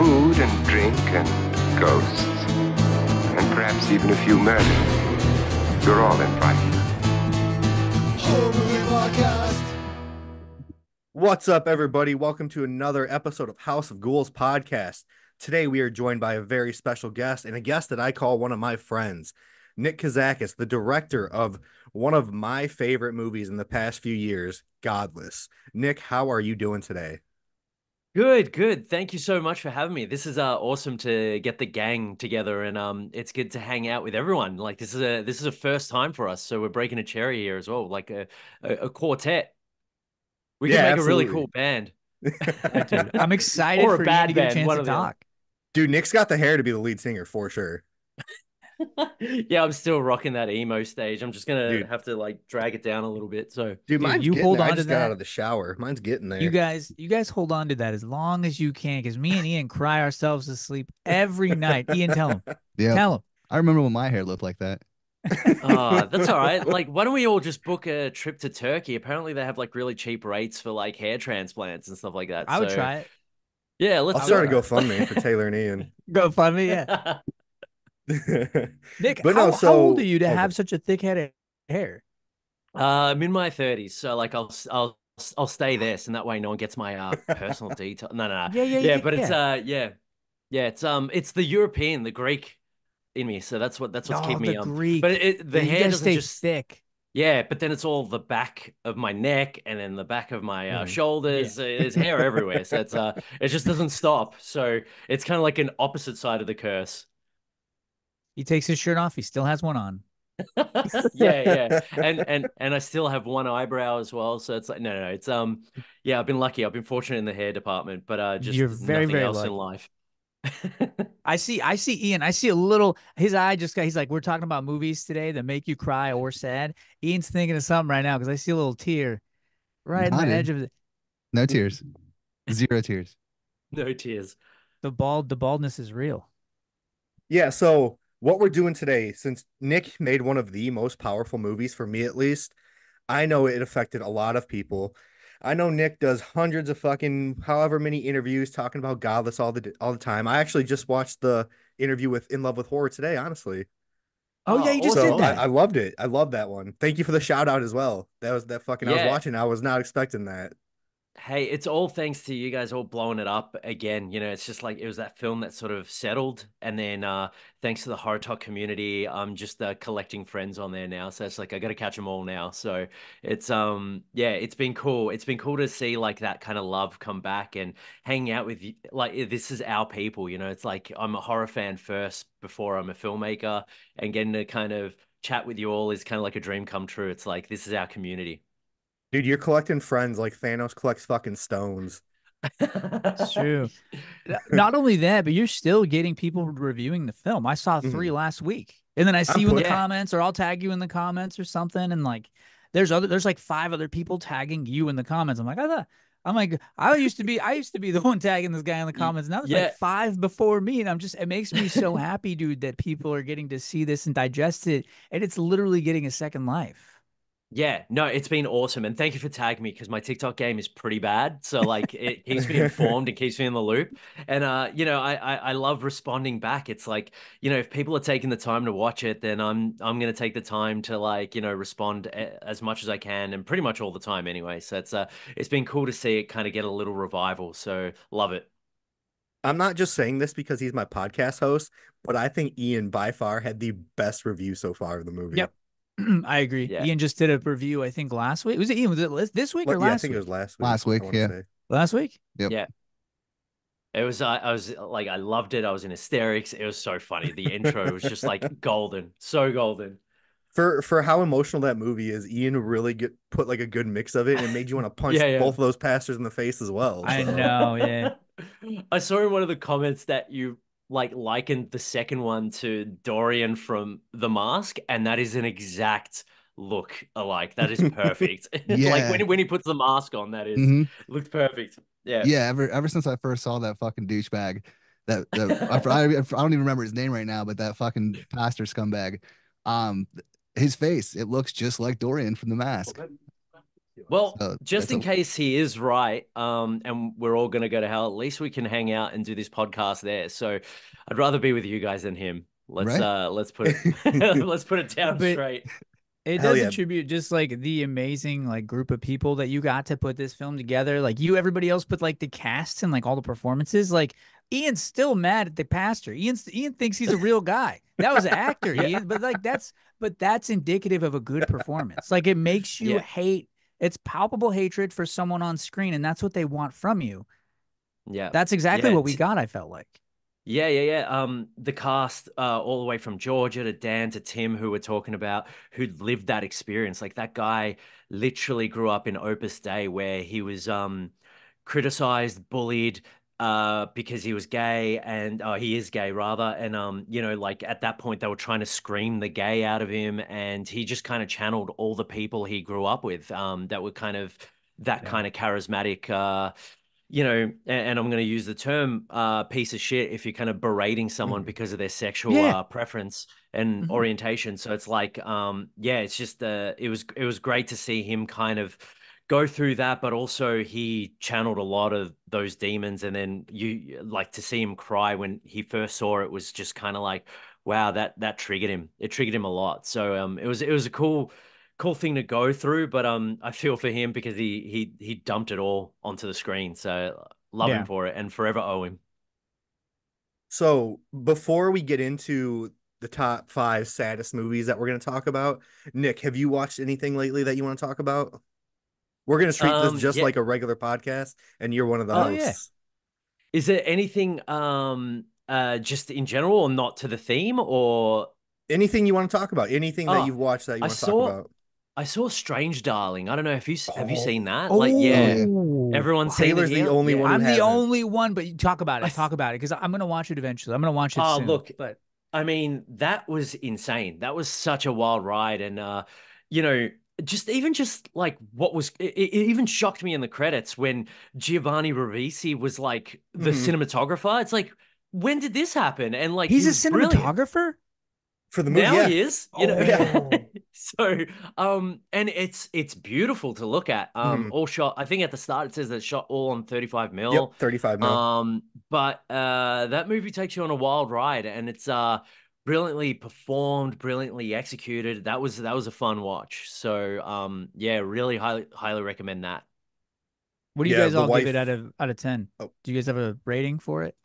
food and drink and ghosts, and perhaps even a few murders. You're all invited. What's up, everybody? Welcome to another episode of House of Ghouls podcast. Today, we are joined by a very special guest, and a guest that I call one of my friends, Nick Kozakis, the director of one of my favorite movies in the past few years, Godless. Nick, how are you doing today? Good. Thank you so much for having me. This is awesome to get the gang together, and it's good to hang out with everyone. Like this is a first time for us, so we're breaking a cherry here as well, like a quartet. We can make absolutely. a really cool band. Dude, I'm excited Or a for you bad to get a band, chance one to or the other. talk. Dude, Nick's got the hair to be the lead singer for sure. Yeah, I'm still rocking that emo stage. I'm just gonna Dude. have to like drag it down a little bit. So Dude, mine's you getting hold there. I on to just got that. out of the shower. Mine's getting there. You guys hold on to that as long as you can, because me and Ian cry ourselves to sleep every night. Ian, tell him. Yeah, Tell him. I remember when my hair looked like that. that's all right. Like, why don't we all just book a trip to Turkey? Apparently, they have like really cheap rates for like hair transplants and stuff like that. I would So, try it. Yeah, let's I'll do start a it. GoFundMe for Taylor and Ian. Go fund me, yeah. Nick, But how, no, how old so- are you to okay. have such a thick head of hair? I'm in my 30s, so like I'll stay this, and that way no one gets my personal detail. No. Yeah, But it's it's the European, the Greek in me, so that's what's keeping me the Greek. But the Yeah, you hair guys doesn't stay just thick. Yeah, but then it's all the back of my neck and then the back of my Mhm. shoulders. There's hair everywhere, so it just doesn't stop. So it's kind of like an opposite side of the curse. He takes his shirt off. He still has one on. Yeah. And I still have one eyebrow as well. So it's like no. It's yeah, I've been lucky. I've been fortunate in the hair department, but just You're very, nothing very else lucky. in life. I see Ian. I see a little, his eye just got, he's like, we're talking about movies today that make you cry or sad. Ian's thinking of something right now because I see a little tear right in the Nodded. edge of No tears. Zero tears. No tears. the baldness is real. Yeah, so what we're doing today, since Nick made one of the most powerful movies, for me at least, I know it affected a lot of people. I know Nick does hundreds of fucking however many interviews talking about Godless all the time. I actually just watched the interview with In Love with Horror today, honestly. Oh, yeah, you just So did that. I loved it. I love that one. Thank you for the shout out as well. That was that fucking I was Yeah. watching. I was not expecting that. Hey, it's all thanks to you guys all blowing it up again. You know, it's just like it was that film that sort of settled, and then thanks to the horror talk community, I'm just collecting friends on there now. So it's like I got to catch them all now. So it's yeah, it's been cool. It's been cool to see like that kind of love come back and hang out with you. Like this is our people. You know, it's like I'm a horror fan first before I'm a filmmaker, and getting to kind of chat with you all is kind of like a dream come true. It's like this is our community. Dude, you're collecting friends like Thanos collects fucking stones. It's true. Not only that, but you're still getting people reviewing the film. I saw 3 last week, and then I see you in the Yeah. comments, or I'll tag you in the comments or something, and like there's like 5 other people tagging you in the comments. I used to be the one tagging this guy in the comments. Now there's Yeah. like 5 before me, and it makes me so happy, dude, that people are getting to see this and digest it, and it's literally getting a second life. Yeah, no, it's been awesome. And thank you for tagging me because my TikTok game is pretty bad. So like it keeps me informed and keeps me in the loop. And you know, I love responding back. It's like, you know, if people are taking the time to watch it, then I'm gonna take the time to like, you know, respond as much as I can and pretty much all the time anyway. So it's been cool to see it kind of get a little revival. So love it. I'm not just saying this because he's my podcast host, but I think Ian by far had the best review so far of the movie. Yep. I agree. Yeah. Ian just did a review, I think last week. Was it Ian? Was it this week or Yeah, I last think week? it was last week. Last week, I wanna yeah. say. Last week? Yep. Yeah. It was I was like I loved it. I was in hysterics. It was so funny. The intro was just like golden. So golden. For how emotional that movie is, Ian really put like a good mix of it, and it made you want to punch Yeah. both of those pastors in the face as well. I so. know, yeah. I saw in one of the comments that you like likened the second one to Dorian from The Mask, and that is an exact look alike. That is perfect. Like Yeah. when he puts the mask on, that is Mhm. looked perfect. Yeah. Yeah, ever since I first saw that fucking douchebag, I don't even remember his name right now, but that fucking pastor scumbag, his face, it looks just like Dorian from The Mask. Well, So just that's in a case he is right, and we're all gonna go to hell, at least we can hang out and do this podcast there. So I'd rather be with you guys than him. right. Let's put it let's put it down But straight. it Hell does yeah. attribute just like the amazing like group of people that you got to put this film together. Like you, everybody else, put like the cast and like all the performances. Like Ian's still mad at the pastor. Ian thinks he's a real guy. That was an actor, Yeah. Ian. But that's indicative of a good performance. Like it makes you Yeah. hate. It's palpable hatred for someone on screen, and that's what they want from you. Yeah. That's exactly Yeah. what we got. I felt like. Yeah. The cast, all the way from Georgia to Dan to Tim, who we're talking about, who lived that experience. Like that guy literally grew up in Opus Dei, where he was criticized, bullied, because he was gay, and he is gay rather. And like at that point, they were trying to scream the gay out of him, and he just kind of channeled all the people he grew up with, that were kind of that Yeah. kind of charismatic. And I'm going to use the term piece of shit if you're kind of berating someone because of their sexual Yeah. preference and Mhm. orientation. So it's like, it's just it was great to see him kind of go through that, but also he channeled a lot of those demons. And then you like to see him cry when he first saw it was just kind of like, wow, that triggered him. It triggered him a lot. So it was a cool thing to go through, but I feel for him because he dumped it all onto the screen. So love him Yeah. for it and forever owe him. So before we get into the top 5 saddest movies that we're going to talk about, Nick, have you watched anything lately that you want to talk about? We're going to treat this just Yeah. like a regular podcast, and you're one of the Oh yeah. hosts. Is there anything just in general or not to the theme or Anything you want to talk about? Anything that oh you've watched that you I want to talk saw about? I saw Strange Darling. I don't know if have you seen that? Like Oh yeah, yeah. everyone's seen it Taylor's the here. only Yeah. one who I'm the hasn't. only one, but you talk about I it. Talk about it because I'm gonna watch it eventually. I'm gonna watch it Oh, soon. look, But I mean, that was insane. That was such a wild ride. And, you know, just like what was, it even shocked me in the credits when Giovanni Ribisi was like the Mhm. cinematographer. It's like, when did this happen? And like, he's he a was brilliant. cinematographer. For the movie, Now yeah. he is, Yeah. Oh, So, and it's beautiful to look at. Mhm. All shot. I think at the start it says that it's shot all on 35 mil. Yep, 35 mil. But that movie takes you on a wild ride, and it's brilliantly performed, brilliantly executed. That was a fun watch. So, yeah, really highly recommend that. what do you Yeah, guys the all give it wife. out of 10? Oh, Do you guys have a rating for it?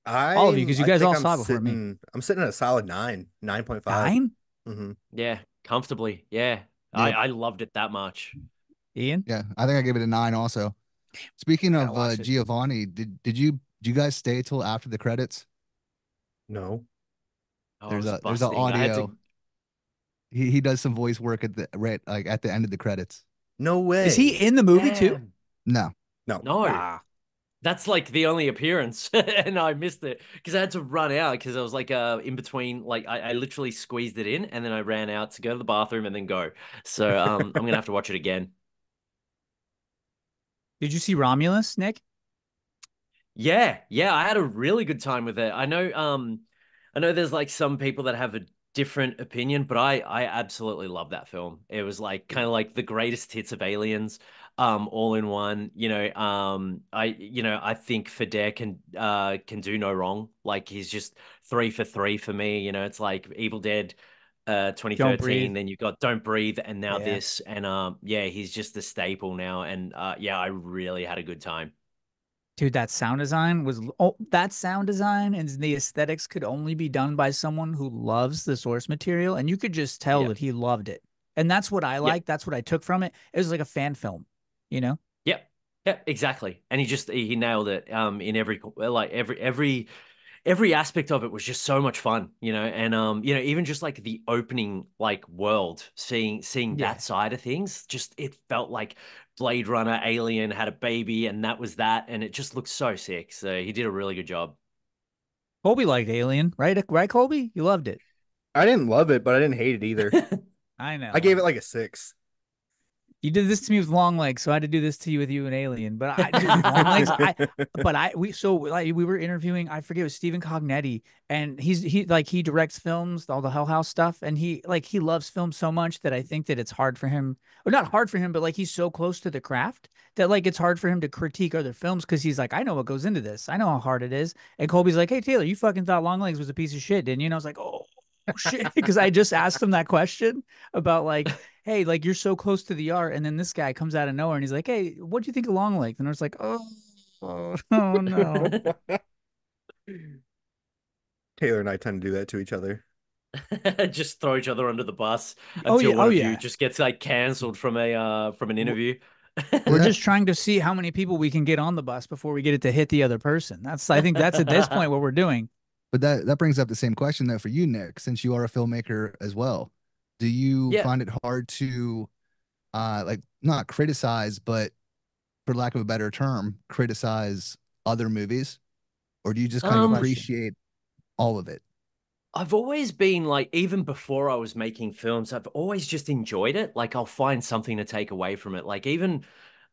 All of you, I'm because you I guys think all saw it before me. I'm sitting at a solid 9, 9.5. 9? Mm-hmm. Yeah, comfortably. Yeah, I Yep. I loved it that much. Ian, Yeah. I think I gave it a 9 also. Speaking I gotta of watch it. Giovanni, did you guys stay till after the credits? No. Oh, I There's was a busting. I had audio. to. He does some voice work at the right like at the end of the credits. No Is he way. in the movie too? Damn. No. No. No. Ah, That's like the only appearance, and I missed it because I had to run out because I was like in between. Like I literally squeezed it in, and then I ran out to go to the bathroom and then go. So I'm gonna have to watch it again. did you see Romulus, Nick? Yeah, I had a really good time with it. I know there's like some people that have a different opinion, but I absolutely love that film. It was like kind of like the greatest hits of Aliens, all in one. I think Feder can do no wrong. Like he's just 3 for 3 for me. It's like Evil Dead, Don't breathe. 2013. Then you've got Don't Breathe, and now Yeah. this, and yeah, he's just the staple now. And yeah, I really had a good time. Dude, that sound design and the aesthetics could only be done by someone who loves the source material, and you could just tell Yep. that he loved it. And that's what I Yep. like. That's what I took from it. It was like a fan film, you know? Yep. Yep. Exactly. And he nailed it. In every aspect of it was just so much fun. And even just like the opening like world, seeing Yeah. that side of things, just it felt like Blade Runner, Alien had a baby, and that was that, and it just looked so sick. So he did a really good job. Colby liked Alien, right? Right, Colby? You loved it. I didn't love it, but I didn't hate it either. I know. I gave it like a 6. You did this to me with long legs, so I had to do this to you with you and Alien. But I, dude, with long legs, we were interviewing, I forget, it was Stephen Cognetti, and he directs films, all the Hell House stuff, and he loves film so much that I think that it's hard for him, or not hard for him, but like he's so close to the craft that like it's hard for him to critique other films because he's like, I know what goes into this, I know how hard it is. And Colby's like, hey Taylor, you fucking thought Long Legs was a piece of shit, didn't you? And I was like, oh shit, because I just asked him that question about like, hey, like you're so close to the art, and then this guy comes out of nowhere and he's like, hey, what do you think of Long Legs? And I was like, oh no. Taylor and I tend to do that to each other. Just throw each other under the bus Oh until yeah, one oh of you yeah. just gets like cancelled from an interview. We're Yeah. just trying to see how many people we can get on the bus before we get it to hit the other person. I think that's at this point what we're doing. But that brings up the same question though for you, Nick, since you are a filmmaker as well. Do you Yeah. find it hard to like not criticize, but for lack of a better term, criticize other movies? Or do you just kind of Um, appreciate all of it? I've always been like, even before I was making films, I've always just enjoyed it. Like, I'll find something to take away from it. Like, even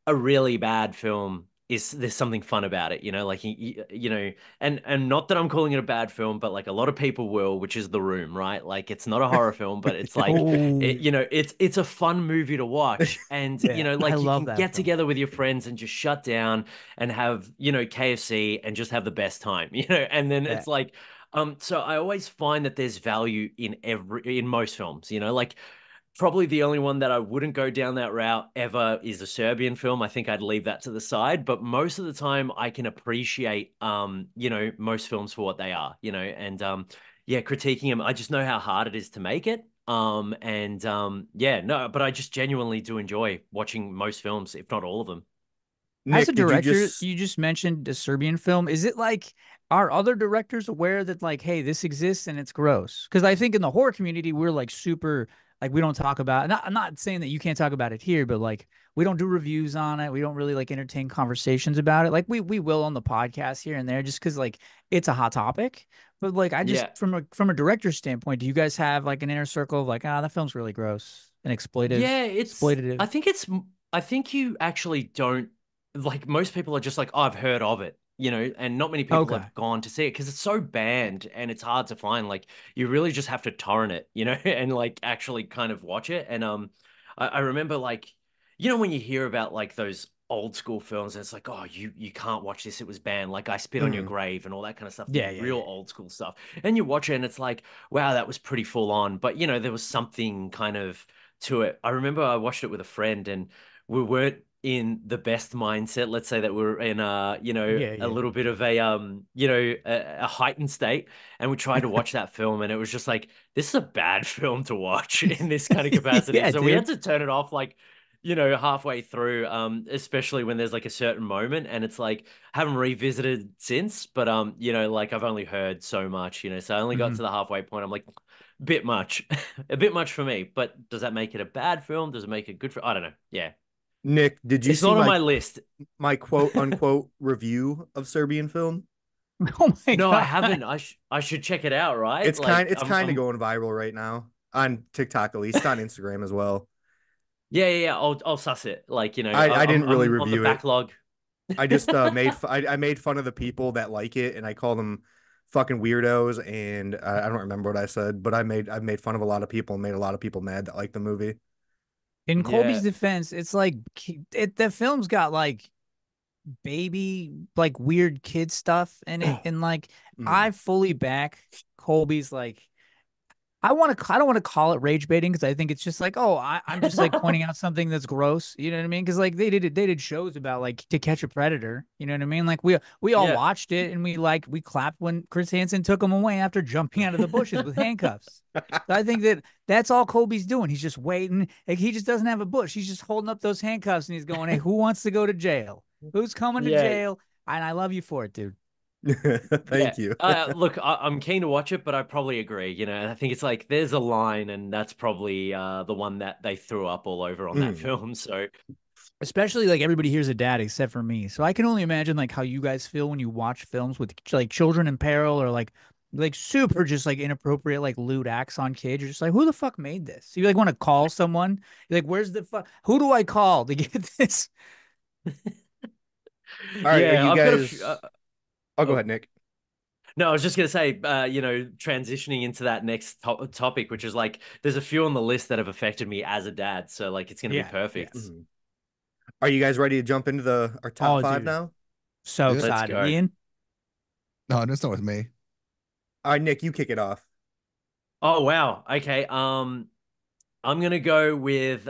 a really bad film is there's something fun about it, like and not that I'm calling it a bad film, but like a lot of people will, which is The Room, right? Like it's not a horror film, but it's like Oh it's a fun movie to watch, and yeah, I like you love can that get film. together with your friends and just shut down and have KFC and just have the best time, and then Yeah. it's like so I always find that there's value in most films, like probably the only one that I wouldn't go down that route ever is a Serbian film. I think I'd leave that to the side, but most of the time I can appreciate most films for what they are, and yeah, critiquing them. I just know how hard it is to make it. And yeah, no, but I just genuinely do enjoy watching most films, if not all of them. As a Nick, did you director, just you just mentioned a Serbian film. Is it like, are other directors aware that like, hey, this exists and it's gross? Because I think in the horror community, we're like super, like we don't talk about. I'm not saying that you can't talk about it here, but like we don't do reviews on it. We don't really like entertain conversations about it. Like we will on the podcast here and there, just because like it's a hot topic. But like I just Yeah. from a director's standpoint, do you guys have like an inner circle of like, that film's really gross and Yeah, it's exploitative? I think you actually don't, like, most people are just like, oh, I've heard of it, and not many people Okay. have gone to see it because it's so banned and it's hard to find. Like, you really just have to torrent it, and like actually kind of watch it. And I remember, like, when you hear about like those old school films, and it's like, oh, you can't watch this, it was banned, like I Spit on Your Mhm. Grave and all that kind of stuff, the Yeah, yeah, real yeah. old school stuff. And you watch it and it's like, wow, that was pretty full on. But there was something kind of to it. I remember I watched it with a friend, and we weren't in the best mindset. Let's say that we're in Yeah, a yeah. little bit of a heightened state, and we tried to watch that film, and it was just like, this is a bad film to watch in this kind of capacity. Yeah, So we had dude. to turn it off, like, halfway through, especially when there's like a certain moment, and it's like, I haven't revisited since, but like I've only heard so much, so I only got Mhm. to the halfway point. I'm like, bit much, a bit much for me. But does that make it a bad film? Does it make it good for? I don't know. Yeah, Nick, did you it's see not on my my list. my quote unquote review of Serbian film? Oh my No, I God. haven't. I should check it out. Right? It's kind Like, it's kind of going viral right now on TikTok, at least on Instagram as well. yeah. I'll suss it. Like, I I'm didn't really on the review it. backlog. I just I made fun of the people that like it, and I call them fucking weirdos. And I don't remember what I said, but I made fun of a lot of people and made a lot of people mad that like the movie. In Colby's Yeah. defense, it's like the film's got like baby, like weird kid stuff in it, and like Mm. I fully back Colby's like I don't want to call it rage baiting because I think it's just like, oh, I'm just like pointing out something that's gross. You know what I mean? Because like they did shows about like To Catch a Predator. You know what I mean? Like we all Yeah. watched it and we clapped when Chris Hansen took him away after jumping out of the bushes with handcuffs. So I think that's all Colby's doing. He's just waiting. Like he just doesn't have a bush. He's just holding up those handcuffs and he's going, hey, who wants to go to jail? Who's coming to Yeah. jail? And I love you for it, dude. Yeah. Thank you. Look, I'm keen to watch it, but I probably agree. I think it's like there's a line, and that's probably the one that they threw up all over on that Mm. film. So Especially like everybody here's a dad except for me. So I can only imagine like how you guys feel when you watch films with like children in peril or like like super just like inappropriate like lewd acts on kids. You're just like, who the fuck made this? You like want to call someone. You're like, where's the fuck? Who do I call to get this? All right, are Yeah, you I've got a few. guys? I'll go Oh, ahead, Nick. no, I was just gonna say, transitioning into that next topic, which is like, there's a few on the list that have affected me as a dad, so like, it's gonna be Yeah, perfect. yes. Mhm. Are you guys ready to jump into our top Oh, five dude, now? so Yeah. Let's excited, go. Ian. No, don't start with me. All right, Nick, you kick it off. Oh wow. Okay. I'm gonna go with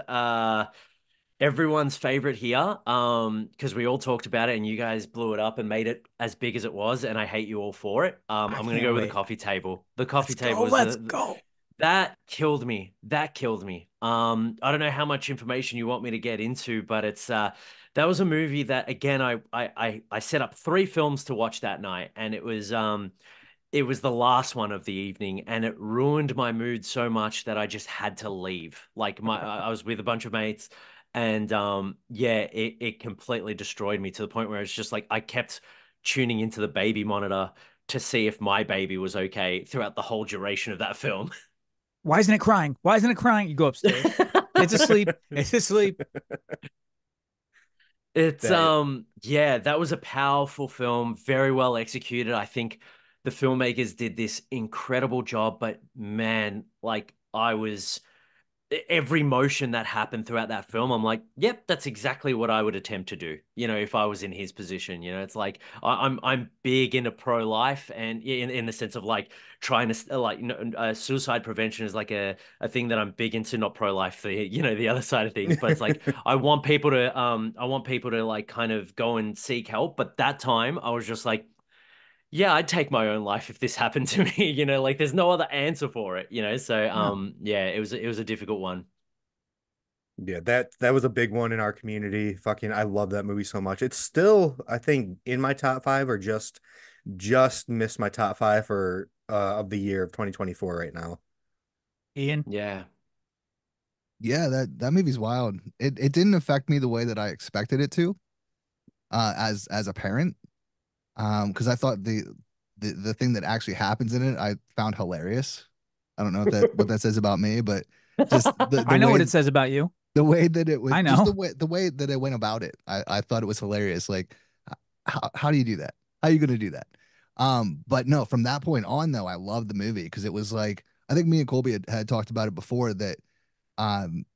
everyone's favorite here. Because we all talked about it and you guys blew it up and made it as big as it was, and I hate you all for it. I I'm gonna can't go with the wait. coffee table. The Let's coffee go. table was Let's go. that killed me. That killed me. I don't know how much information you want me to get into, but it's that was a movie that again I set up 3 films to watch that night, and it was the last one of the evening, and it ruined my mood so much that I just had to leave. Like I was with a bunch of mates, and yeah, it completely destroyed me to the point where it's just like I kept tuning into the baby monitor to see if my baby was okay throughout the whole duration of that film. Why isn't it crying? Why isn't it crying? You go upstairs. It's asleep. It's asleep. It's That yeah, that was a powerful film, very well executed. I think the filmmakers did this incredible job, but man, like I was every motion that happened throughout that film, I'm like, yep, that's exactly what I would attempt to do. If I was in his position, it's like I'm big into pro-life, and in the sense of like trying to like suicide prevention is like a thing that I'm big into, not pro-life, the other side of things. But it's like I want people to like kind of go and seek help. But that time I was just like, yeah, I'd take my own life if this happened to me, like there's no other answer for it. So No. yeah, it was a difficult one. Yeah, that was a big one in our community. Fucking, I love that movie so much. It's still, I think, in my top five, or just missed my top five for of the year of 2024 right now. Ian. Yeah. Yeah, that movie's wild. It didn't affect me the way that I expected it to, as a parent. Because I thought the thing that actually happens in it I found hilarious. I don't know if that what that says about me, but just I know what it says about you. the way that it was I just know. the way that it went about it. I thought it was hilarious. Like, how do you do that? How are you gonna do that? But no, from that point on though, I loved the movie because it was like I think me and Colby had talked about it before that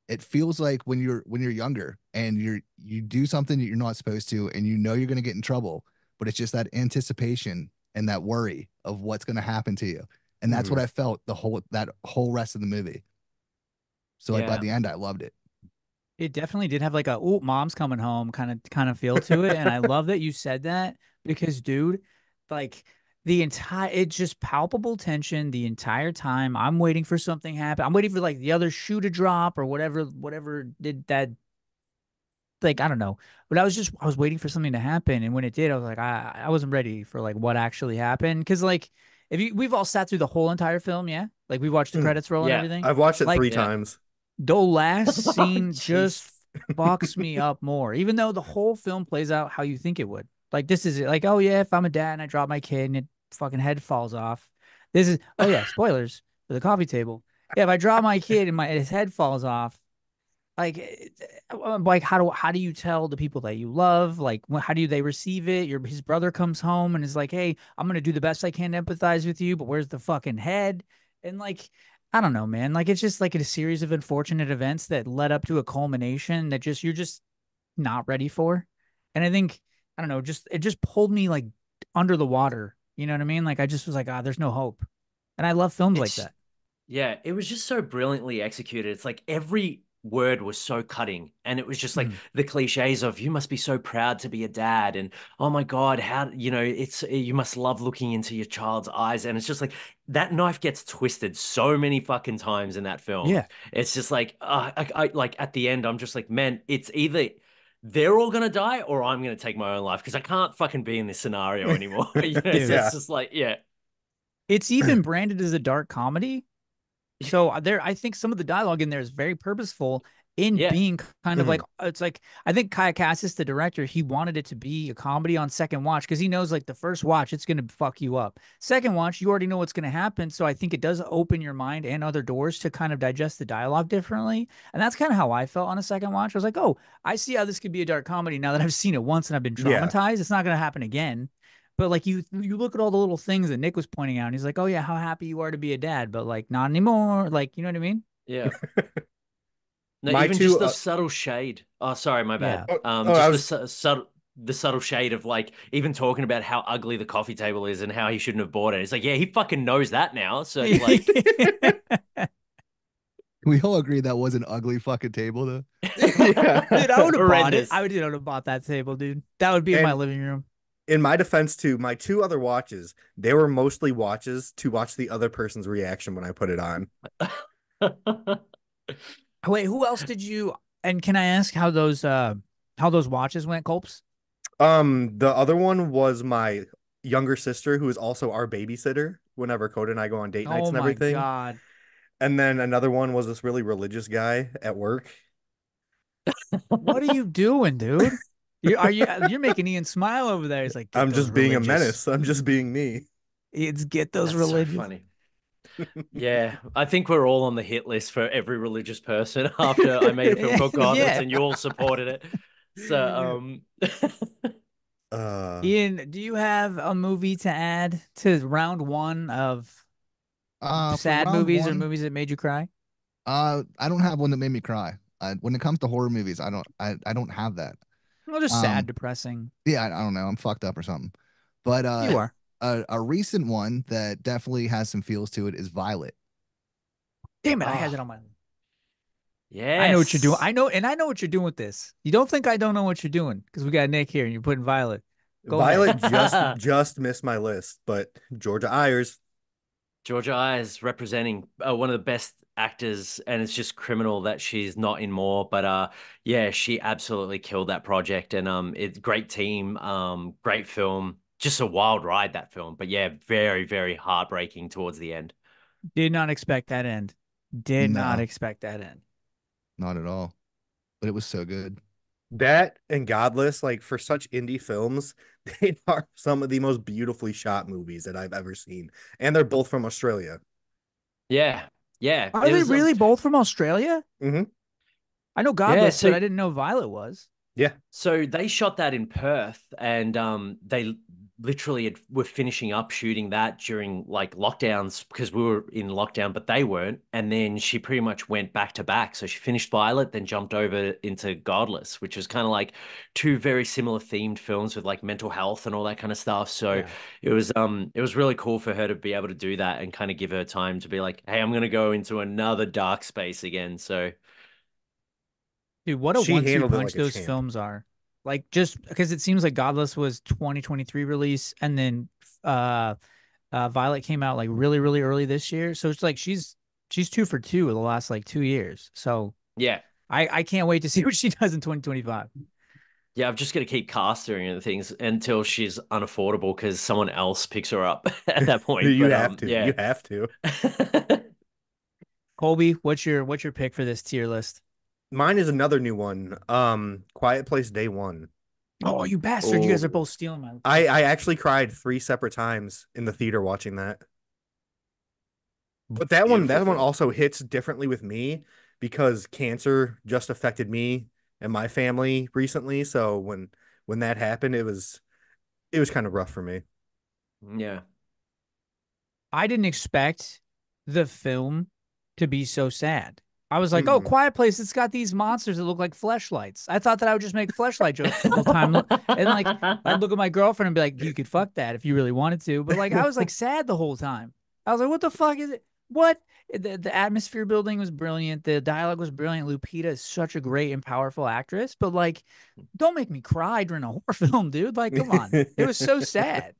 it feels like when you're younger and you do something that you're not supposed to and you know you're gonna get in trouble, but it's just that anticipation and that worry of what's gonna happen to you. And that's what Mhm. I felt that whole rest of the movie. So like by Yeah. the end I loved it. It definitely did have like a "oh, mom's coming home" kind of feel to it, and I love that you said that because, dude, like the entire it's just palpable tension the entire time. I'm waiting for something to happen. I'm waiting for like the other shoe to drop or whatever did that. Like I don't know, but I was waiting for something to happen, and when it did, I was like I wasn't ready for like what actually happened because like if we've all sat through the whole entire film, yeah, like we watched the Mm. credits roll and Yeah. everything. I've watched it Like three Yeah. times. the last scene just Jeez. fucks me up more, even though the whole film plays out how you think it would. Like this is it. Like, oh yeah, if I'm a dad and I drop my kid and it fucking head falls off. This is oh yeah, spoilers for the coffee table. Yeah, if I drop my kid and his head falls off, like how do you tell the people that you love? Like how do they receive it? His brother comes home and is like, hey, I'm gonna do the best I can to empathize with you, but where's the fucking head? And like I don't know, man. Like it's just like a series of unfortunate events that led up to a culmination that just you're just not ready for. And I think I don't know, just it just pulled me like under the water. You know what I mean? Like I just was like, ah, there's no hope. And I love films like It's that. Yeah, it was just so brilliantly executed. It's like every word was so cutting, and it was just like Mhm. the cliches of you must be so proud to be a dad, and oh my God, how it's you must love looking into your child's eyes, and it's just like that knife gets twisted so many fucking times in that film. Yeah. It's just like I like at the end, I'm just like, man, it's either they're all gonna die or I'm gonna take my own life because I can't fucking be in this scenario anymore. So Dude. it's Yeah. just like, yeah. It's even branded as a dark comedy. So there, I think some of the dialogue in there is very purposeful, in Yeah. being kind of like, Mm-hmm. it's like, I think Kozakis, the director, he wanted it to be a comedy on second watch because he knows like the first watch, it's going to fuck you up. Second watch, you already know what's going to happen. So I think it does open your mind and other doors to kind of digest the dialogue differently. And that's kind of how I felt on a second watch. I was like, oh, I see how this could be a dark comedy now that I've seen it once and I've been Yeah. traumatized. It's not going to happen again. But like you look at all the little things that Nick was pointing out, and he's like, "Oh yeah, how happy you are to be a dad," but like not anymore. Like, you know what I mean? Yeah. No, My even just two. the subtle shade. Oh, sorry, my bad. Yeah. Just I the was. subtle shade of like even talking about how ugly the coffee table is and how he shouldn't have bought it. It's like, yeah, he fucking knows that now. So it's like, We all agree that was an ugly fucking table, though. Yeah. Dude, I would have bought it. horrendous. I would have bought that table, dude. That would be in my And living room. in my defense, too, my two other watches, they were mostly watches to watch the other person's reaction when I put it on. Wait, who else did you? And can I ask how those watches went, Colps? The other one was my younger sister, who is also our babysitter whenever Coda and I go on date nights Oh and my everything. God. And then another one was this really religious guy at work. What are you doing, dude? You're making Ian smile over there. He's like, get I'm those just being a religious. menace. I'm just being me. It's get those That's so religious. funny. Yeah, I think we're all on the hit list for every religious person after I made a film called Godless Yeah. and you all supported it. So, Uh, Ian, do you have a movie to add to round one of For sad round movies or one, movies that made you cry? I don't have one that made me cry. When it comes to horror movies, I don't have that. Well, just sad, Um, depressing. yeah, I don't know. I'm fucked up or something. But You are. a recent one that definitely has some feels to it is Violet. Damn it, I had oh, that on my. I know what you're doing. yes. I know what you're doing with this. You don't think I don't know what you're doing because we got Nick here and you're putting Violet. Go ahead. Violet just missed my list, but Georgia Ayers. Georgia Eyes representing one of the best actors, and it's just criminal that she's not in more. But yeah, she absolutely killed that project, and it's great team, great film, just a wild ride that film. But yeah, very very heartbreaking towards the end. Did not expect that end. Did not No, expect that end. not at all. But it was so good. That and Godless, like for such indie films, they are some of the most beautifully shot movies that I've ever seen. And they're both from Australia. Yeah, yeah, Are it they was really both from Australia? Hmm. I know yeah. Godless, but I didn't know Violet was. Yeah. So they shot that in Perth, and they literally were finishing up shooting that during like lockdowns because we were in lockdown, but they weren't. And then she pretty much went back to back. So she finished Violet, then jumped over into Godless, which was kind of like two very similar themed films with like mental health and all that kind of stuff. So Yeah. it was really cool for her to be able to do that and kind of give her time to be like, hey, I'm gonna go into another dark space again. So Dude, what a She one-two handled it punch like a those champ. films are. Like just because it seems like Godless was 2023 release and then uh Violet came out like really, really early this year. So it's like she's two for two in the last like 2 years. So yeah. I can't wait to see what she does in 2025. Yeah, I'm just gonna keep casting her and things until she's unaffordable because someone else picks her up at that point. You But have to. yeah. You have to. Colby, what's your pick for this tier list? Mine is another new one. Quiet Place Day One. Oh, you bastard. You guys are Oh, both stealing my I actually cried 3 separate times in the theater watching that. But beautiful that one film. also hits differently with me because cancer just affected me and my family recently. So when that happened, it was kind of rough for me. Yeah. I didn't expect the film to be so sad. I was like, oh, Mm-mm. Quiet Place, it's got these monsters that look like fleshlights. I thought that I would just make fleshlight jokes the whole time. And like, I'd look at my girlfriend and be like, you could fuck that if you really wanted to. But like, I was like sad the whole time. I was like, what the fuck is it? What? The atmosphere building was brilliant. The dialogue was brilliant. Lupita is such a great and powerful actress. But like, don't make me cry during a horror film, dude. Like, come on. It was so sad.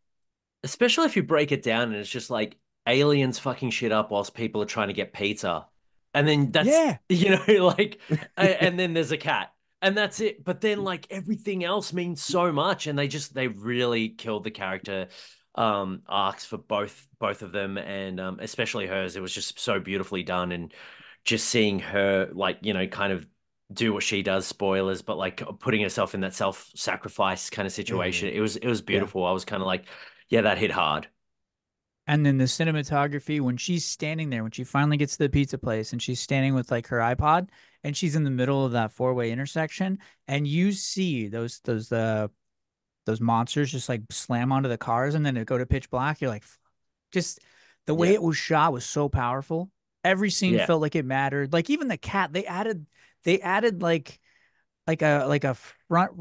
Especially if you break it down and it's just like aliens fucking shit up whilst people are trying to get pizza. And then that's, Yeah. like, and then there's a cat. And that's it. But then like everything else means so much. And they really killed the character arcs for both of them. And especially hers. It was just so beautifully done. And just seeing her like, kind of do what she does, spoilers, but like putting herself in that self-sacrifice kind of situation. Mhm. It was Yeah. beautiful. I was kind of like, yeah, that hit hard. And then the cinematography, when she's standing there, when she finally gets to the pizza place and she's standing with like her iPod and she's in the middle of that four-way intersection and you see those monsters just like slam onto the cars and then it go to pitch black, you're like, just the way Yeah. it was shot was so powerful. Every scene Yeah. felt like it mattered. Like even the cat, they added like a front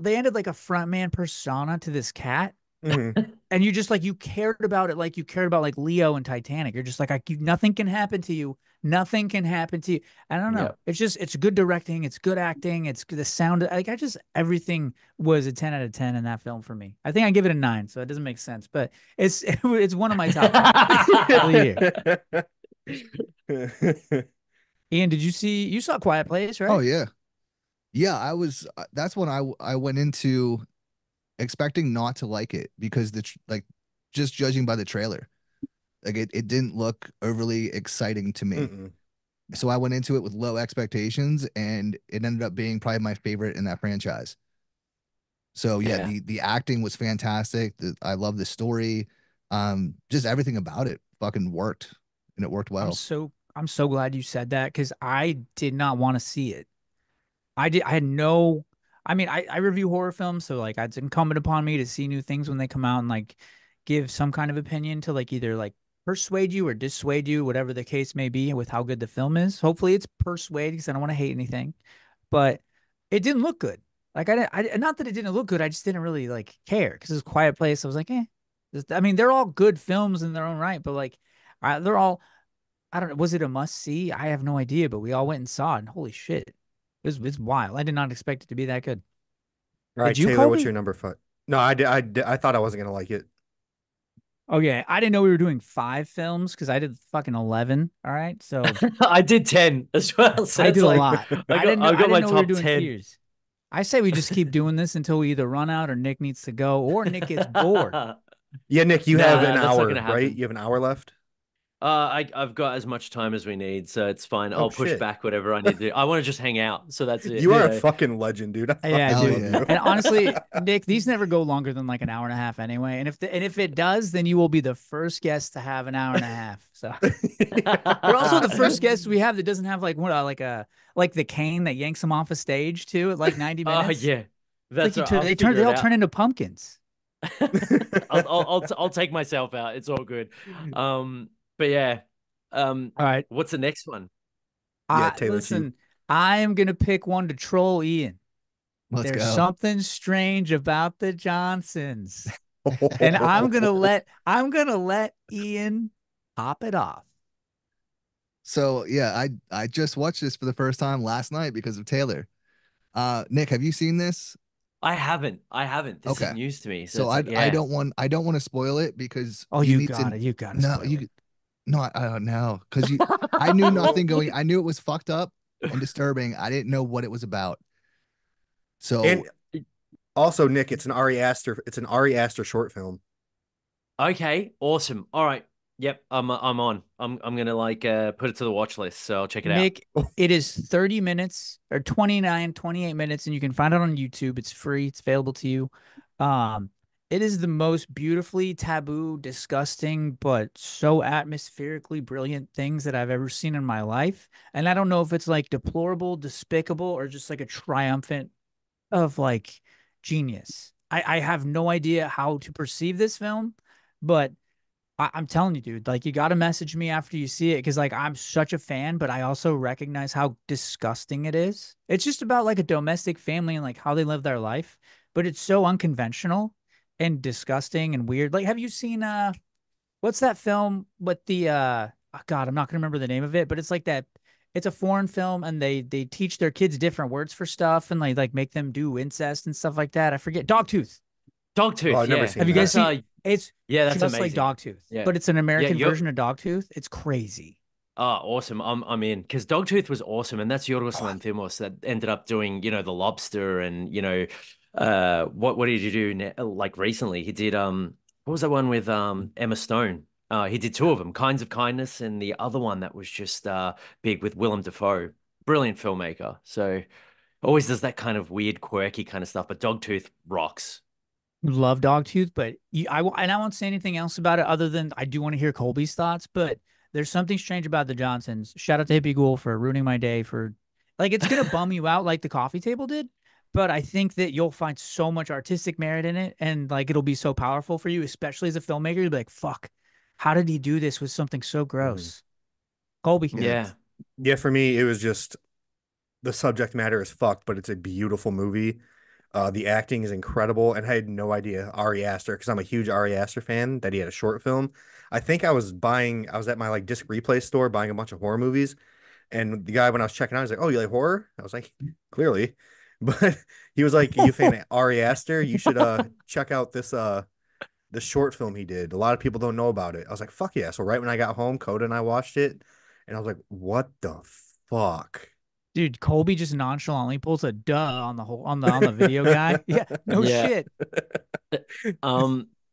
they added like a front man persona to this cat. Mhm. And you just like you cared about it like you cared about like Leo and Titanic. You're just like nothing can happen to you. Nothing can happen to you. I don't Yeah. know. It's good directing. It's good acting. It's the sound. Like I just everything was a 10 out of 10 in that film for me. I think I give it a 9, so it doesn't make sense, but it's one of my top films of the year. Ian, you saw Quiet Place, Oh right? yeah. Yeah, I was that's when I went into expecting not to like it because like just judging by the trailer. Like it didn't look overly exciting to me. Mm-mm. So I went into it with low expectations and it ended up being probably my favorite in that franchise. So yeah, Yeah. the acting was fantastic. I love the story. Just everything about it fucking worked and it worked I'm well. so I'm so glad you said that because I did not want to see it. I had no I mean I review horror films, so like it's incumbent upon me to see new things when they come out and like give some kind of opinion to like either like persuade you or dissuade you, whatever the case may be with how good the film is. Hopefully it's persuade because I don't want to hate anything. But it didn't look good. Like not that it didn't look good, I just didn't really like care because it's a quiet place. I was like, I mean, they're all good films in their own right, but like they're all I don't know. Was it a must see? I have no idea, but we all went and saw it, and holy shit, it's wild. I did not expect it to be that good. All Did right, you, Taylor, what's Kobe? your number 5? No, I thought I wasn't gonna like it. Okay, I didn't know we were doing 5 films because I did fucking 11. All right, so I did 10 as well. So I it's did a like lot. I I got didn't know. I I got didn't my know we were top doing 10. tiers. I say we just keep doing this until we either run out or Nick needs to go or Nick gets bored. Yeah, Nick, you have an Nah, that's not gonna hour, right? happen. You have an hour left. I've got as much time as we need, so it's fine. Oh I'll push shit. back whatever I need to do. I want to just hang out, so that's it. You are a Yeah. fucking legend, dude. I Yeah, fucking Hell love dude. yeah. you. And honestly, Nick, these never go longer than like an hour and a half anyway. And if it does, then you will be the first guest to have an hour and a half. So you're also the first guest we have that doesn't have like what like the cane that yanks them off a stage too at like 90 Oh minutes. yeah, It's like that's you right. turn I'll they turn figure they it all out. turn into pumpkins. I'll take myself out. It's all good. But yeah. All right. What's the next one? Yeah, I Taylor, to you. listen, I am gonna pick one to troll Ian. Let's There's go. something strange about the Johnsons. And I'm gonna let Ian pop it off. So yeah, I just watched this for the first time last night because of Taylor. Nick, have you seen this? I haven't. I haven't. This is Okay. news to me. So So it's like, I yeah. don't want to spoil it because Oh, you you need got to it. You gotta no spoil it. you no I don't know because you I knew nothing going I knew it was fucked up and disturbing. I didn't know what it was about. So And also, Nick, it's an Ari Aster short film. Okay, awesome. All right. Yep, I'm on. I'm gonna like put it to the watch list, so I'll check it out. Nick, it is 30 minutes or 28 minutes, and you can find it on YouTube. It's free, it's available to you. Um, it is the most beautifully taboo, disgusting, but so atmospherically brilliant things that I've ever seen in my life. And I don't know if it's like deplorable, despicable, or just like a triumphant of like genius. I have no idea how to perceive this film, but I'm telling you, dude, like you got to message me after you see it because like I'm such a fan, but I also recognize how disgusting it is. It's just about like a domestic family and like how they live their life, but it's so unconventional and disgusting and weird. Like, have you seen what's that film with the oh God, I'm not gonna remember the name of it, but it's like that. It's a foreign film and they teach their kids different words for stuff and like make them do incest and stuff like that. I forget. Dogtooth. Oh, Dogtooth, I've never yeah. seen Have you guys that. That's seen? It's yeah, that's just like amazing. Dogtooth, Yeah. but it's an Yeah, American you're version of Dogtooth. It's crazy. awesome. I'm in because Dogtooth was awesome, and that's Yorgos oh, Lanthimos that ended up doing, The Lobster and what did you do like recently? He did what was that one with Emma Stone? He did two of them, Kinds of Kindness, and the other one that was just big with Willem Dafoe. brilliant filmmaker. So always does that kind of weird, quirky kind of stuff. But Dogtooth rocks. Love Dogtooth, but and I won't say anything else about it other than I do want to hear Colby's thoughts. But there's something strange about the Johnsons. Shout out to Hippie Ghoul for ruining my day. For like, it's gonna bum you out like the coffee table did. But I think that you'll find so much artistic merit in it, and like it'll be so powerful for you, especially as a filmmaker. You'll be like, "Fuck, how did he do this with something so gross?" Colby, Yeah. Yeah, for me, it was just the subject matter is fucked, but it's a beautiful movie. The acting is incredible, and I had no idea Ari Aster, because I'm a huge Ari Aster fan, that he had a short film. I think I was at my like disc replay store buying a bunch of horror movies, and the guy when I was checking out, was like, "Oh, you like horror?" I was like, "Clearly," but he was like, "You a fan of Ari Aster? You should check out this the short film he did. A lot of people don't know about it." I was like, "Fuck yeah!" So right when I got home, Coda and I watched it, and I was like, "What the fuck?" dude, Colby just nonchalantly pulls a duh on the whole on the video guy. Yeah, no Yeah. shit.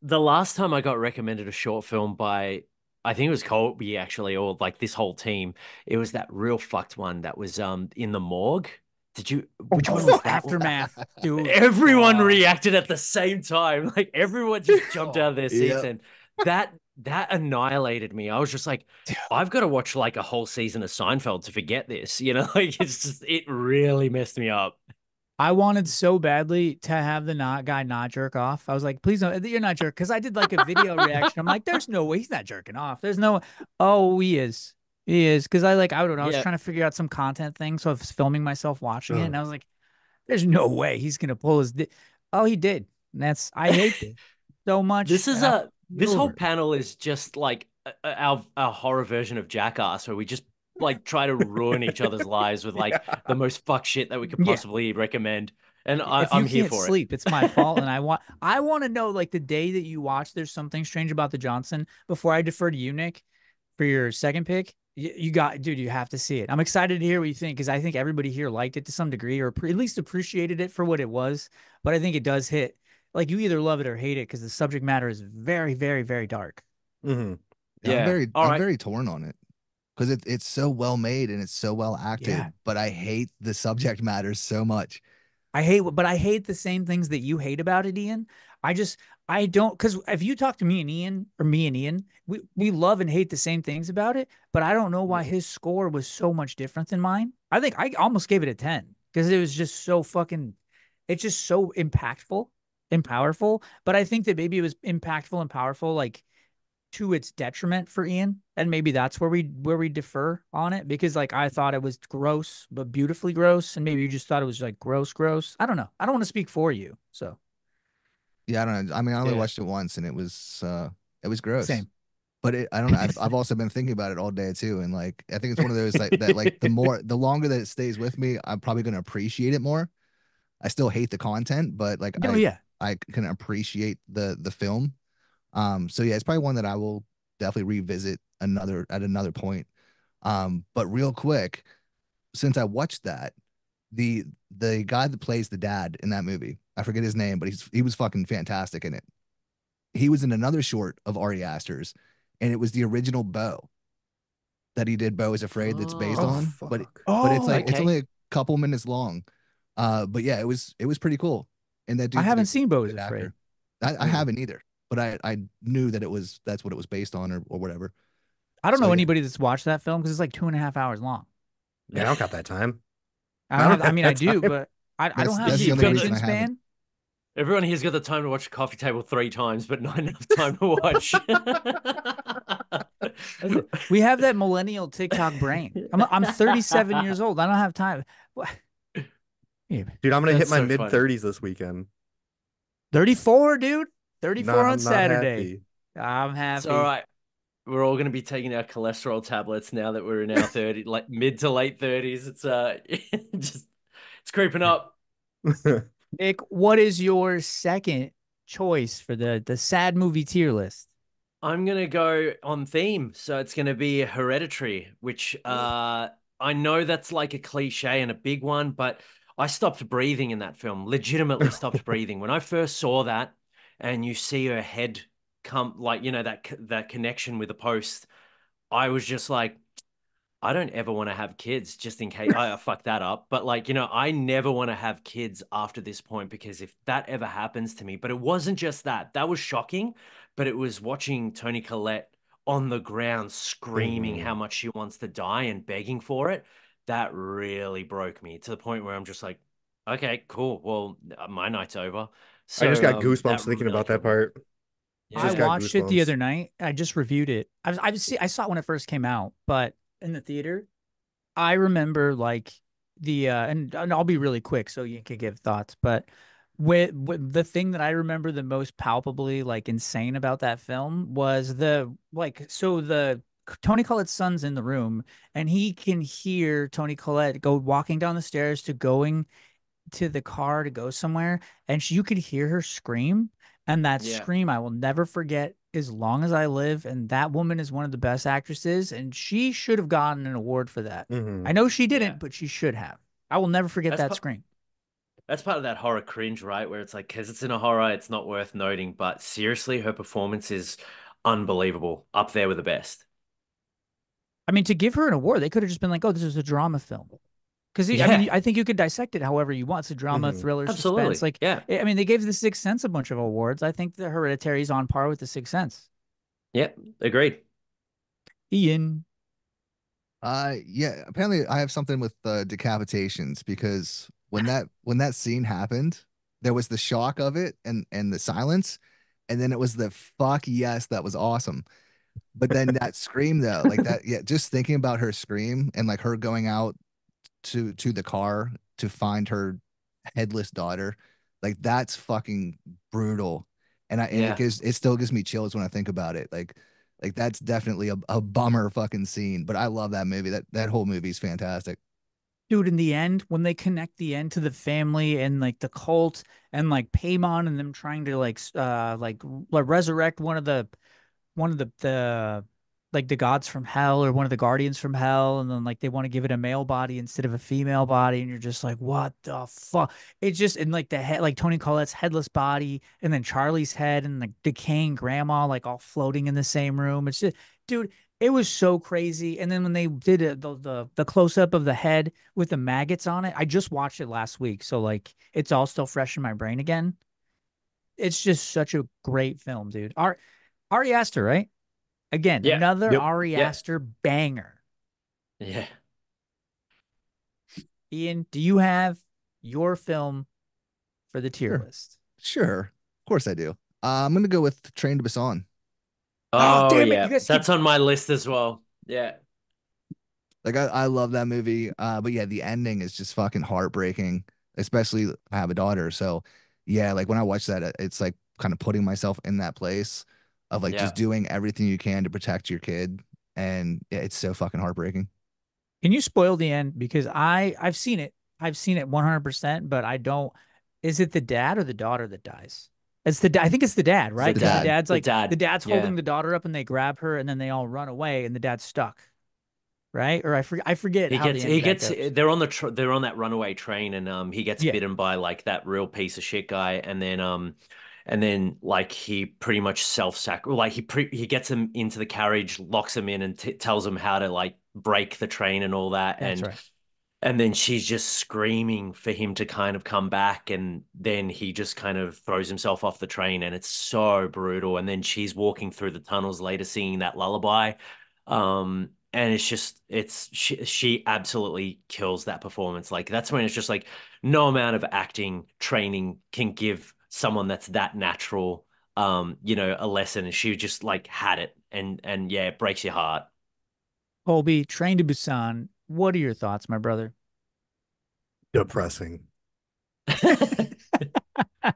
The last time I got recommended a short film by, I think it was Colby actually, or like this whole team, it was that real fucked one that was in the morgue. Which one was that one? Aftermath, dude. Everyone Oh. reacted at the same time. Like everyone just jumped out of their seats, Yep. and that annihilated me. I was just like, I've got to watch like a whole season of Seinfeld to forget this. Like it really messed me up. I wanted so badly to have the guy not jerk off. I was like, please don't, you're not jerk. Because I did like a video reaction. I'm like, there's no way he's not jerking off. There's no, oh, he is. He is. Because I don't know. I was Yeah. trying to figure out some content thing. So I was filming myself watching it. Ugh. And I was like, there's no way he's going to pull his Oh, he did. And I hate this so much. This is and this whole over. panel is just like our horror version of Jackass, where we just like try to ruin each other's lives with like the most fuck shit that we could Yeah. possibly recommend. And If you I'm here can't for sleep, it's my fault. And I want to know, like, the day that you watch There's Something Strange About the Johnson, before I defer to you, Nick, for your second pick. Dude, you have to see it. I'm excited to hear what you think, because I think everybody here liked it to some degree, or at least appreciated it for what it was. But I think it does hit, like, you either love it or hate it, because the subject matter is very, very, very dark. Mm-hmm. Yeah, Yeah. I'm All right. very torn on it because it's so well made and it's so well acted, Yeah. but I hate the subject matter so much. I hate the same things that you hate about it, Ian. I don't, because if you talk to me and Ian, or me and Ian, we love and hate the same things about it, but I don't know why his score was so much different than mine. I think I almost gave it a 10 because it was just so it's just so impactful and powerful. But I think that maybe it was impactful and powerful, like, to its detriment for Ian, and maybe that's where we differ on it, because like I thought it was gross but beautifully gross, and maybe you just thought it was like gross. I don't know. I don't want to speak for you, so Yeah, I don't know. I mean, I only Yeah. watched it once and it was gross. same. But I don't know. I've also been thinking about it all day too, and like I think it's one of those that like the longer that it stays with me, I'm probably gonna appreciate it more. I still hate the content, but like Oh yeah, I can appreciate the film. So yeah, it's probably one that I will definitely revisit at another point. But real quick, since I watched that, the guy that plays the dad in that movie, I forget his name, but he was fucking fantastic in it. He was in another short of Ari Aster's, and it was the original Bo that he did. Bo is Afraid, that's based Oh, on, fuck. but it's like it's okay. only a couple minutes long. But yeah, it was pretty cool. And that dude, I haven't seen Bo is Afraid. I haven't either, but I knew that that's what it was based on, or whatever. I don't So, know yeah. anybody that's watched that film because it's like 2.5 hours long. Yeah, I don't got that time. I mean, I have do, time. but I don't have That's the the only attention reason I haven't. span. Everyone here's got the time to watch a coffee table 3 times, but not enough time to watch. We have that millennial TikTok brain. I'm 37 years old. I don't have time. What? Yeah, Dude, I'm gonna hit That's my so mid funny. 30s this weekend. 34, dude. 34 Nah, on I'm not Saturday. happy. I'm It's happy. all right. We're all going to be taking our cholesterol tablets now that we're in our 30, like mid to late 30s. It's just it's creeping up. Nick, what is your second choice for the sad movie tier list? I'm going to go on theme. So it's going to be Hereditary, which I know that's like a cliche and a big one, but I stopped breathing in that film. Legitimately stopped breathing. When I first saw that and you see her head come, like, that connection with the post, I was just like, I don't ever want to have kids just in case I fuck that up. But like, I never want to have kids after this point because if that ever happens to me, but it wasn't just that. That was shocking, but it was watching Toni Collette on the ground screaming how Mhm. much she wants to die and begging for it. That really broke me to the point where I'm just like, okay, cool. Well, my night's over. I just So got goosebumps that thinking really about that killed me. part. I Just Yeah. got watched it the goosebumps. other night. I just reviewed it. I saw it when it first came out, but in the theater, I remember like and I'll be really quick so you can give thoughts, but with the thing that I remember the most palpably like insane about that film was the Tony Collette's son's in the room and he can hear Tony Collette go walking down the stairs to going to the car to go somewhere, and you could hear her scream, and that Yeah. scream I will never forget as long as I live. And that woman is one of the best actresses, and she should have gotten an award for that. I Hmm. know she Yeah. didn't, but she should have. I will never forget That's that part scream. that's part of that horror cringe, right? Where it's like, because it's in a horror, it's not worth noting. But seriously, her performance is unbelievable, up there with the best. I mean, to give her an award, they could have just been like, "Oh, this is a drama film." Because I Yeah, mean, I think you could dissect it however you want. It's a drama, Hmm. thriller, suspense. absolutely. Like, Yeah, I mean, they gave The Sixth Sense a bunch of awards. I think The Hereditary is on par with The Sixth Sense. yeah, agreed. Ian, Yeah, apparently I have something with decapitations because when that scene happened, there was the shock of it and the silence, and then it was the fuck yes, that was awesome. But then that scream though, like that, yeah, just thinking about her scream and like her going out to the car to find her headless daughter, like that's fucking brutal. And Yeah, it still gives me chills when I think about it. Like that's definitely a bummer fucking scene. But I love that movie. That whole movie is fantastic. dude, in the end, when they connect the end to the family and like the cult and like Paimon and them trying to resurrect one of the like the gods from hell or one of the guardians from hell, and then like they want to give it a male body instead of a female body, and you're just like, what the fuck? It's just in like the head, like Tony Collette's headless body, and then Charlie's head and like decaying grandma, like all floating in the same room. It's just, dude, it was so crazy. And then when they did the close up of the head with the maggots on it, I just watched it last week, so like it's all still fresh in my brain again. It's just such a great film, dude. Ari Aster, right? Again, yeah, another Yep. Ari yeah, Aster banger. yeah. Ian, do you have your film for the tier Sure. list? Sure. Of course I do. I'm gonna go with Train to Busan. Oh, Oh damn it. You yeah, guys keep. that's on my list as well. Yeah, Like I love that movie. But yeah, the ending is just fucking heartbreaking, especially I have a daughter. So yeah, like when I watch that, it's like kind of putting myself in that place of like yeah. just doing everything you can to protect your kid. And yeah, it's so fucking heartbreaking. Can you spoil the end? Because I've seen it. I've seen it 100%, but I don't. Is it the dad or the daughter that dies? I think it's the dad, The right? The Because the dad. dad, dad's the like the dad. dad's Yeah. holding the daughter up and they grab her and then they all run away and the dad's stuck, right? Or I forget He how the gets end of he that gets goes. they're on that runaway train and he gets Yeah, bitten by like that real piece of shit guy and then like he pretty much self-sac like he gets him into the carriage, locks him in and tells him how to like break the train and all that that's right. and then she's just screaming for him to kind of come back and then he just kind of throws himself off the train and it's so brutal and then she's walking through the tunnels later singing that lullaby and it's just she absolutely kills that performance. Like that's when it's just like no amount of acting training can give someone that's that natural a lesson and she just like had it and yeah, it breaks your heart. Colby, Train to Busan. What are your thoughts, my brother? Depressing.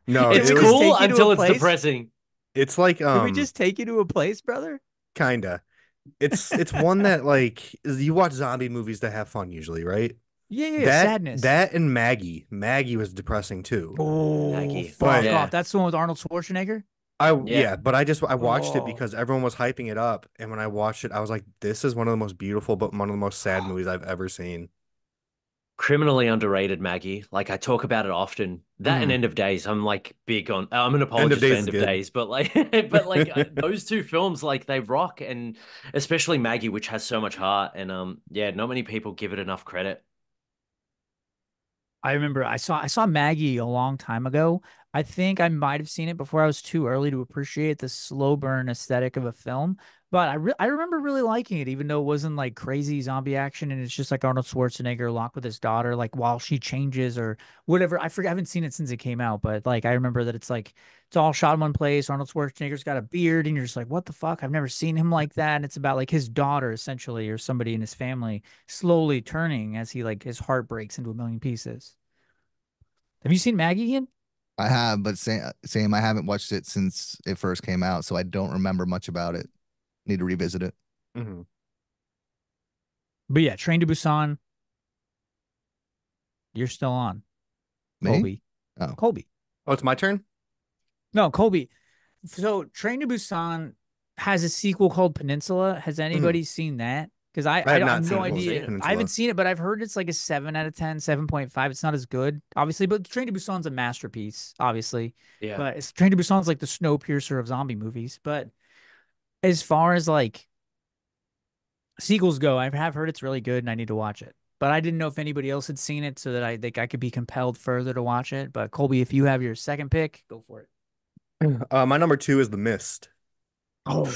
No, Did It's it we just was. cool take you to a until it's place? depressing. It's like Did we just take you to a place, brother? kinda. It's one that like you watch zombie movies to have fun usually, right? Yeah, yeah, yeah. That Sadness. that and Maggie. Maggie was depressing too. Oh, Maggie. fuck But off. Yeah. That's the one with Arnold Schwarzenegger? Yeah. yeah, but I watched it Oh. because everyone was hyping it up, and when I watched it, I was like, this is one of the most beautiful but one of the most sad movies I've ever seen. criminally underrated, Maggie. Like I talk about it often. That and Mhm. End of Days. I'm like big on. I'm an End of apologist for Days is End of good. Days, but like, those two films, like they rock, and especially Maggie, which has so much heart, and yeah, not many people give it enough credit. I remember I saw Maggie a long time ago. I think I might have seen it before I was too early to appreciate the slow burn aesthetic of a film, but I remember really liking it, even though it wasn't like crazy zombie action and it's just like Arnold Schwarzenegger locked with his daughter, like while she changes or whatever. I forget, I haven't seen it since it came out, but like I remember that it's like it's all shot in one place. Arnold Schwarzenegger's got a beard, and you're just like, what the fuck? I've never seen him like that. And it's about like his daughter essentially, or somebody in his family slowly turning as he like his heart breaks into a million pieces. Have you seen Maggie, Ian? I have, but same. I haven't watched it since it first came out, so I don't remember much about it. Need to revisit it. Mhm. But yeah, Train to Busan, you're still on. Me? Colby. Oh, Colby. Oh, it's my turn? No, Colby. So Train to Busan has a sequel called Peninsula. Has Mhm. anybody seen that? Because I, I I have don't I not have no seen Haven't seen idea. it. I haven't Peninsula. seen it, but I've heard it's like a 7 out of 10, 7.5. It's not as good, obviously, but Train to Busan's a masterpiece, obviously. Yeah. But it's Train to Busan's like the Snowpiercer of zombie movies. But as far as like sequels go, I have heard it's really good and I need to watch it. But I didn't know if anybody else had seen it so that I think I could be compelled further to watch it. But Colby, if you have your second pick, go for it. My number two is The Mist. Oh,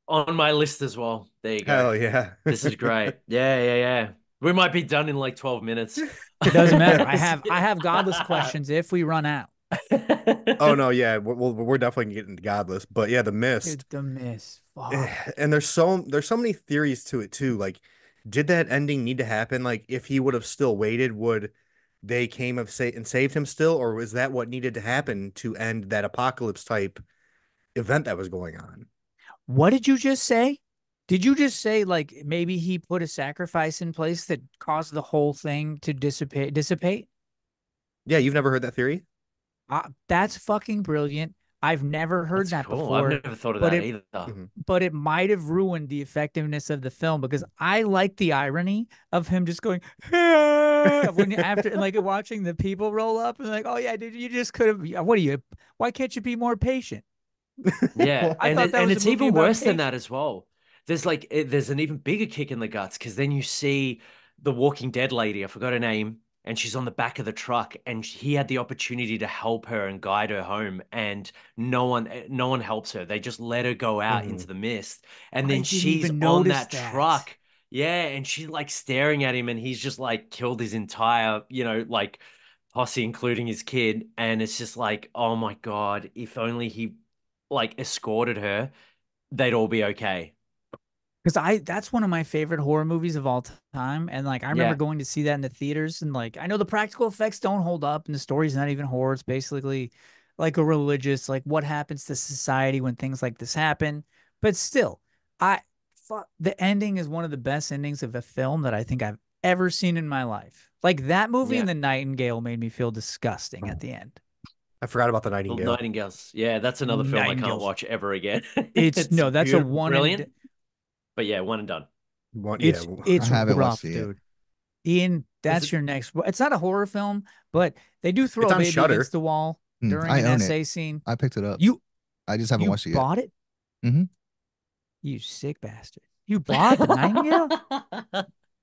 on my list as well. There you go. Hell yeah. This is great. Yeah, yeah, yeah. We might be done in like 12 minutes. Doesn't matter. I have godless questions if we run out. Oh no, yeah, we're definitely getting to Godless, but yeah, The Mist. Dude, the miss. Fuck. And there's so many theories to it too. Like, did that ending need to happen? Like, if he would have still waited, would they came of say and saved him still, or was that what needed to happen to end that apocalypse type event that was going on? What did you just say? Did you just say like maybe he put a sacrifice in place that caused the whole thing to dissipate? Yeah, you've never heard that theory? That's fucking brilliant. I've never heard That's that cool. I've before, never thought of but that it either. Mhm. but it might have ruined the effectiveness of the film because I like the irony of him just going when you after and like watching the people roll up and like, oh yeah, dude, you just could have. What are you? Why can't you be more patient? Yeah, I thought that and was a it's movie even about worse than that patience. as well. There's an even bigger kick in the guts because then you see the Walking Dead lady, I forgot her name, and she's on the back of the truck, and he had the opportunity to help her and guide her home, and no one helps her. They just let her go out Mhm. into the mist, and I then didn't she's even on notice that that. truck. Yeah, and she's like staring at him, and he's just like killed his entire, like posse, including his kid. And it's just like, oh my God, if only he like escorted her, they'd all be okay. Because that's one of my favorite horror movies of all time. And like I remember Yeah. going to see that in the theaters and like I know the practical effects don't hold up and the story's not even horror. It's basically like a religious, like what happens to society when things like this happen. But still, I fuck the ending is one of the best endings of a film that I think I've ever seen in my life. Like that movie Yeah. and The Nightingale made me feel disgusting at the end. I forgot about the The Nightingale. Nightingales. Yeah, that's another film I can't Nightingales. watch ever again. It's It's no, that's a beautiful, one and brilliant, but yeah, one and done. One, yeah. I it's haven't watched rough, it yet. dude. Ian, Is that's it? your next. It's not a horror film, but they do throw It's a on baby against Shutter. the wall during I an own it. essay scene. I picked it up. You I just haven't you watched it yet. bought it? Hmm. You sick bastard. You bought the Nightingale?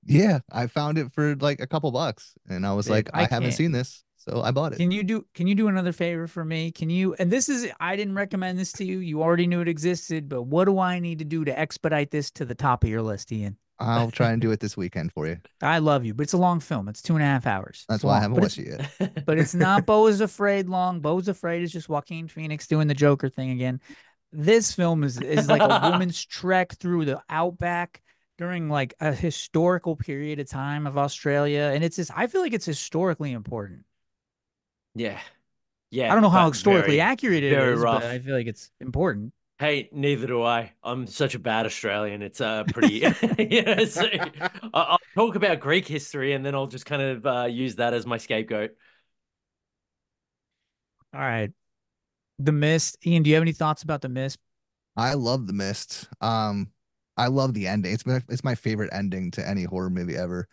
Yeah, I found it for like a couple bucks, and I was Dude, like, I I haven't can't. seen this, so I bought it. Can you do another favor for me? Can you and this is I didn't recommend this to you. You already knew it existed, but what do I need to do to expedite this to the top of your list, Ian? I'll try and do it this weekend for you. I love you, but it's a long film. It's 2.5 hours. It's That's why I long, haven't watched it yet. but it's not Beau is Afraid long. Beau is Afraid is just Joaquin Phoenix doing the Joker thing again. This film is like a woman's trek through the outback during like a historical period of time of Australia, and it's just I feel like it's historically important. Yeah. I Yeah, don't know how but historically very, accurate it very is, but I rough. feel like it's important. Hey, neither do I. I'm such a bad Australian. It's pretty, so I'll talk about Greek history and then I'll just kind of use that as my scapegoat. All right, The Mist. Ian, do you have any thoughts about The Mist? I love The Mist. I love the ending. It's my favorite ending to any horror movie ever.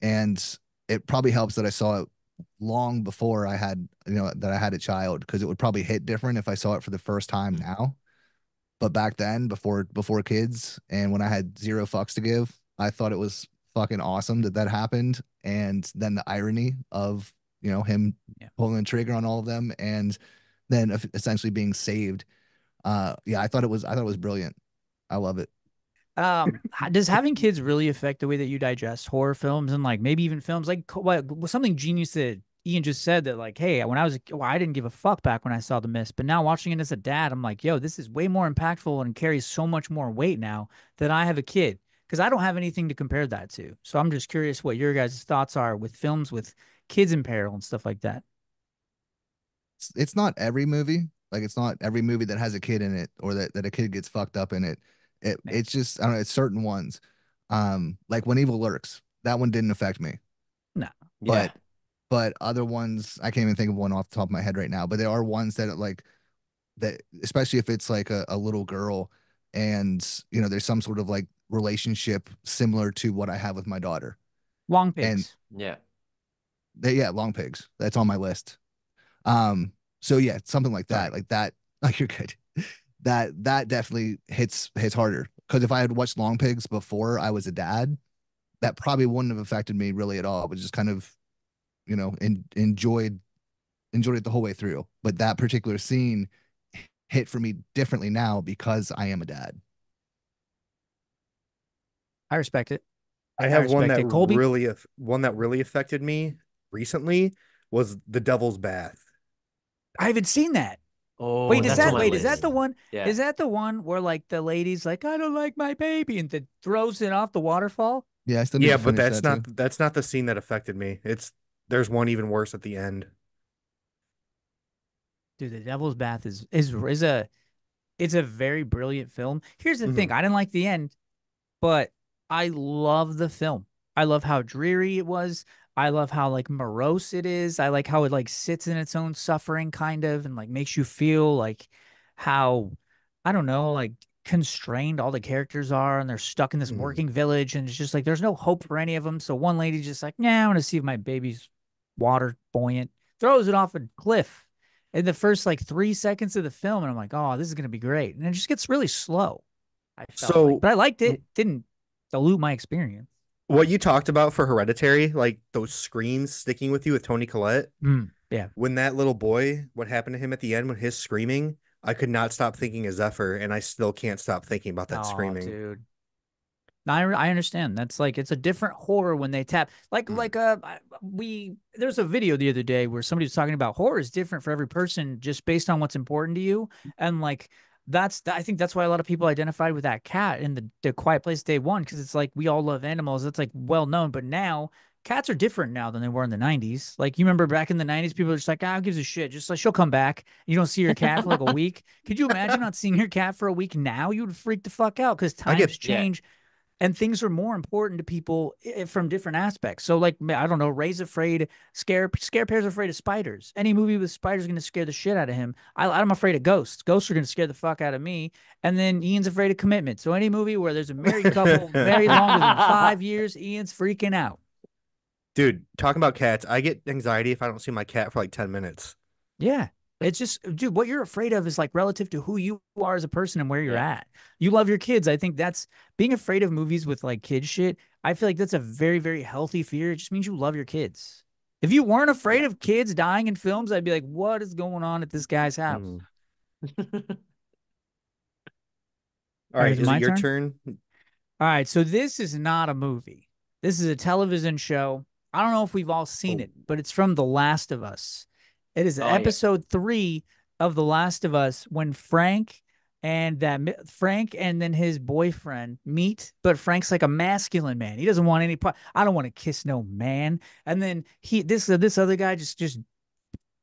And it probably helps that I saw it long before I had, that I had a child, because it would probably hit different if I saw it for the first time now. But back then, before kids, and when I had zero fucks to give, I thought it was fucking awesome that that happened. And then the irony of, him pulling the trigger on all of them, and then essentially being saved. Yeah, I thought it was brilliant. I love it. Does having kids really affect the way that you digest horror films, and like maybe even films like something genius that Ian just said, that like, hey, when I was I didn't give a fuck back when I saw The Mist, but now watching it as a dad, I'm like, yo, this is way more impactful and carries so much more weight now that I have a kid, because I don't have anything to compare that to. So I'm just curious what your guys' thoughts are with films with kids in peril and stuff like that. It's not every movie. Like, it's not every movie that has a kid in it, or that a kid gets fucked up in it. It's just, I don't know, it's certain ones. Like When Evil Lurks, that one didn't affect me. No. Yeah. But other ones, I can't even think of one off the top of my head right now. But there are ones that like that, especially if it's like a little girl, and there's some sort of like relationship similar to what I have with my daughter. Long And Pigs. Yeah. yeah, Long Pigs. That's on my list. So yeah, something like that, Sorry. like that. Like, you're good. That definitely hits harder. Because if I had watched Long Pigs before I was a dad, that probably wouldn't have affected me really at all. But just kind of, enjoyed it the whole way through. But that particular scene hit for me differently now because I am a dad. I respect it. I have one respect that it. Colby? really affected me recently was The Devil's Bath. I haven't seen that. Oh, Wait, is that's on that my wait, is list. that the one? Yeah. Is that the one where like the lady's like, I don't like my baby, and then throws it off the waterfall? Yeah, I still need Yeah, to but finish that's that too. not the scene that affected me. There's one even worse at the end. Dude, The Devil's Bath is a it's a very brilliant film. Here's the thing, Mhm. I didn't like the end, but I love the film. I love how dreary it was. I love how like morose it is. I like how it like sits in its own suffering kind of, and like makes you feel like how, I don't know, like constrained all the characters are, and they're stuck in this Mhm. working village, and it's just like there's no hope for any of them. So one lady's just like, "Yeah, I want to see if my baby's water buoyant." Throws it off a cliff in the first like 3 seconds of the film, and I'm like, "Oh, this is gonna be great." And it just gets really slow. I felt like, So but I liked it. Didn't dilute my experience. what you talked about for Hereditary, like those screams sticking with you with Tony Collette, Yeah. when that little boy, what happened to him at the end when his screaming, I could not stop thinking of Zephyr, and I still can't stop thinking about that Oh, screaming. dude. No, I understand. That's like it's a different horror when they tap. There's a video the other day where somebody was talking about horror is different for every person just based on what's important to you, and like I think that's why a lot of people identified with that cat in the Quiet Place Day One, because it's like we all love animals. It's like well known, but now cats are different now than they were in the 90s. Like you remember back in the 90s, people are just like, who gives a shit? Just like she'll come back. You don't see your cat for like a week. Could you imagine not seeing your cat for a week now? You would freak the fuck out because I get times Yeah. change and things are more important to people from different aspects. So, like, I don't know, Ray's afraid, Scare Pear's afraid of spiders. Any movie with spiders is going to scare the shit out of him. I'm afraid of ghosts. Ghosts are going to scare the fuck out of me. And then Ian's afraid of commitment. So, any movie where there's a married couple married longer than 5 years, Ian's freaking out. Dude, talking about cats, I get anxiety if I don't see my cat for like 10 minutes. Yeah. It's just, dude, what you're afraid of is like relative to who you are as a person and where you're Yeah. at. You love your kids. I think that's being afraid of movies with like kid shit. I feel like that's a very, very healthy fear. It just means you love your kids. If you weren't afraid Yeah. of kids dying in films, I'd be like, what is going on at this guy's house? Mhm. All All right, right, is it is it my your turn? turn? All right, so this is not a movie. This is a television show. I don't know if we've all seen Oh, it, but it's from The Last of Us. It is Oh, yeah. episode 3 of The Last of Us when Frank and then his boyfriend meet, but Frank's like a masculine man. He doesn't want any part. I don't want to kiss no man. And then this other guy just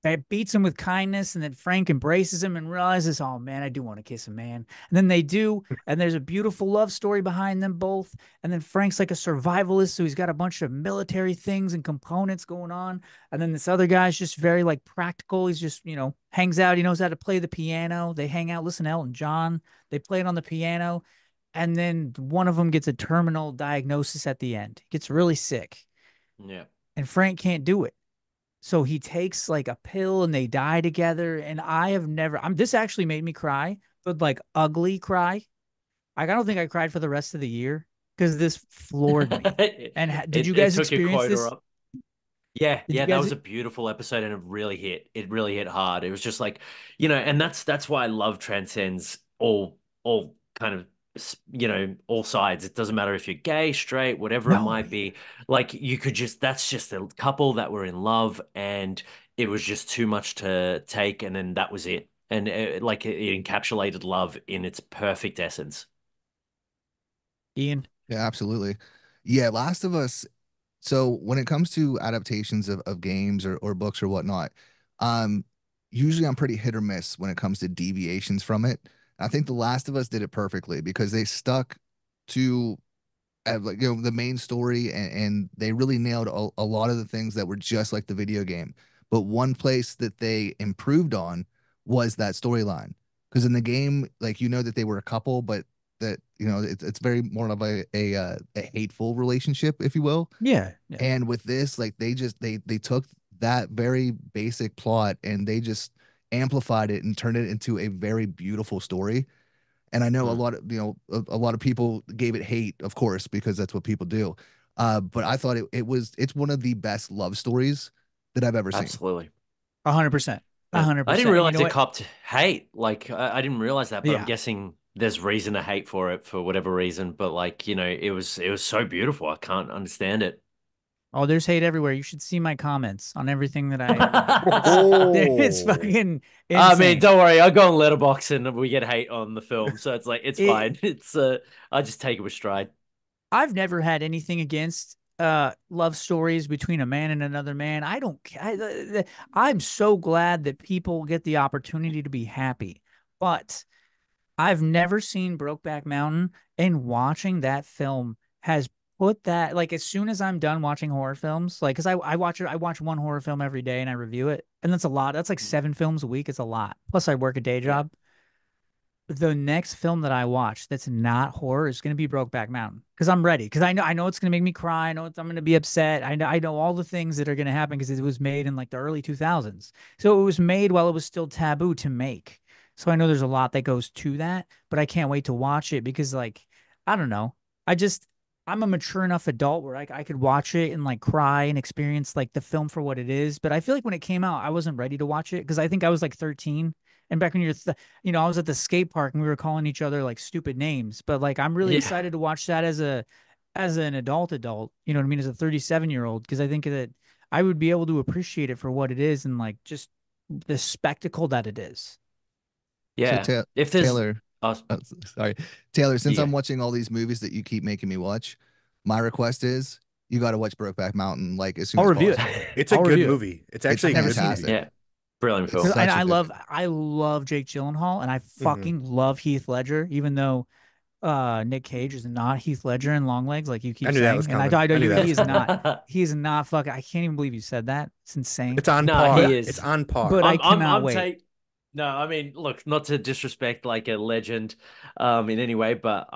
that beats him with kindness, and then Frank embraces him and realizes, oh man, I do want to kiss a man. And then they do, and there's a beautiful love story behind them both. And then Frank's like a survivalist, so he's got a bunch of military things and components going on. And then this other guy's just very like practical. He's just, hangs out. He knows how to play the piano. They hang out, listen to Elton John. They play it on the piano. And then one of them gets a terminal diagnosis at the end. He gets really sick. Yeah. and Frank can't do it. So he takes like a pill and they die together. And I have never, this actually made me cry, but like ugly cry. Like, I don't think I cried for the rest of the year because this floored me. And did you It guys took your experience quota this? up. Yeah, Did you that guys? was a beautiful episode and it really hit. It really hit hard. It was just like, and that's why love transcends all kind of all sides. It doesn't matter if you're gay, straight, whatever it No. might be. Like you could just that's just a couple that were in love and it was just too much to take and then that was it. And it encapsulated love in its perfect essence. Ian. Yeah, absolutely. Yeah, Last of Us. So when it comes to adaptations of games or books or whatnot, um, usually I'm pretty hit or miss when it comes to deviations from it. I think The Last of Us did it perfectly because they stuck to like the main story and they really nailed a lot of the things that were just like the video game. But one place that they improved on was that storyline. Because in the game, like that they were a couple, but that it's very more of a hateful relationship, if you will. Yeah. Yeah. And with this, like they took that very basic plot and they just amplified it and turned it into a very beautiful story. And I know a Mm, lot of a lot of people gave it hate, of course, because that's what people do. But I thought it's one of the best love stories that I've ever seen. absolutely. 100%. Yeah. I didn't 100%. And you realize know it what? copped hate. Like I didn't realize that, but I'm Yeah. guessing there's reason to hate for it for whatever reason. But like, it was so beautiful. I can't understand it. Oh, there's hate everywhere. You should see my comments on everything that I do. It's Oh, fucking I mean, insane. don't worry. I go on Letterboxd and we get hate on the film, so it's like it's It, fine. I just take it with stride. I've never had anything against love stories between a man and another man. I don't I'm so glad that people get the opportunity to be happy. But I've never seen Brokeback Mountain, and watching that film has put that, like, as soon as I'm done watching horror films, like, because I watch one horror film every day and I review it, and that's a lot. That's like 7 films a week. It's a lot. Plus, I work a day Yeah. job. The next film that I watch that's not horror is going to be Brokeback Mountain because I'm ready. Because I know it's going to make me cry. I know I'm going to be upset. I know all the things that are going to happen because it was made in like the early 2000s. So it was made while it was still taboo to make. So I know there's a lot that goes to that, but I can't wait to watch it because, like, I don't know. I just I'm a mature enough adult where I could watch it and like cry and experience like the film for what it is. But I feel like when it came out, I wasn't ready to watch it because I think I was like 13. And back when I was at the skate park and we were calling each other like stupid names. But like, I'm really Yeah. excited to watch that as an adult. You know what I mean? As a 37-year-old, because I think that I would be able to appreciate it for what it is and like just the spectacle that it is. So Yeah. If there's Taylor, oh, oh, sorry, Taylor, since yeah. I'm watching all these movies that you keep making me watch, my request is you got to watch Brokeback Mountain like as soon I'll as review it. possible. it's a I'll good review it. movie. It's It's actually I've a never good seen it. movie. Yeah. Brilliant It's film. And such a I good love I love Jake Gyllenhaal and I Mhm. fucking love Heath Ledger, even though Nick Cage is not Heath Ledger in Longlegs, like you I keep knew that was saying. And coming. I know I knew you that he was is coming. not he is not fucking I can't even believe you said that. It's insane. It's on No, par. he It's is. on par. But I cannot I'm wait. take No, I mean, look, not to disrespect like a legend, in any way, but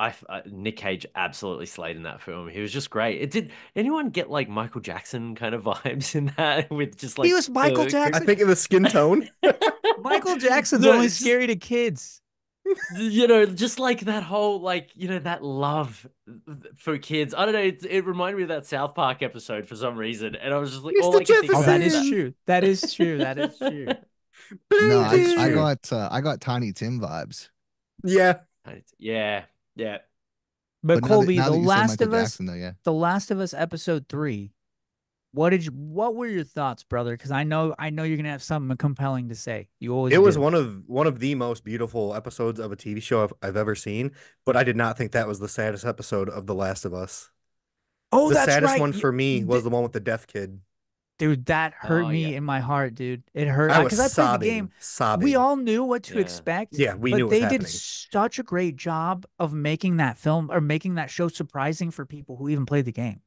Nick Cage absolutely slayed in that film. He was just great. It did anyone get like Michael Jackson kind of vibes in that with just He like was Michael I Jackson. think in the skin tone. Michael Jackson's No, only it's just scary to kids. just like that whole like that love for kids. I don't know. It reminded me of that South Park episode for some reason, and I was just like, all Mr. I could think Oh, about that was is that. Jefferson. true. That is true. That is true. No, Blink That is I true. it. got Tiny Tim vibes. Yeah. Yeah, yeah. But But now that Colby, now that you said Michael Jackson, though, yeah. The Last of Us episode 3. What were your thoughts, brother? Because I know you're gonna have something compelling to say. You always It was do. one of the most beautiful episodes of a TV show I've ever seen, but I did not think that was the saddest episode of The Last of Us. Oh, The that's saddest right. one for me was the one with the deaf kid. Dude, that hurt Oh yeah, me in my heart, dude. It hurt I was because I played the game. sobbing, We sobbing. all knew what to yeah. expect, Yeah, we knew but it was they did happening. such a great job of making that film or making that show surprising for people who even played the game.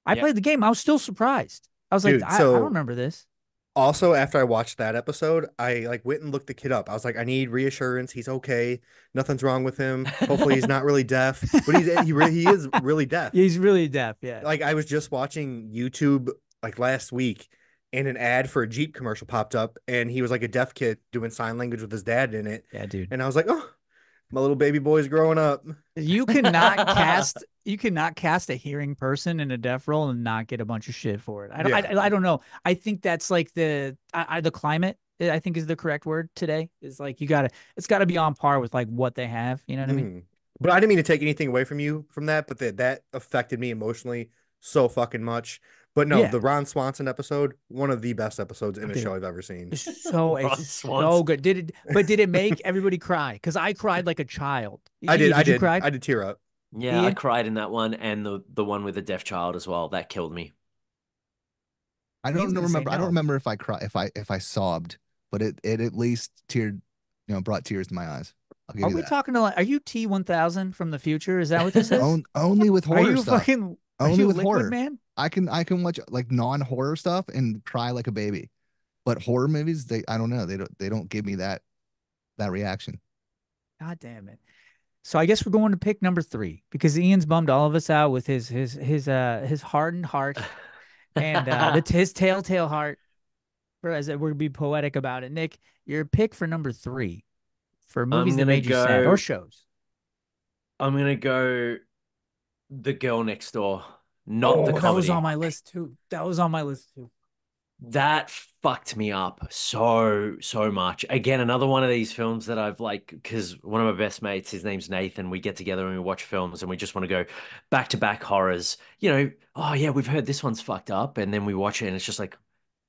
I Yep. played the game. I was still surprised. I was like, Dude, I don't so remember this. also after I watched that episode, I like went and looked the kid up. I was like, I need reassurance. He's okay. Nothing's wrong with him. Hopefully he's not really deaf, but he is really deaf. He's really deaf. Yeah. Like I was just watching YouTube like last week, and an ad for a Jeep commercial popped up, and he was like a deaf kid doing sign language with his dad in it. Yeah, dude. And I was like, oh, my little baby boy's growing up. You cannot cast a hearing person in a deaf role and not get a bunch of shit for it. I don't know. I think that's like the climate, I think, is the correct word today. Is like it's gotta be on par with like what they have. You know what I mean? But I didn't mean to take anything away from you from that, but that affected me emotionally so fucking much. But no, Yeah. the Ron Swanson episode, one of the best episodes in a Dude, show I've ever seen. It's so Ron so Swanson. good. Did it make everybody cry? Because I cried like a child. I did. You cry? I did tear up. Yeah, I Ian? cried in that one, and the one with the deaf child as well. That killed me. I Ian's don't gonna say remember. I don't no. remember if I cry if I sobbed, but it at least brought tears to my eyes. I'll give Are you we that. talking to like? Are you T1000 from the future? Is that what this is? Only with Are horror you stuff. fucking? Are Only you with liquid horror. man? I can watch like non-horror stuff and cry like a baby. But horror movies, I don't know. They don't give me that reaction. God damn it. So I guess we're going to pick number 3 because Ian's bummed all of us out with his hardened heart and his telltale heart. For as we're gonna be poetic about it, Nick, your pick for number 3 for movies I'm that gonna made you sad or go. shows. I'm gonna go. The Girl Next Door, not the Oh, that was on comedy. my list too. That was on my list too. That fucked me up so much. Again, another one of these films that I've like, because one of my best mates, his name's Nathan, we get together and we watch films and we just want to go back to back horrors. Oh yeah, we've heard this one's fucked up, and then we watch it and it's just like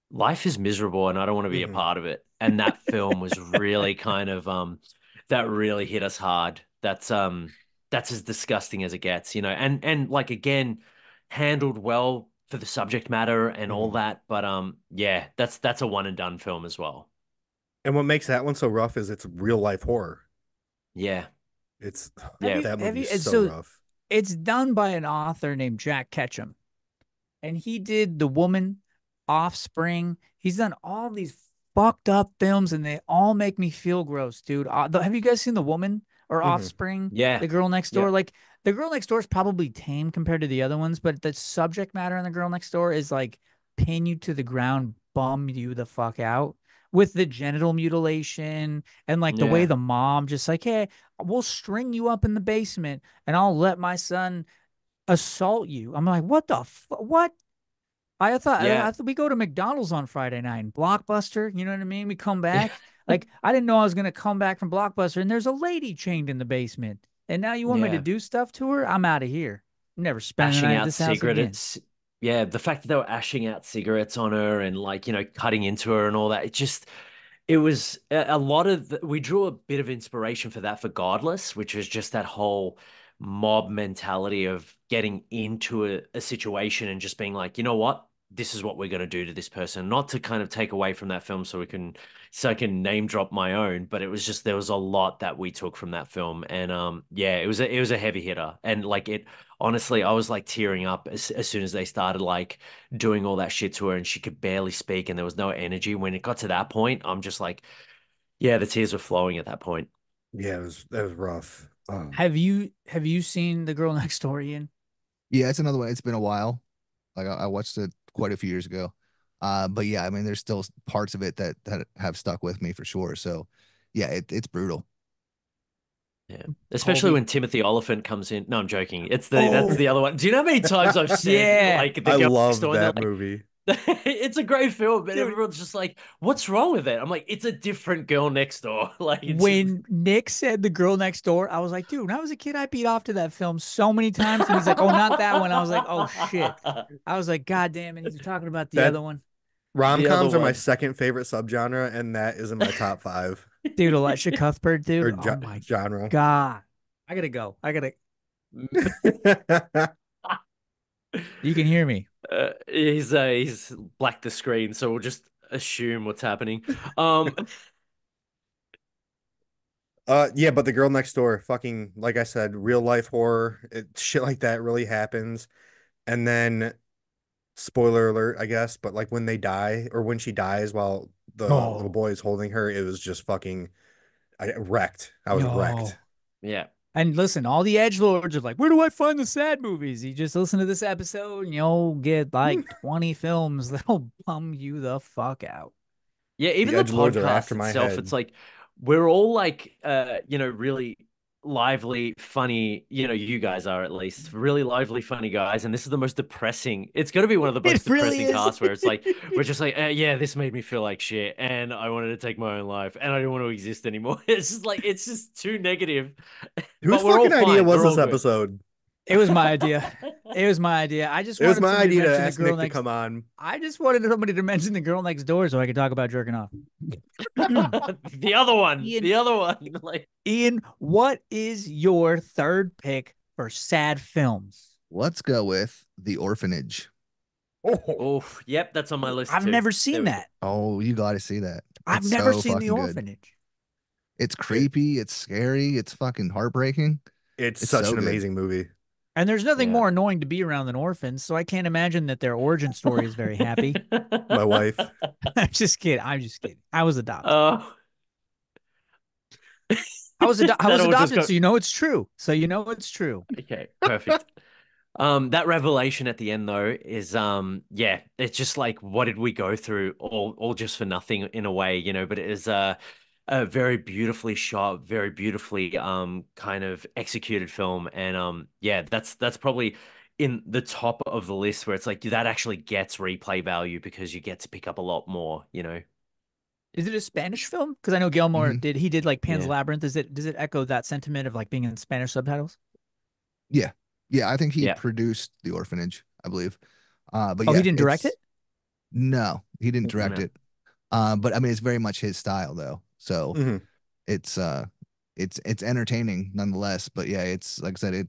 life is miserable and I don't want to be a Mhm. part of it. And that film was really kind of that really hit us hard. That's as disgusting as it gets, and like again, handled well for the subject matter and all Mhm. that. But yeah, that's a one and done film as well. And what makes that one so rough is it's real life horror. Yeah. It's Yeah. that Have movie you? is so So rough. it's done by an author named Jack Ketchum, and he did The Woman, Offspring. He's done all these fucked up films, and they all make me feel gross, dude. Have you guys seen The Woman or Mhm. Offspring? Yeah. The Girl Next Door. Yep. Like The Girl Next Door is probably tame compared to the other ones, but the subject matter in The Girl Next Door is like pin you to the ground, bum you the fuck out. With the genital mutilation and like the way Yeah. the mom just like, hey, we'll string you up in the basement and I'll let my son assault you. I'm like, what the what? I Yeah. thought we go to McDonald's on Friday night and Blockbuster, you know what I mean? We come back. Like I didn't know I was gonna come back from Blockbuster and there's a lady chained in the basement. And now you want me to Yeah. do stuff to her? I'm out of here. I'm never spending the Ashing night at out this house again. cigarettes. Yeah, the fact that they were ashing out cigarettes on her and like, cutting into her and all that. It was a lot of we drew a bit of inspiration for that for Godless, which was just that whole mob mentality of getting into a situation and just being like, you know what? This is what we're going to do to this person. Not to kind of take away from that film so I can name drop my own, but it was just there was a lot that we took from that film. And yeah, it was a heavy hitter. And like it honestly, I was like tearing up as soon as they started like doing all that shit to her and she could barely speak and there was no energy. When it got to that point, I'm just like, yeah, the tears were flowing at that point. Yeah, that was rough. Have you seen The Girl Next Door, Ian? Yeah, it's another one. It's been a while. Like I watched it quite a few years ago. But yeah, I mean, there's still parts of it that have stuck with me for sure. So yeah, it's brutal. Yeah. Especially Colby. when Timothy Oliphant comes in. No, I'm joking. That's Oh, the other one. Do you know how many times I've said Yeah. like the I girl next love door and they're that movie. it's a great film, but Dude, everyone's just like, what's wrong with it? I'm like, it's a different girl next door. Like it's when Nick said The Girl Next Door, I was like, dude, when I was a kid, I beat off to that film so many times. And he's like, oh, not that one. I was like, oh shit. I was like, God damn it. He's talking about the That other one. the other rom-coms are my one. second favorite subgenre, and that is in my top five Dude, Elisha Cuthbert, dude. or Oh my genre. God. I gotta go. You can hear me. He's blacked the screen, so we'll just assume what's happening. Yeah, but the girl next door, fucking like I said, real life horror, shit like that really happens. And then spoiler alert, I guess, but like when they die or when she dies while the little No, boy is holding her, it was just fucking I wrecked. I was no. wrecked. Yeah. And listen, all the edgelords are like, where do I find the sad movies? You just listen to this episode and you'll get like 20 films that'll bum you the fuck out. Yeah, The even the edgelords are podcast after my itself, it's head. like we're all like really lively, funny, you guys are at least really lively, funny guys, and this is the most depressing. It's going to be one of the most It really depressing is. casts where it's like we're just like, yeah, this made me feel like shit, and I wanted to take my own life, and I didn't want to exist anymore. It's just too negative, Whose but we're all fucking idea fine. was We're all this good. episode? It was my idea. It was my idea. I just It was wanted my somebody to idea to mention the ask girl Nick to next. come on. I just wanted somebody to mention the girl next door so I could talk about jerking off. The other one, Ian- the other one, like Ian, what is your third pick for sad films? Let's go with The Orphanage. Oh, oh, yep, that's on my list I've too. never There seen we go. that. Oh, you got to see that. I've It's never so seen The fucking good. Orphanage. It's creepy. It's scary. It's fucking heartbreaking. it's It's such so an good. amazing movie. And there's nothing Yeah. more annoying to be around than orphans, so I can't imagine that their origin story is very happy. My wife. I'm just kidding. I'm just kidding. I was adopted. Oh, I was that all just adopted, go- so you know it's true. So you know it's true. Okay, perfect. That revelation at the end though is yeah, it's just like what did we go through all just for nothing in a way, but it is a very beautifully shot, very beautifully kind of executed film. And yeah, that's probably in the top of the list where it's like that actually gets replay value because you get to pick up a lot more. Is it a Spanish film? Because I know Gilmore Mhm. did like Pan's Yeah. Labyrinth. Does it echo that sentiment of like being in Spanish subtitles? Yeah. Yeah. I think he Yeah. produced The Orphanage, I believe. But Oh, yeah, he didn't direct it? No, he didn't direct No. it. But I mean, it's very much his style though. So Mhm. it's it's entertaining nonetheless. But yeah, it's like I said,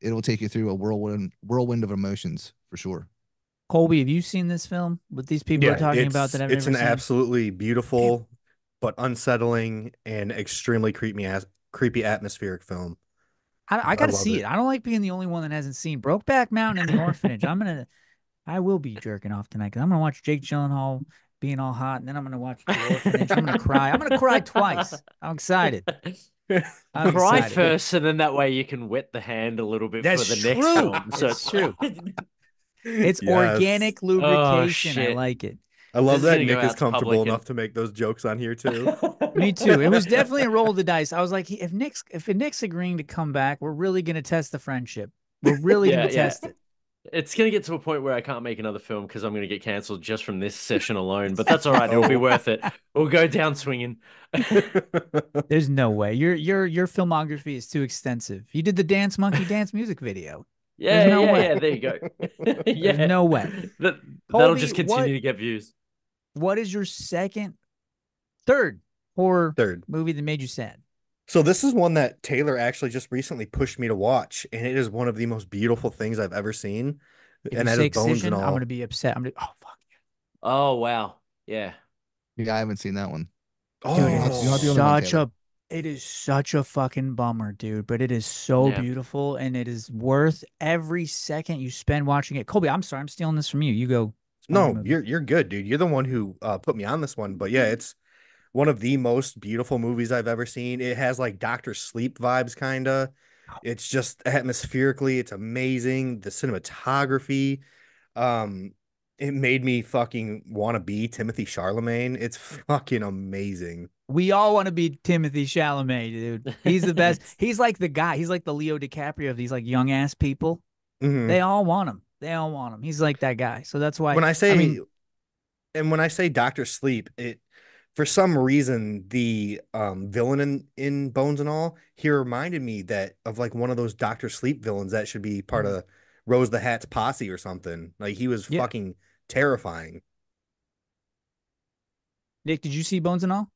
it'll take you through a whirlwind of emotions for sure. Colby, have you seen this film? What these people are talking about that I've it's never an seen? absolutely beautiful but unsettling and extremely creepy atmospheric film. I got to love see it. it. I don't like being the only one that hasn't seen Brokeback Mountain and The Orphanage. I will be jerking off tonight because I'm gonna watch Jake Gyllenhaal being all hot, and then I'm gonna watch The Orphanage. I'm gonna cry. I'm gonna cry twice. I'm excited. I'm Cry excited. first, and then that way you can wet the hand a little bit That's for the next true. film. So It's true. It's Yes. organic lubrication. I shit. like it. I love This is that gonna go Nick is out to comfortable public enough and- to make those jokes on here too. Me too. It was definitely a roll of the dice. I was like, if Nick's agreeing to come back, we're really gonna test the friendship. We're really Yeah, gonna yeah. test it. It's gonna get to a point where I can't make another film because I'm gonna get cancelled just from this session alone. But that's all right. It'll be Oh. worth it. We'll go down swinging. There's no way. Your filmography is too extensive. You did the Dance Monkey Dance music video. Yeah, no way. yeah. There you go. Yeah, There's no way. that'll Colby, just continue to get views. What is your third horror Third. movie that made you sad? So this is one that Taylor actually just recently pushed me to watch, and it is one of the most beautiful things I've ever seen. If And you that say is Bones Excision, and I'm All. gonna be upset. Oh fuck. Oh wow, yeah. Yeah, I haven't seen that one. Oh, Dude, You're not it's the only one, such Taylor. it is such a fucking bummer, dude. But it is so Yeah. beautiful, and it is worth every second you spend watching it. Colby, I'm sorry, I'm stealing this from you. You go. It's my no, movie. you're good, dude. You're the one who put me on this one. But yeah, it's one of the most beautiful movies I've ever seen. It has like Doctor Sleep vibes, kinda. It's just atmospherically, it's amazing. The cinematography, it made me fucking want to be Timothy Chalamet. It's fucking amazing. We all want to be Timothy Chalamet, dude. He's the best. He's like the guy. He's like the Leo DiCaprio of these like young ass people. Mhm. They all want him. They all want him. He's like that guy. So that's why When I say, mean, and when I say Doctor Sleep, it for some reason the villain in Bones and All, he reminded me that of like one of those Doctor Sleep villains that should be part of Rose the Hat's posse or something. Like he was Yeah. fucking terrifying. Nick, did you see Bones and All?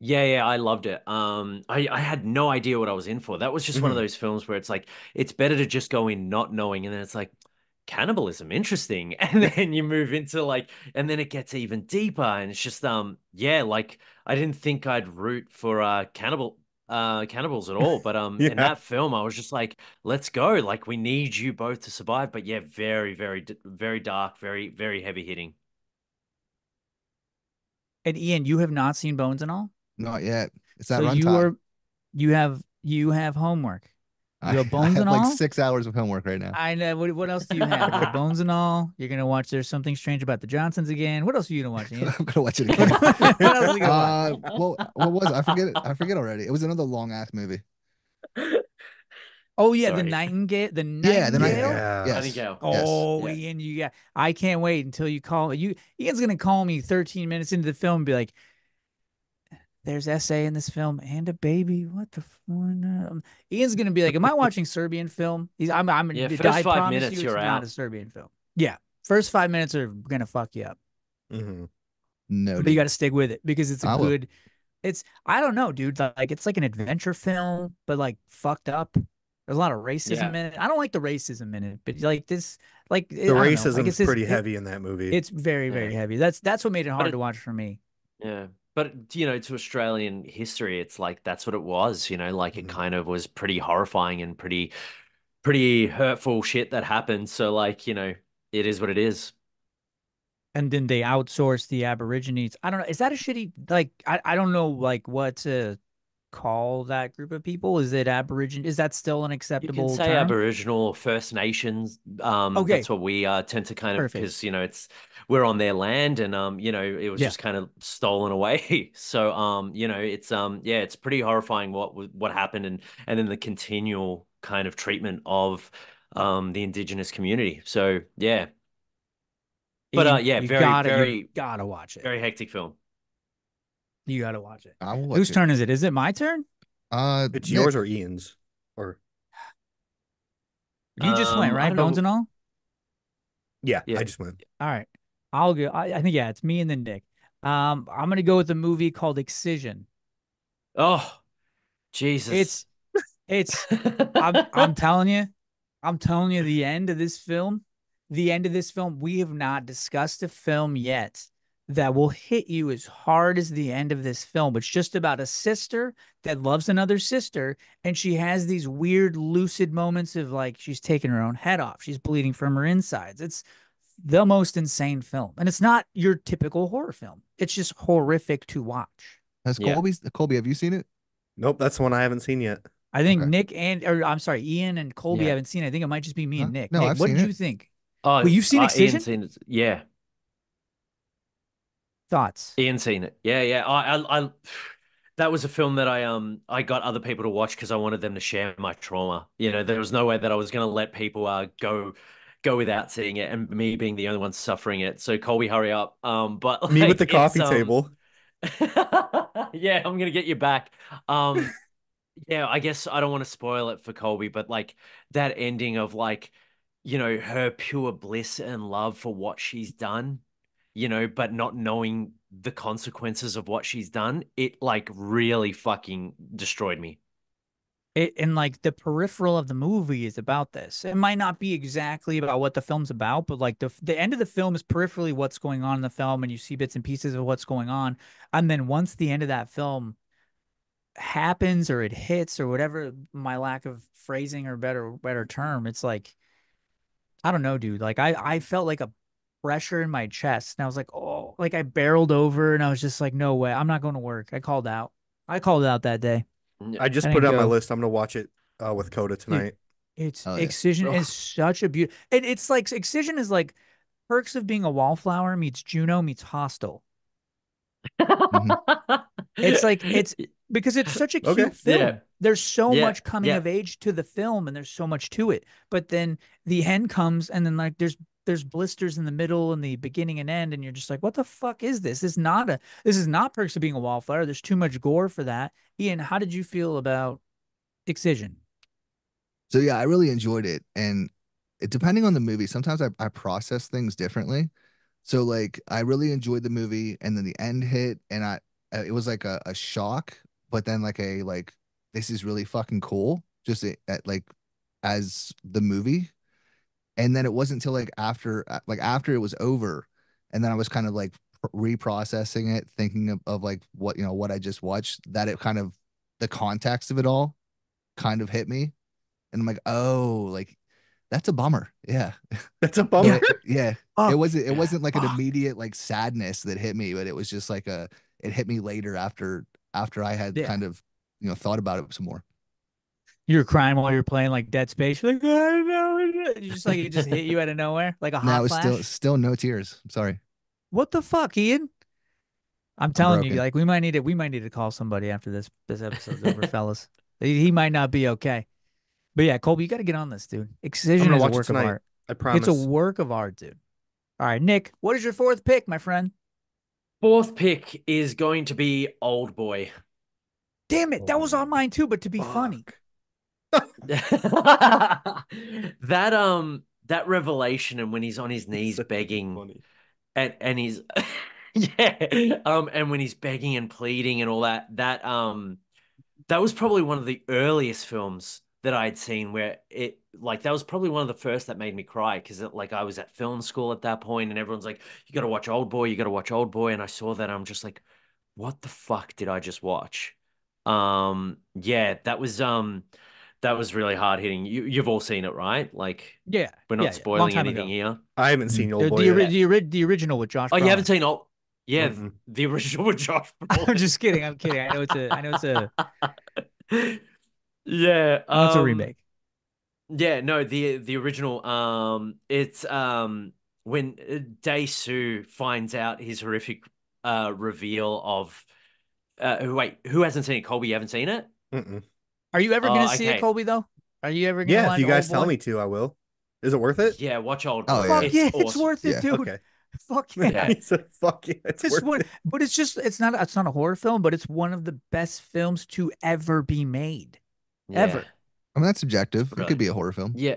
Yeah, I loved it. I had no idea what I was in for. That was just one of Mhm. those films where it's like it's better to just go in not knowing, and then it's like cannibalism, interesting, and then you move into like, and then it gets even deeper, and it's just yeah, like I didn't think I'd root for cannibals at all, but in Yeah. that film I was just like, let's go, like we need you both to survive, but yeah, very, very, very dark, very, very heavy hitting. And Ian, you have not seen Bones and All? Not yet. It's that So runtime. you have homework. You have I bones have and like all. 6 hours of homework right now. I know. What else do you have? You have bones and all. You're gonna watch There's Something Strange About the Johnsons again. What else are you gonna watch, Ian? I'm gonna watch it what again. else are you gonna watch? Well, what was it? I forget it. I forget already. It was another long ass movie. Oh yeah, the Sorry. Nightingale. The Yeah, the Nightingale. Nightingale. Yeah. Yes. Nightingale. Yes. Oh, Yeah. Ian, you got. I can't wait until you call you. Ian's gonna call me 13 minutes into the film and be like, "There's essay in this film and a baby. What the fuck?" Ian's gonna be like, "Am I watching Serbian film?" Yeah, first I 5 promise minutes, you, it's you're not out. a Serbian film. Yeah, first 5 minutes are gonna fuck you up, Mhm. but you got Noted. to stick with it because it's a I will. good. It's I don't know, dude. Like it's like an adventure film, but like fucked up. There's a lot of racism Yeah. in it. I don't like the racism in it, but like this, like The I don't know. Like racism's pretty heavy in that movie. it's very Yeah. very heavy. That's what made it But hard it, to watch for me. yeah. But you know, to Australian history, it's like that's what it was, you know, like it Mhm. kind of was pretty horrifying and pretty hurtful shit that happened. So like, you know, it is what it is. And then they outsourced the Aborigines. I don't know. Is that a shitty like? I don't know like what to call that group of people. Is it Aborigine? Is that still an You can acceptable say term? Aboriginal or First Nations. Okay, That's what we tend to kind of perfect. because you know it's we're on their land and you know it was Yeah. just kind of stolen away. So you know it's yeah it's pretty horrifying what happened and then the continual kind of treatment of the indigenous community. So yeah, but Ian, yeah, very you very gotta watch it. very hectic film. You gotta watch it. I will watch Whose it. turn is it? Is it my turn? It's Nick. yours or Ian's, or You just went, I right? don't Bones know. and all? yeah, Yeah. I just went. All right. I'll go. I think yeah, it's me and then Nick. I'm gonna go with a movie called Excision. Oh Jesus. It's it's I'm telling you the end of this film, we have not discussed a film yet that will hit you as hard as the end of this film. It's just about a sister that loves another sister, and she has these weird lucid moments of like she's taking her own head off. She's bleeding from her insides. It's the most insane film. And it's not your typical horror film. It's just horrific to watch. Has Yeah. Colby, have you seen it? Nope, that's the one I haven't seen yet. I think Okay. Nick or I'm sorry, Ian and Colby Yeah. haven't seen it. I think it might just be me Huh? and Nick. No, Nick, I've what seen did it. you think? Oh, Well, you've seen Excision? Ian seen it. Yeah. Thoughts? Ian seen it. Yeah, yeah. That was a film that I got other people to watch because I wanted them to share my trauma. You know, there was no way that I was gonna let people go without seeing it and me being the only one suffering it. So Colby, hurry up. But Me with the like coffee table. yeah, I'm gonna get you back. Yeah, I guess I don't want to spoil it for Colby, but like that ending of like, you know, her pure bliss and love for what she's done, you know, but not knowing the consequences of what she's done, it like really fucking destroyed me. And like the peripheral of the movie is about this. It might not be exactly about what the film's about, but like the end of the film is peripherally what's going on in the film, and you see bits and pieces of what's going on. And then once the end of that film happens or it hits or whatever my lack of phrasing or better term, it's like I don't know, dude. Like I felt like a pressure in my chest, and I was like, oh, like I barreled over, and I was just like, no way, I'm not going to work. I called out. I called out that day. Yeah. I just I put didn't it on my go. list. I'm gonna watch it with Coda Dude, tonight. it's Oh yeah. Excision Ugh. is such a beauty. It's like Excision is like Perks of Being a Wallflower meets Juno meets Hostel. It's like it's because it's such a Okay. cute film. Yeah. There's so Yeah. much coming Yeah. of age to the film, and there's so much to it. But then the end comes, and then like there's blisters in the middle and the beginning and end, and you're just like, what the fuck is this? This is not Perks of Being a Wallflower. There's too much gore for that. Ian, how did you feel about Excision? So yeah, I really enjoyed it. And depending on the movie, sometimes I process things differently. So like I really enjoyed the movie and then the end hit and it was like a shock, but then like a like this is really fucking cool just at like as the movie. And then it wasn't until like after it was over and then I was kind of like reprocessing it, thinking of like what what I just watched, that it kind of the context of it all kind of hit me. And I'm like, oh, like that's a bummer. Yeah. That's a bummer. Yeah. Oh, It wasn't like an oh, immediate like sadness that hit me, but it was just like it hit me later after I had yeah. kind of, thought about it some more. You're crying while you're playing like Dead Space. You're like, I know. You just like it just hit you out of nowhere, like a Now hot it's still flash. still no tears. I'm sorry. What the fuck, Ian? I'm I'm telling you, broken. like we might need to call somebody after this episode's over, fellas. He might not be okay. But yeah, Colby, you got to get on this, dude. I'm Excision gonna is a watch it work of tonight. art. I It's a promise. work of art, dude. All right, Nick, what is your fourth pick, my friend? Fourth pick is going to be Old Boy. Damn it, that was Oh, on mine too, but to be funny. fuck. That revelation and when he's on his knees So begging funny. and he's yeah and when he's begging and pleading and all that was probably one of the earliest films that I'd seen where it like that was probably one of the first that made me cry because like I was at film school at that point and everyone's like, you got to watch Old Boy, you got to watch Old Boy, and I saw that I'm just like, what the fuck did I just watch? Yeah, that was really hard hitting. You've all seen it, right? Like Yeah, we're not yeah, yeah. Long spoiling time anything ago. here. I haven't seen The Old Boy the, yet. ori- the, ori- the original with Josh Oh, you haven't Brolin. seen Old? Yeah, Mm-mm. the original with Josh I'm Brolin. just kidding. I'm kidding. I know it's a Yeah, I know it's a remake. yeah, no, the original it's when Dae-soo finds out his horrific reveal of wait, who hasn't seen it? Colby, you haven't seen it? Mm-mm. Are you ever gonna Oh, see it, okay. Colby? Though, are you ever gonna Yeah, if watch you guys Old tell Boy? me to, I will. Is it worth it? Yeah, watch Old Oh Boy. yeah. Fuck It's yeah, it's awesome. worth it, Yeah. dude. Okay. Fuck yeah. Yeah. He said, "Fuck yeah, it's It's worth one, it." but it's not a horror film, but it's one of the best films to ever be made, Yeah. ever. I mean, that's subjective. It could Really. be a horror film. Yeah.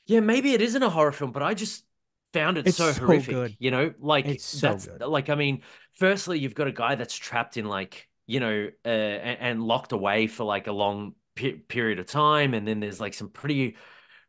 Yeah, maybe it isn't a horror film, but I just found it It's so so horrific, good. like It's so that's good. like I mean, firstly, you've got a guy that's trapped in like, and locked away for like a long period of time, and then there's like some pretty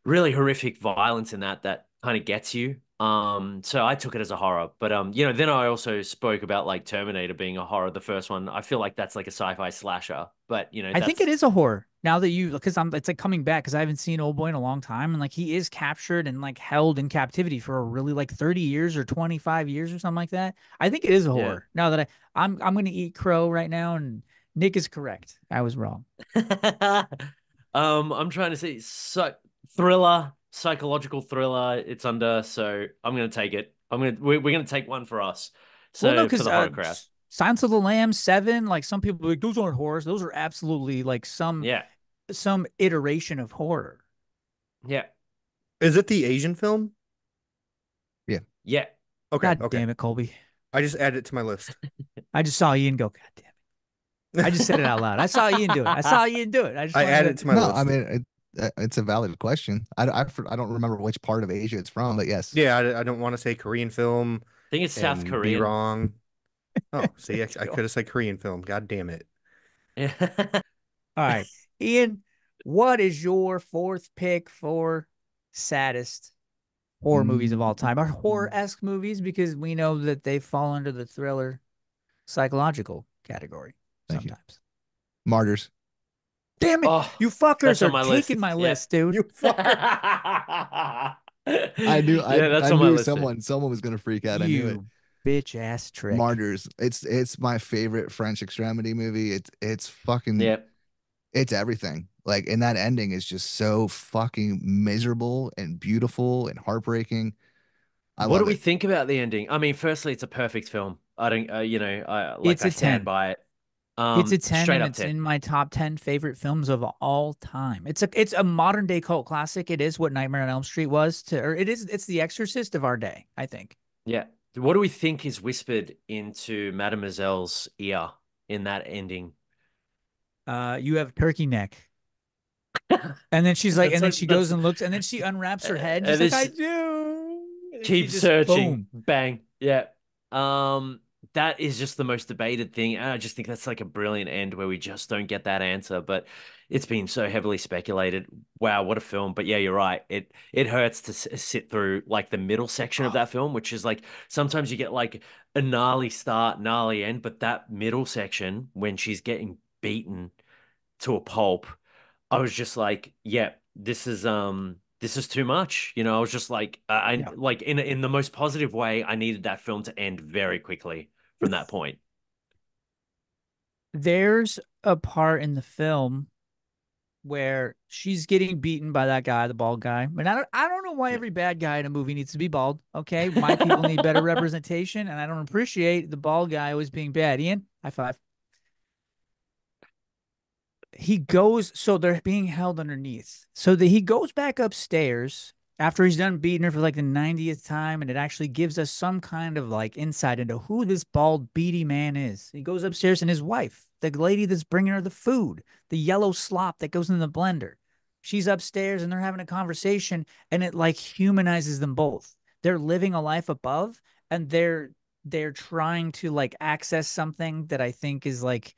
really horrific violence in that kind of gets you. So I took it as a horror, but then I also spoke about like Terminator being a horror, the first one. I feel like that's like a sci-fi slasher, but I think it that's is a horror now that because it's like coming back because I haven't seen Old Boy in a long time, and like he is captured and like held in captivity for a really like 30 years or 25 years or something like that. I think it is a yeah. horror. Now that I'm gonna eat crow right now, and Nick is correct. I was wrong. I'm trying to see thriller, psychological thriller. It's under, so I'm gonna take it. We're gonna take one for us. Well, no, So for because the horror crowd, Silence of the Lambs 7, like some people are like those aren't horrors. Those are absolutely like yeah, some iteration of horror. yeah, Is it the Asian film? Yeah. yeah. Okay, God okay. damn it, Colby. I just added it to my list. I just saw Ian go, God damn it. I just said it out loud. I saw Ian do it. I saw Ian do it. I just I wanted added it to. to my No, list. I mean it's a valid question. I don't remember which part of Asia it's from, but yes. Yeah, I don't want to say Korean film I think it's South and be Korean. wrong. Oh, see, I Sure. could have said Korean film. God damn it. Yeah. All right. Ian, what is your fourth pick for saddest horror movies of all time? Or horror-esque movies, because we know that they fall under the thriller psychological category Thank you. sometimes. Martyrs. Damn it. Oh, You that's fuckers on are my list. taking my Yeah. list, dude. You fucker. I knew Yeah, that's I on my knew list too. someone was gonna freak out. I knew it. You bitch ass trick. Martyrs. It's my favorite French extremity movie. It's fucking Yeah. it's everything. Like, and that ending is just so fucking miserable and beautiful and heartbreaking. I What do love we it. think about the ending? I mean, firstly, it's a perfect film. I don't, It's I a stand 10. by it. It's a 10 Straight and up it's 10. in my top 10 favorite films of all time. It's a modern day cult classic. It is what Nightmare on Elm Street was it's The Exorcist of our day, I think. Yeah. What do we think is whispered into Mademoiselle's ear in that ending? You have turkey neck. And then she's like, and then she goes That's and looks, and then she unwraps her head. She's and like, this I do. And then she keep just searching. boom. Bang. Yeah. That is just the most debated thing. And I just think that's like a brilliant end where we just don't get that answer. But it's been so heavily speculated. Wow, what a film. But yeah, you're right. It hurts to sit through like the middle section of that film, which is like sometimes you get like a gnarly start, gnarly end, but that middle section when she's getting beaten to a pulp, I was just like, yeah, this is too much. I was just like, I Yeah. like in the most positive way, I needed that film to end very quickly from that point. There's a part in the film where she's getting beaten by that guy, the bald guy. But I don't know why Yeah. every bad guy in a movie needs to be bald. Okay, my people need better representation, and I don't appreciate the bald guy always being bad. Ian, high five. He goes, so they're being held underneath. So that he goes back upstairs after he's done beating her for like the 90th time, and it actually gives us some kind of like insight into who this bald, beady man is. He goes upstairs, and his wife, the lady that's bringing her the food, the yellow slop that goes in the blender, she's upstairs, and they're having a conversation, and it like humanizes them both. They're living a life above, and they're trying to like access something that I think is like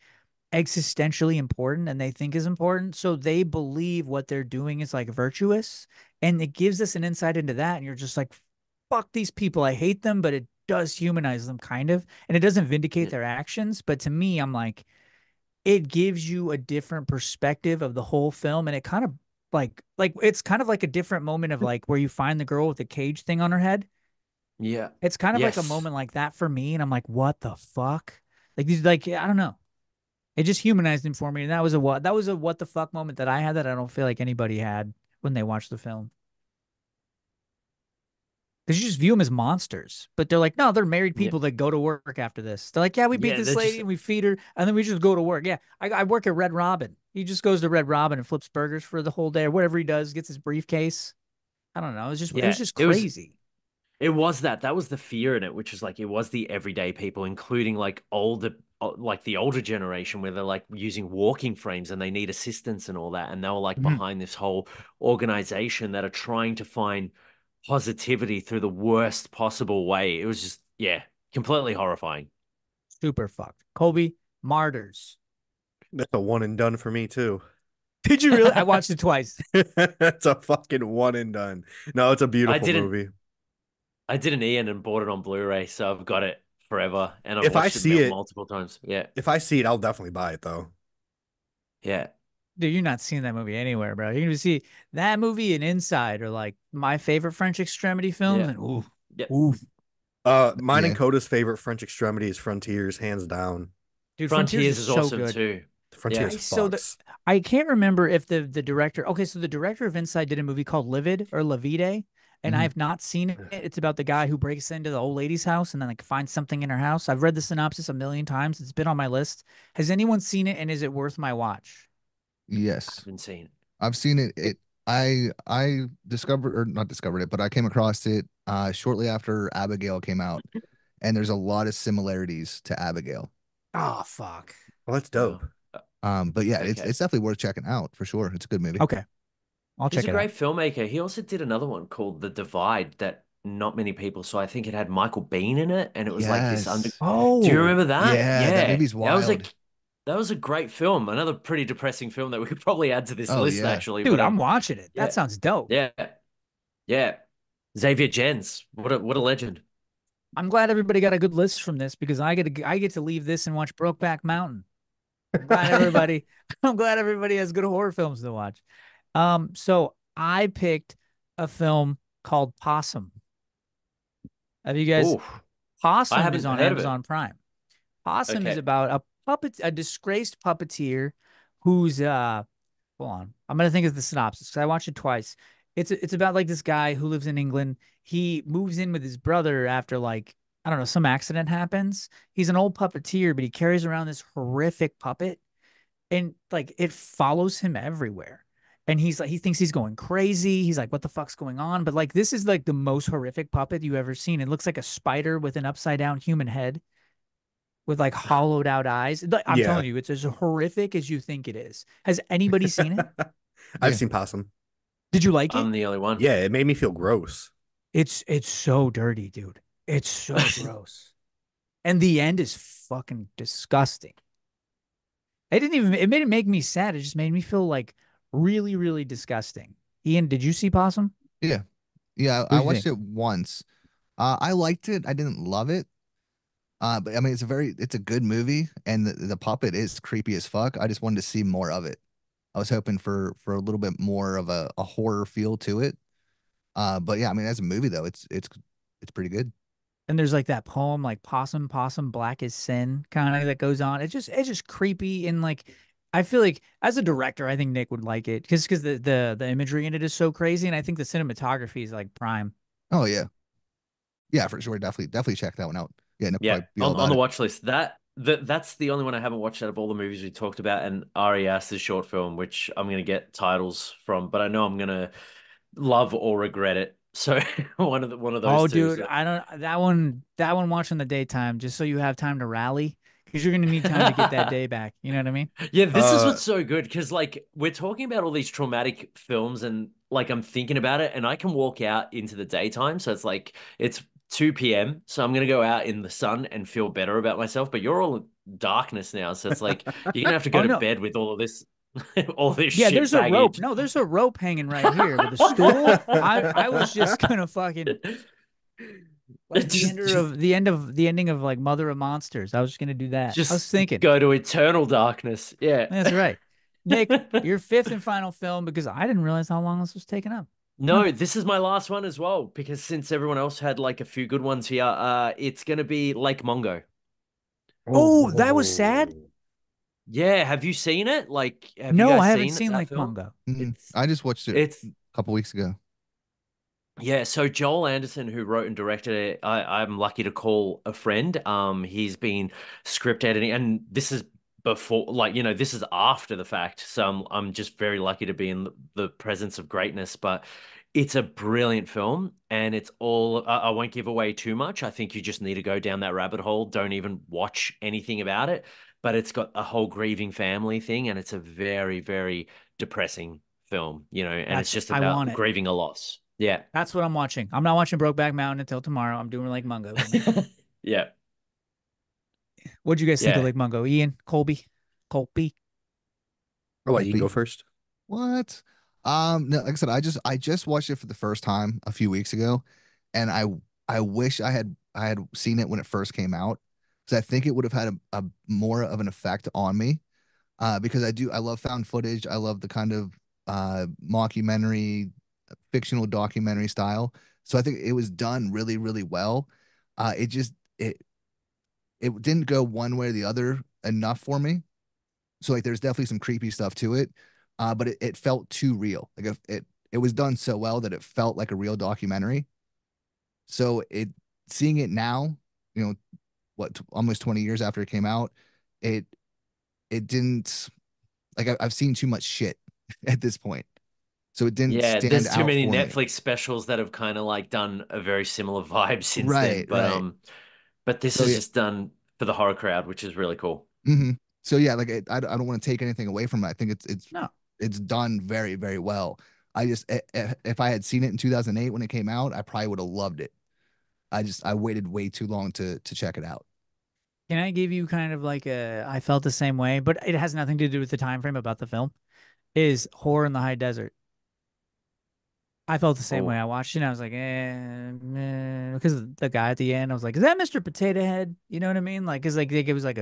existentially important and they think is important. So they believe what they're doing is like virtuous. And it gives us an insight into that. And you're just like, fuck these people. I hate them, but it does humanize them kind of. And it doesn't vindicate Yeah. their actions. But to me, I'm like, it gives you a different perspective of the whole film. And it kind of like it's kind of like a different moment of like where you find the girl with the cage thing on her head. Yeah. It's kind of like a Yes. moment like that for me. And I'm like, what the fuck? Like these, like, I don't know. It just humanized him for me, and that was a what the fuck moment that I had that I don't feel like anybody had when they watched the film. Because you just view them as monsters, but they're like, no, they're married Yeah. people that go to work after this. They're like, yeah, we beat Yeah, this they're lady just and we feed her, and then we just go to work. Yeah, I work at Red Robin. He just goes to Red Robin and flips burgers for the whole day, or whatever he does, gets his briefcase. I don't know. It was yeah. just crazy. It was that was the fear in it, which is like it was the everyday people, including like like the older generation, where they're like using walking frames and they need assistance and all that, and they were like Mhm. behind this whole organization that are trying to find positivity through the worst possible way. It was just, yeah, completely horrifying. Super fucked. Colby, Martyrs. That's a one and done for me too. Did you really? I watched it twice. It's a fucking one and done. No, it's a I beautiful didn't movie. I did an Ian and bought it on Blu-ray, so I've got it forever, and I've If I watched it see it, multiple times. Yeah, if I see it, I'll definitely buy it though. yeah, Dude, you're not seeing that movie anywhere, bro. You're gonna see that movie and Inside are like my favorite French extremity films. yeah, And ooh, yeah. ooh, Mine and Yeah. Coda's favorite French extremity is Frontiers, hands down. dude, Frontiers Frontiers is is so awesome good. too. Frontiers Yeah. So fucks. I can't remember if the director. Okay, so the director of Inside did a movie called Livid or La Vide, and I Mhm. have not seen it. It's about the guy who breaks into the old lady's house and then like finds something in her house. I've read the synopsis a million times. It's been on my list. Has anyone seen it, and is it worth my watch? I Yes. haven't seen it. I've seen it. I discovered or not discovered it, but I came across it shortly after Abigail came out, and there's a lot of similarities to Abigail. Oh fuck. Well, that's Wow. dope. But yeah, Okay. it's definitely worth checking out for sure. It's a good movie. Okay, I'll He's check a it out. great filmmaker. He also did another one called The Divide that not many people saw. I think it had Michael Bean in it, and it was like this under. Yes. Do you Oh, remember that? Yeah, that Yeah, movie's wild. that was a great film. Another pretty depressing film that we could probably add to this Oh list, yeah. actually. dude, But I'm watching it. That yeah, sounds dope. yeah, yeah. Xavier Jens, what a legend. I'm glad everybody got a good list from this because I get to leave this and watch Brokeback Mountain. I'm glad everybody I'm glad everybody has good horror films to watch. So I picked a film called Possum. Have you guys Oh, I Possum is haven't on heard of it. Amazon Prime. Possum is Okay. about a disgraced puppeteer who's hold on. I'm gonna think of the synopsis because I watched it twice. It's about like this guy who lives in England. He moves in with his brother after like I don't know, some accident happens. He's an old puppeteer, but he carries around this horrific puppet and like it follows him everywhere. And he's like he thinks he's going crazy. He's like, what the fuck's going on? But like this is like the most horrific puppet you've ever seen. It looks like a spider with an upside down human head with like hollowed out eyes. I'm Yeah. telling you, it's as horrific as you think it is. Has anybody seen it? I've Yeah. seen Possum. Did you like it? I'm the only one. Yeah, it made me feel gross. It's so dirty, dude. It's so gross. And the end is fucking disgusting. It made it make me sad. It just made me feel like really, really disgusting. Ian, did you see Possum? Yeah. Yeah, What I do you watched think? it once. I liked it. I didn't love it. But I mean, it's a good movie, and the puppet is creepy as fuck. I just wanted to see more of it. I was hoping for a little bit more of a horror feel to it. But yeah, I mean, as a movie though, it's pretty good. And there's like that poem, like Possum, Possum, Black as Sin, kind of that goes on. It's just creepy and like I feel like as a director, I think Nick would like it because the imagery in it is so crazy, and I think the cinematography is like prime. Oh yeah, yeah, for sure. Definitely check that one out. Yeah, Nick will Yeah, probably be all on about the it. watch list. That's the only one I haven't watched out of all the movies we talked about, and Ari Aster's short film, which I'm gonna get titles from, but I know I'm gonna love or regret it. So one of those Oh, two. dude, So I don't that one watch in the daytime just so you have time to rally because you're gonna need time to get that day back. You know what I mean? yeah, this is Uh, what's so good because like we're talking about all these traumatic films and like I'm thinking about it and I can walk out into the daytime. So it's like it's 2 p.m. So I'm gonna go out in the sun and feel better about myself. But you're all in darkness now. So it's like you're gonna have to go Oh to no, bed with all of this all this yeah, shit there's a rope. baggage. No, there's a rope hanging right here, but the stool, I was just gonna fucking like Just the ending of like Mother of Monsters. I was just gonna do that. I was just thinking. go to eternal darkness. Yeah. That's right. Nick, your fifth and final film because I didn't realize how long this was taking up. Huh. No, this is my last one as well because since everyone else had like a few good ones here, it's gonna be Lake Mungo. Oh, that was sad. Yeah, have you seen it? Like, have you No, I guys haven't seen seen that Lake film? Mungo. It's I just watched it it's a couple weeks ago. Yeah, so Joel Anderson, who wrote and directed it, I'm lucky to call a friend. He's been script editing, and this is before, like, this is after the fact. So I'm just very lucky to be in the presence of greatness. But it's a brilliant film, and it's all. I won't give away too much. I think you just need to go down that rabbit hole. Don't even watch anything about it. But it's got a whole grieving family thing, and it's a very, very depressing film, and it's That's just I want about it. grieving a loss. Yeah. That's what I'm watching. I'm not watching Brokeback Mountain until tomorrow. I'm doing Lake Mungo tonight. Yeah, What'd you guys think of yeah. Lake Mungo? Ian, Colby. I'll let you go Colby. first. What? No, like I said, I just watched it for the first time a few weeks ago, and I wish I had seen it when it first came out, because I think it would have had a more of an effect on me. Because I love found footage. I love the kind of mockumentary, fictional documentary style. So I think it was done really, really well. It just it didn't go one way or the other enough for me. So like there's definitely some creepy stuff to it, but it felt too real. Like it was done so well that it felt like a real documentary. So seeing it now, you know, almost 20 years after it came out, it it didn't, like I've seen too much shit at this point. So it didn't Yeah, stand there's too out many for me. Netflix specials that have kind of like done a very similar vibe since then. Right, But right. but this So is yeah. just done for the horror crowd, which is really cool. hmm So yeah, like I don't want to take anything away from it. I think No. it's done very, very well. I just if I had seen it in 2008 when it came out, I probably would have loved it. I waited way too long to check it out. Can I give you kind of like I felt the same way, but it has nothing to do with the time frame about the film, is Horror in the High Desert. I felt the same way. Oh, I watched it and I was like, because the guy at the end, I was like, is that Mr. Potato Head? You know what I mean? Like, cause like it was like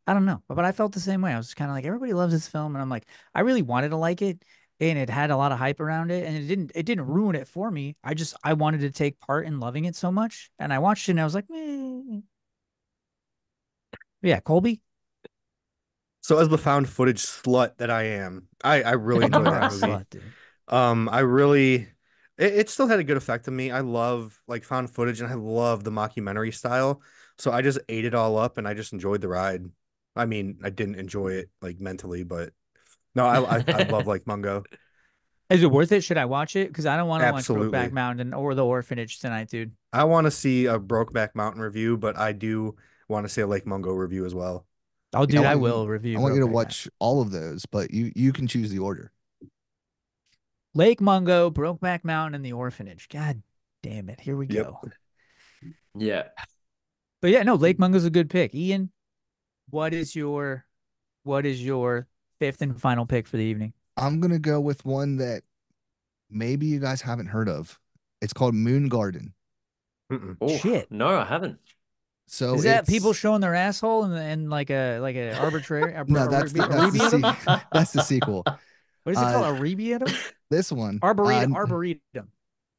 I don't know, but I felt the same way. I was kind of like, everybody loves this film, and I'm like, I really wanted to like it, and it had a lot of hype around it, and it didn't ruin it for me. I wanted to take part in loving it so much, and I watched it and I was like, yeah, Colby, So as the found footage slut that I am, I really you enjoyed are that a movie. slut, dude. I really it still had a good effect on me. I love like found footage and I love the mockumentary style. So I just ate it all up and I just enjoyed the ride. I mean, I didn't enjoy it like mentally, but no, I love like Mungo. Is it worth it? Should I watch it? Because I don't want to watch Brokeback Absolutely. Mountain or The Orphanage tonight, dude. I want to see a Brokeback Mountain review, but I do want to see a Lake Mungo review as well. Oh, Yeah, dude, I will review I want you to Brokeback Mountain. watch all of those, but you can choose the order. Lake Mungo, Brokeback Mountain, and The Orphanage. God damn it. Here we Yep. go. yeah. But yeah, no, Lake Mungo's a good pick. Ian, what is your fifth and final pick for the evening? I'm gonna go with one that maybe you guys haven't heard of. It's called Moon Garden. Mm-mm. Oh, Shit. no, I haven't. So Is that people it's showing their asshole and like a arbitrary no, that's the arboretum? that's the sequel. What is it Uh, called? Arboretum? this one, Arboretum.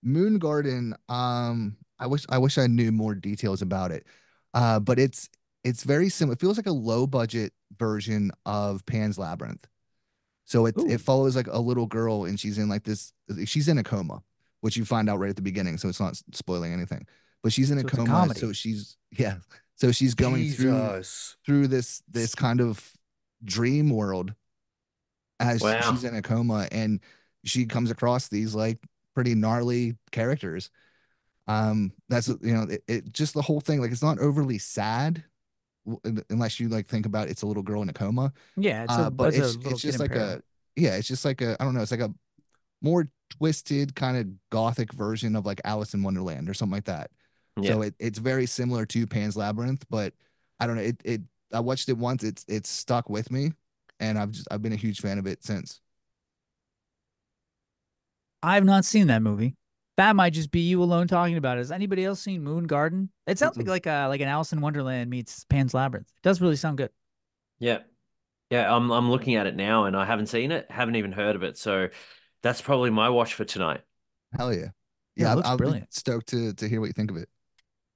Moon Garden. I wish I knew more details about it. But it's very similar. It feels like a low budget version of Pan's Labyrinth. So it Ooh. follows like a little girl, and she's in like this. She's in a coma, which you find out right at the beginning. So it's not spoiling anything. But she's in a So it's a coma. So comedy. she's yeah. So she's going Jesus. through this kind of dream world as Wow. she's in a coma, and she comes across these like pretty gnarly characters. That's it just the whole thing. Like it's not overly sad unless you like think about it's a little girl in a coma. Yeah, But it's a it's little kid just in like peril. it's just like I don't know, it's like a more twisted kind of gothic version of like Alice in Wonderland or something like that. Yeah. So it's very similar to Pan's Labyrinth, but I don't know. I watched it once. It's stuck with me, and I've been a huge fan of it since. I've not seen that movie. That might just be you alone talking about it. Has anybody else seen Moon Garden? It sounds Mm-mm. like an Alice in Wonderland meets Pan's Labyrinth. It does really sound good. Yeah. Yeah. I'm looking at it now and I haven't seen it, haven't even heard of it. So that's probably my watch for tonight. Hell yeah, Yeah, it yeah. looks I'll be brilliant. stoked to hear what you think of it.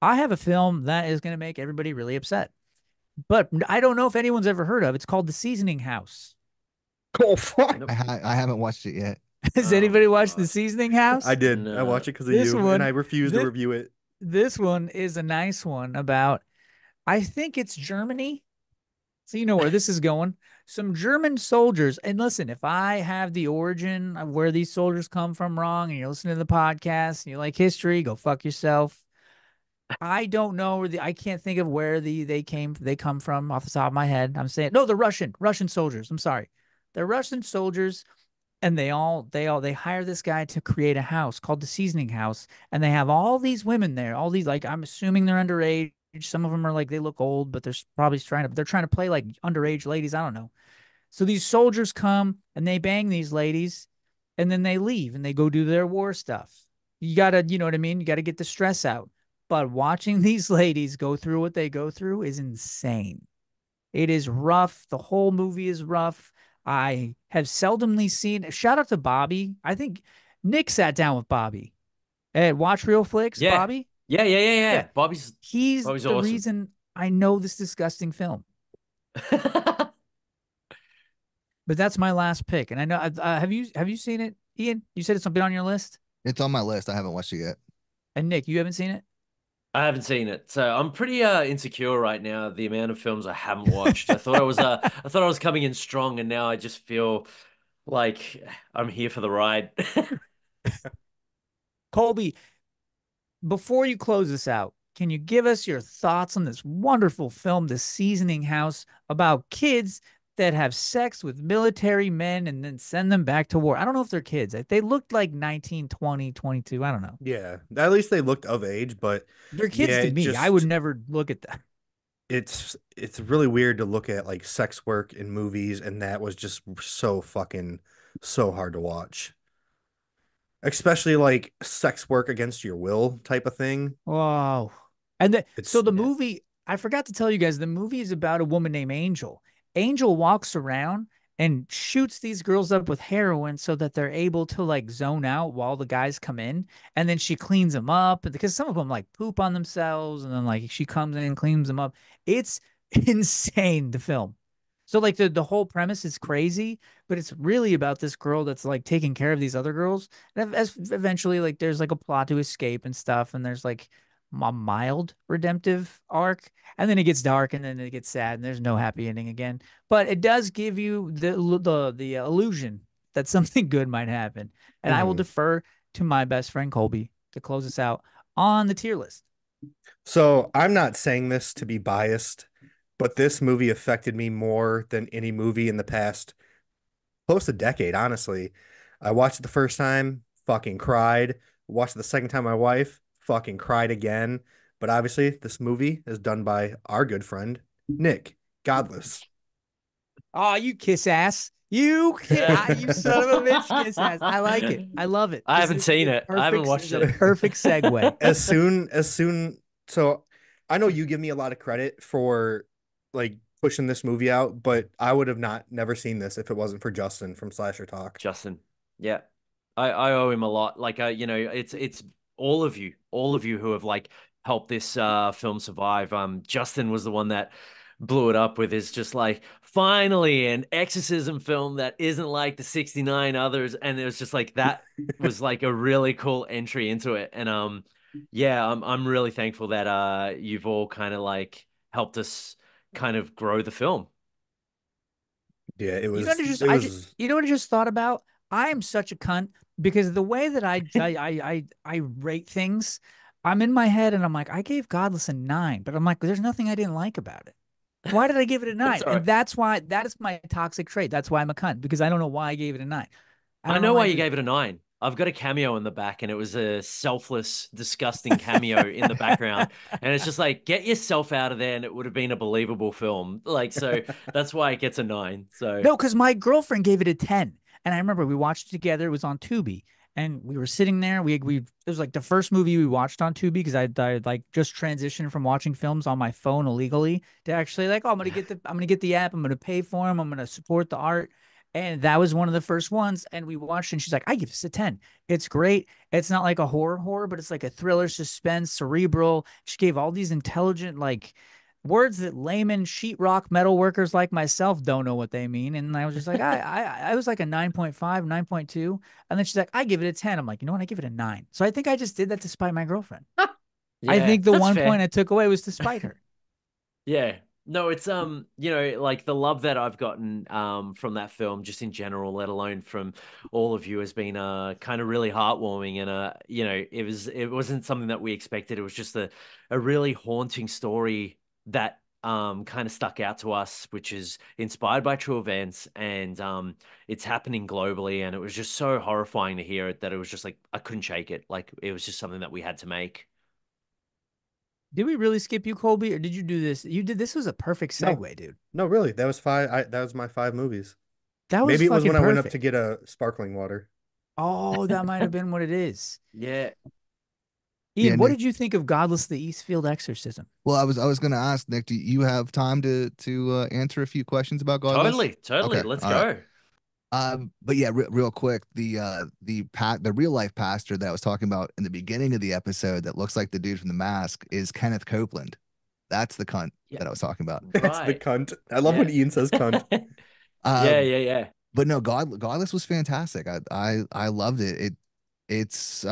I have a film that is going to make everybody really upset, but I don't know if anyone's ever heard of. It's called The Seasoning House. Oh fuck. Nope. I haven't watched it yet. Has Oh anybody my watched The God. Seasoning I House? did. I No. watched it because of This you, and one, I refused to this review it. this one is a nice one about. I think it's Germany. So you know where this is going. Some German soldiers, and listen, if I have the origin of where these soldiers come from wrong, and you're listening to the podcast and you like history, go fuck yourself. I don't know where I can't think of where they come from off the top of my head. I'm saying no, the Russian soldiers. I'm sorry. They're Russian soldiers, and they hire this guy to create a house called the Seasoning House, and they have all these women there, all these, like, I'm assuming they're underage. Some of them are like, they look old, but they're trying to play like underage ladies. I don't know. So these soldiers come and they bang these ladies, and then they leave and they go do their war stuff. You gotta, you know what I mean? You gotta get the stress out. But watching these ladies go through what they go through is insane. It is rough. The whole movie is rough. I have seldomly seen. Shout out to Bobby. I think Nick sat down with Bobby at Watch Real Flicks. Yeah. Bobby, Yeah. Yeah. Yeah. yeah, Yeah. he's Bobby's the awesome. reason I know this disgusting film. But that's my last pick, and I know. Have you seen it, Ian? You said it's been on your list, It's on my list. I haven't watched it yet. and Nick, you haven't seen it. I haven't seen it, so I'm pretty insecure right now. The amount of films I haven't watched. I thought I was coming in strong, and now I just feel like I'm here for the ride. Colby, before you close this out, can you give us your thoughts on this wonderful film, The Seasoning House, about kids that have sex with military men and then send them back to war? I don't know if they're kids. They looked like 19, 20, 22. I don't know. Yeah, at least they looked of age, but They're kids yeah, to me. I would never look at that. it's really weird to look at like sex work in movies, and that was just so hard to watch. Especially like sex work against your will type of thing. Wow. So It's the Yeah. movie, I forgot to tell you guys, the movie is about a woman named Angel. Angel walks around and shoots these girls up with heroin so that they're able to like zone out while the guys come in. And then she cleans them up because some of them like poop on themselves. And then like she comes in and cleans them up. It's insane, the film. So like the whole premise is crazy, but it's really about this girl that's like taking care of these other girls. And as eventually like there's like a plot to escape and stuff, and there's like a mild redemptive arc, and then it gets dark, and then it gets sad, and there's no happy ending again. But it does give you the illusion that something good might happen. And I will Mhm. defer to my best friend Colby to close us out on the tier list. So I'm not saying this to be biased, but this movie affected me more than any movie in the past close to decade, honestly. I watched it the first time, fucking cried. Watched it the second time, my wife fucking cried again. But obviously, this movie is done by our good friend, Nick, Godless. Oh, you kiss ass. You son of a bitch, kiss ass. I like it. I love it. I haven't seen it. I haven't watched It's a it. perfect segue. So I know you give me a lot of credit for like pushing this movie out, but I would have never seen this if it wasn't for Justin from Slasher Talk. Justin. Yeah. I owe him a lot. Like it's all of you who have like helped this film survive. Justin was the one that blew it up with his just like finally an exorcism film that isn't like the 69 others. And it was just like that was like a really cool entry into it. And yeah, I'm really thankful that you've all kind of like helped us kind of grow the film. Yeah, You know what I just it I just was you know what I just thought about? I am such a cunt because the way that I rate things, I'm in my head and I'm like, I gave Godless a 9, but I'm like, there's nothing I didn't like about it. Why did I give it a That's 9? all And right. that's why that is my toxic trait. That's why I'm a cunt because I don't know why I gave it a 9. I I don't know know why why I you did gave it a 9. I've got a cameo in the back, and it was a selfless, disgusting cameo in the background. it. And it's just like, get yourself out of there, and it would have been a believable film. Like, so that's why it gets a 9. So, No, because my girlfriend gave it a 10. And I remember we watched it together. It was on Tubi. And we were sitting there. It was like the first movie we watched on Tubi because I like just transitioned from watching films on my phone illegally to actually like, oh, I'm gonna get the app. I'm gonna pay for them. I'm gonna support the art. And that was one of the first ones. And we watched, and she's like, I give this a 10. It's great. It's not like a horror, but it's like a thriller, suspense, cerebral. She gave all these intelligent, like words that layman sheetrock metal workers like myself don't know what they mean. And I was just like, I was like a 9.5, 9.2. And then she's like, I give it a 10. I'm like, you know what? I give it a 9. So I think I just did that to spite my girlfriend. I yeah, think the that's one point fair. I took away was to spite her. Yeah. No, it's you know, like the love that I've gotten from that film just in general, let alone from all of you, has been kind of really heartwarming. And you know, it wasn't something that we expected. It was just a really haunting story that kind of stuck out to us, which is inspired by true events, and it's happening globally. And it was just so horrifying to hear it that it was just like I couldn't shake it. Like it was just something that we had to make. Did we really skip you, Colby, or did you do this? You did. This was a perfect no, segue, dude. no, really. That was that was my 5 movies. That was Maybe it was when fucking I went up perfect. to get a sparkling water. Oh, that might have been what it is. Yeah. Yeah, Ian, what Nick. did you think of Godless, the Eastfield Exorcism? Well, I was gonna ask Nick, do you have time to answer a few questions about Godless? Totally, totally. Okay, Let's all right. go. But yeah, real quick, the real life pastor that I was talking about in the beginning of the episode that looks like the dude from The Mask is Kenneth Copeland. That's the cunt Yeah, that I was talking about. That's the right. cunt. I love Yeah. when Ian says cunt. Uh, Yeah, yeah, yeah. but no, Godless was fantastic. I loved it. It's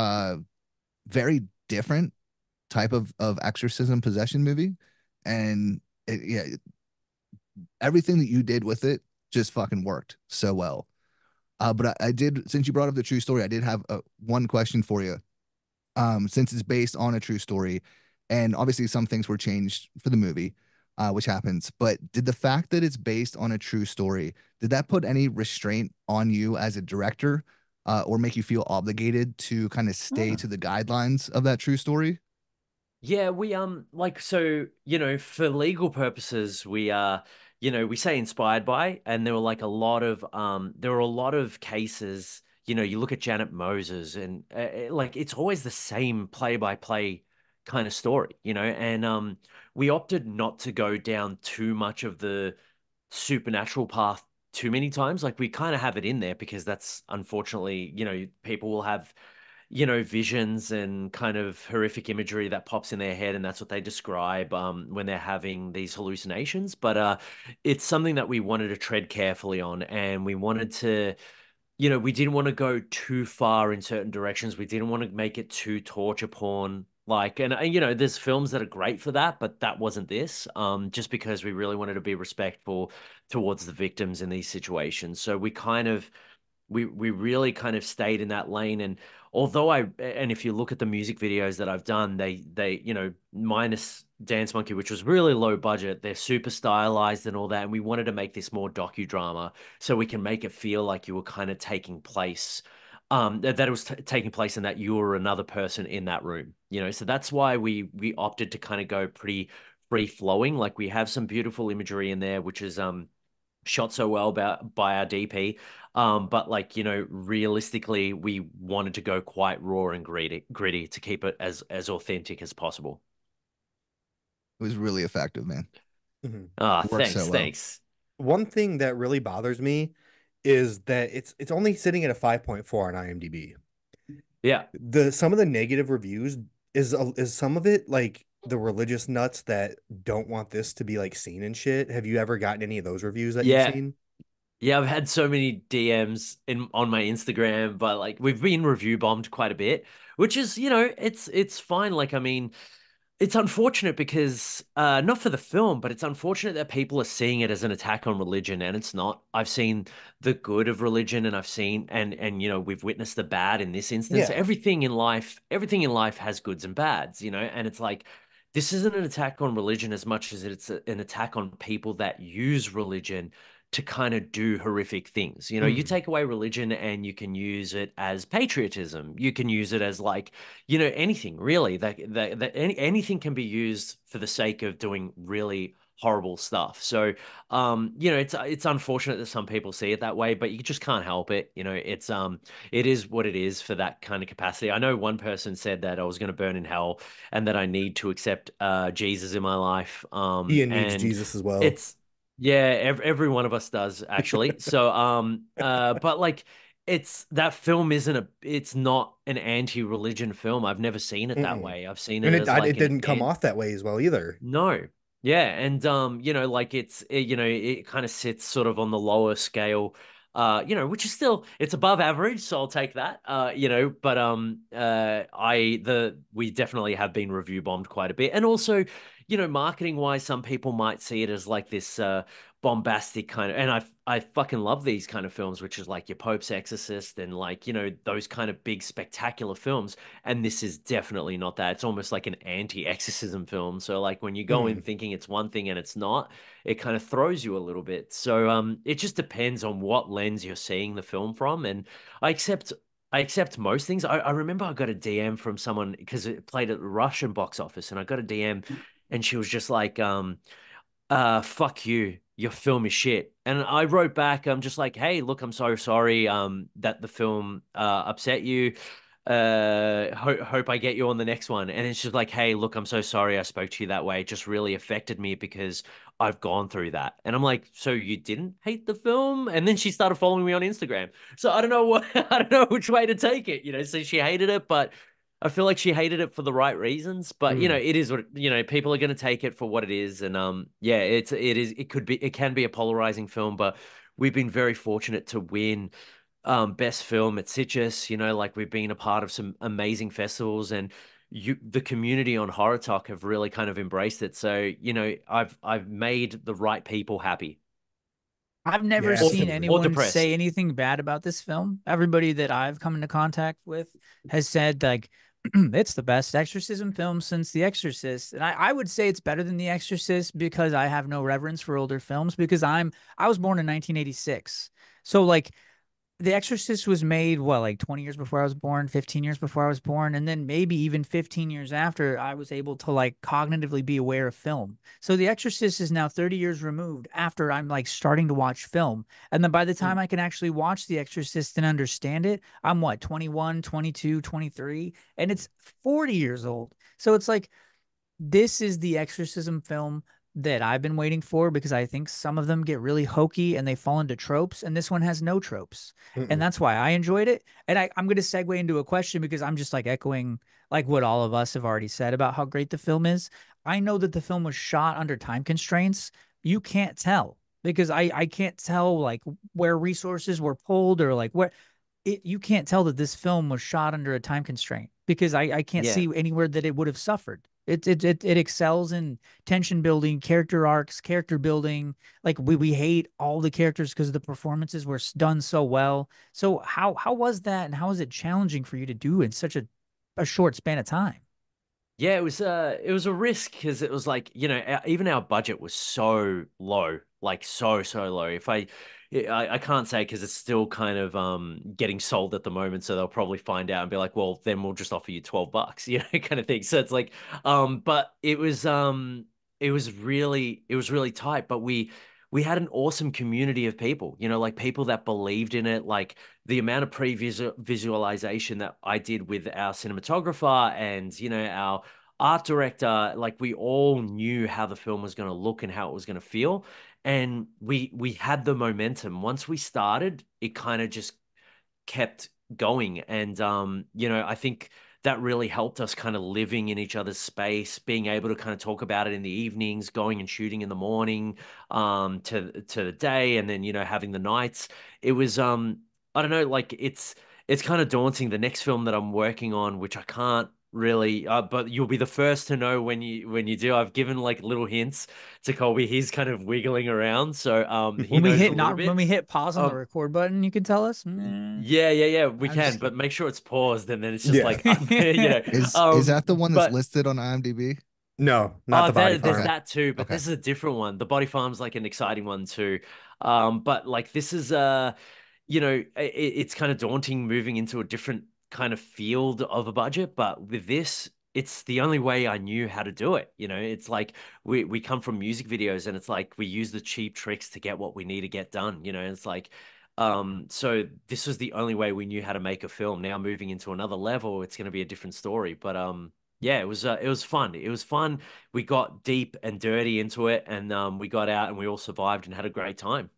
very different type of exorcism possession movie, and yeah, everything that you did with it just fucking worked so well. But I did, since you brought up the true story, I did have one question for you. Since it's based on a true story, and obviously some things were changed for the movie, which happens. But did the fact that it's based on a true story, did that put any restraint on you as a director, or make you feel obligated to kind of stay Huh. to the guidelines of that true story? Yeah, we like so, you know, for legal purposes, we you know, we say inspired by, and there were a lot of cases, you know, you look at Janet Moses and like it's always the same play by play kind of story, you know, and we opted not to go down too much of the supernatural path too many times. Like we kind of have it in there because that's unfortunately, you know, people will have, you know, visions and kind of horrific imagery that pops in their head, and that's what they describe when they're having these hallucinations. But it's something that we wanted to tread carefully on, and we wanted to, you know, we didn't want to go too far in certain directions. We didn't want to make it too torture porn. Like, and you know, there's films that are great for that, but that wasn't this. Just because we really wanted to be respectful towards the victims in these situations. So we really kind of stayed in that lane. And although and if you look at the music videos that I've done, they you know, minus Dance Monkey, which was really low budget, they're super stylized and all that, and we wanted to make this more docudrama so we can make it feel like you were kind of taking place, that it was taking place and that you were another person in that room, you know. So that's why we opted to kind of go pretty free flowing. Like we have some beautiful imagery in there, which is shot so well by our DP. But like, you know, realistically, we wanted to go quite raw and gritty to keep it as authentic as possible. It was really effective, man. Mhm. Ah, It worked so thanks, well. thanks. One thing that really bothers me is that it's only sitting at a 5.4 on IMDb. Yeah. Some of the negative reviews is some of it like the religious nuts that don't want this to be like seen and shit. Have you ever gotten any of those reviews that you've Yeah. seen? Yeah, I've had so many DMs in on my Instagram, but like we've been review bombed quite a bit, which is, it's fine. Like, I mean, it's unfortunate because not for the film, but it's unfortunate that people are seeing it as an attack on religion, and it's not. I've seen the good of religion, and I've seen and we've witnessed the bad in this instance. Yeah. Everything in life has goods and bads, and it's like this isn't an attack on religion as much as it's an attack on people that use religion to kind of do horrific things. You Mm. take away religion and you can use it as patriotism. You can use it as like, anything really that anything can be used for the sake of doing really horrible stuff. So, it's unfortunate that some people see it that way, but you just can't help it. It is what it is for that kind of capacity. I know one person said that I was going to burn in hell and that I need to accept Jesus in my life. Ian needs And Jesus as well. it's yeah, every one of us does actually. So, but like it's that film it's not an anti-religion film. I've never seen it that Mm-mm. way. I've seen it And as it like didn't come off that way as well either. no. Yeah, and like it kind of sits sort of on the lower scale, which is still it's above average, so I'll take that. But we definitely have been review bombed quite a bit. And also, marketing wise, some people might see it as like this bombastic kind of, and I fucking love these kind of films, which is like your Pope's Exorcist and like, those kind of big spectacular films. And this is definitely not that. It's almost like an anti-exorcism film. So like when you go in Mm. thinking it's one thing and it's not, it kind of throws you a little bit. So it just depends on what lens you're seeing the film from. And I accept I accept most things. I remember I got a DM from someone because it played at the Russian box office, and I got a DM and she was just like, fuck you, your film is shit. And I wrote back, I'm just like, hey, look, I'm so sorry that the film upset you. Hope I get you on the next one. And it's just like, hey, look, I'm so sorry I spoke to you that way. It just really affected me because I've gone through that. And I'm like, so you didn't hate the film? And then she started following me on Instagram. So I don't know I don't know which way to take it. So she hated it, but I feel like she hated it for the right reasons, but Mm. it is what people are going to take it for what it is, and yeah, it can be a polarizing film, but we've been very fortunate to win best film at Citrus. Like we've been a part of some amazing festivals, and the community on Horror Talk have really kind of embraced it. So I've made the right people happy I've never Yeah, or seen absolutely. or anyone say depressed. anything bad about this film. Everybody that I've come into contact with has said like it's the best exorcism film since The Exorcist. And I would say it's better than The Exorcist because I have no reverence for older films because I was born in 1986. So like the Exorcist was made, what, like 20 years before I was born, 15 years before I was born, and then maybe even 15 years after I was able to like cognitively be aware of film. So The Exorcist is now 30 years removed after I'm like starting to watch film. And then by the time Mm. I can actually watch The Exorcist and understand it, I'm what, 21, 22, 23, and it's 40 years old. So it's like this is the exorcism film that I've been waiting for because I think some of them get really hokey and they fall into tropes, and this one has no tropes. And Mm-mm. that's why I enjoyed it. And I'm going to segue into a question because I'm just like echoing like what all of us have already said about how great the film is. I know that the film was shot under time constraints. You can't tell because I can't tell like where resources were pulled or like where you can't tell that this film was shot under a time constraint because I can't Yeah. see anywhere that it would have suffered. It excels in tension building, character arcs, character building. Like we hate all the characters because the performances were done so well. So how was that, and how was it challenging for you to do in such a short span of time? Yeah, it was a risk because it was like, even our budget was so low, like so low. I can't say because it's still kind of getting sold at the moment, so they'll probably find out and be like, well, then we'll just offer you $12, kind of thing. So it's like, but it was really tight, but we had an awesome community of people, like people that believed in it, like the amount of visualization that I did with our cinematographer and our art director, like we all knew how the film was going to look and how it was going to feel, and we had the momentum. Once we started, it kind of just kept going, and I think that really helped us kind of living in each other's space, being able to kind of talk about it in the evenings, going and shooting in the morning, to the day, and then, you know, having the nights. It was, I don't know, like it's kind of daunting. The next film that I'm working on, which I can't really, but you'll be the first to know when you do. I've given like little hints to Colby. He's kind of wiggling around, so he When we knows a hit little not when bit. we hit pause on the Um, record button, you can tell us. Mm, yeah, we I'm can, just but kidding. make sure it's paused, and then it's just Yeah. like, you know. Is that the one that's But listed on IMDb? No, not oh, the body there's Okay. farm. that too, but Okay. this is a different one. The Body Farm's like an exciting one too. But like this is you know, it's kind of daunting moving into a different kind of field of a budget, but with this, it's the only way I knew how to do it. You know, it's like we come from music videos, and it's like we use the cheap tricks to get what we need to get done. You know, it's like so this was the only way we knew how to make a film. Now moving into another level, it's going to be a different story, but yeah, it was fun. It was fun. We got deep and dirty into it, and we got out and we all survived and had a great time.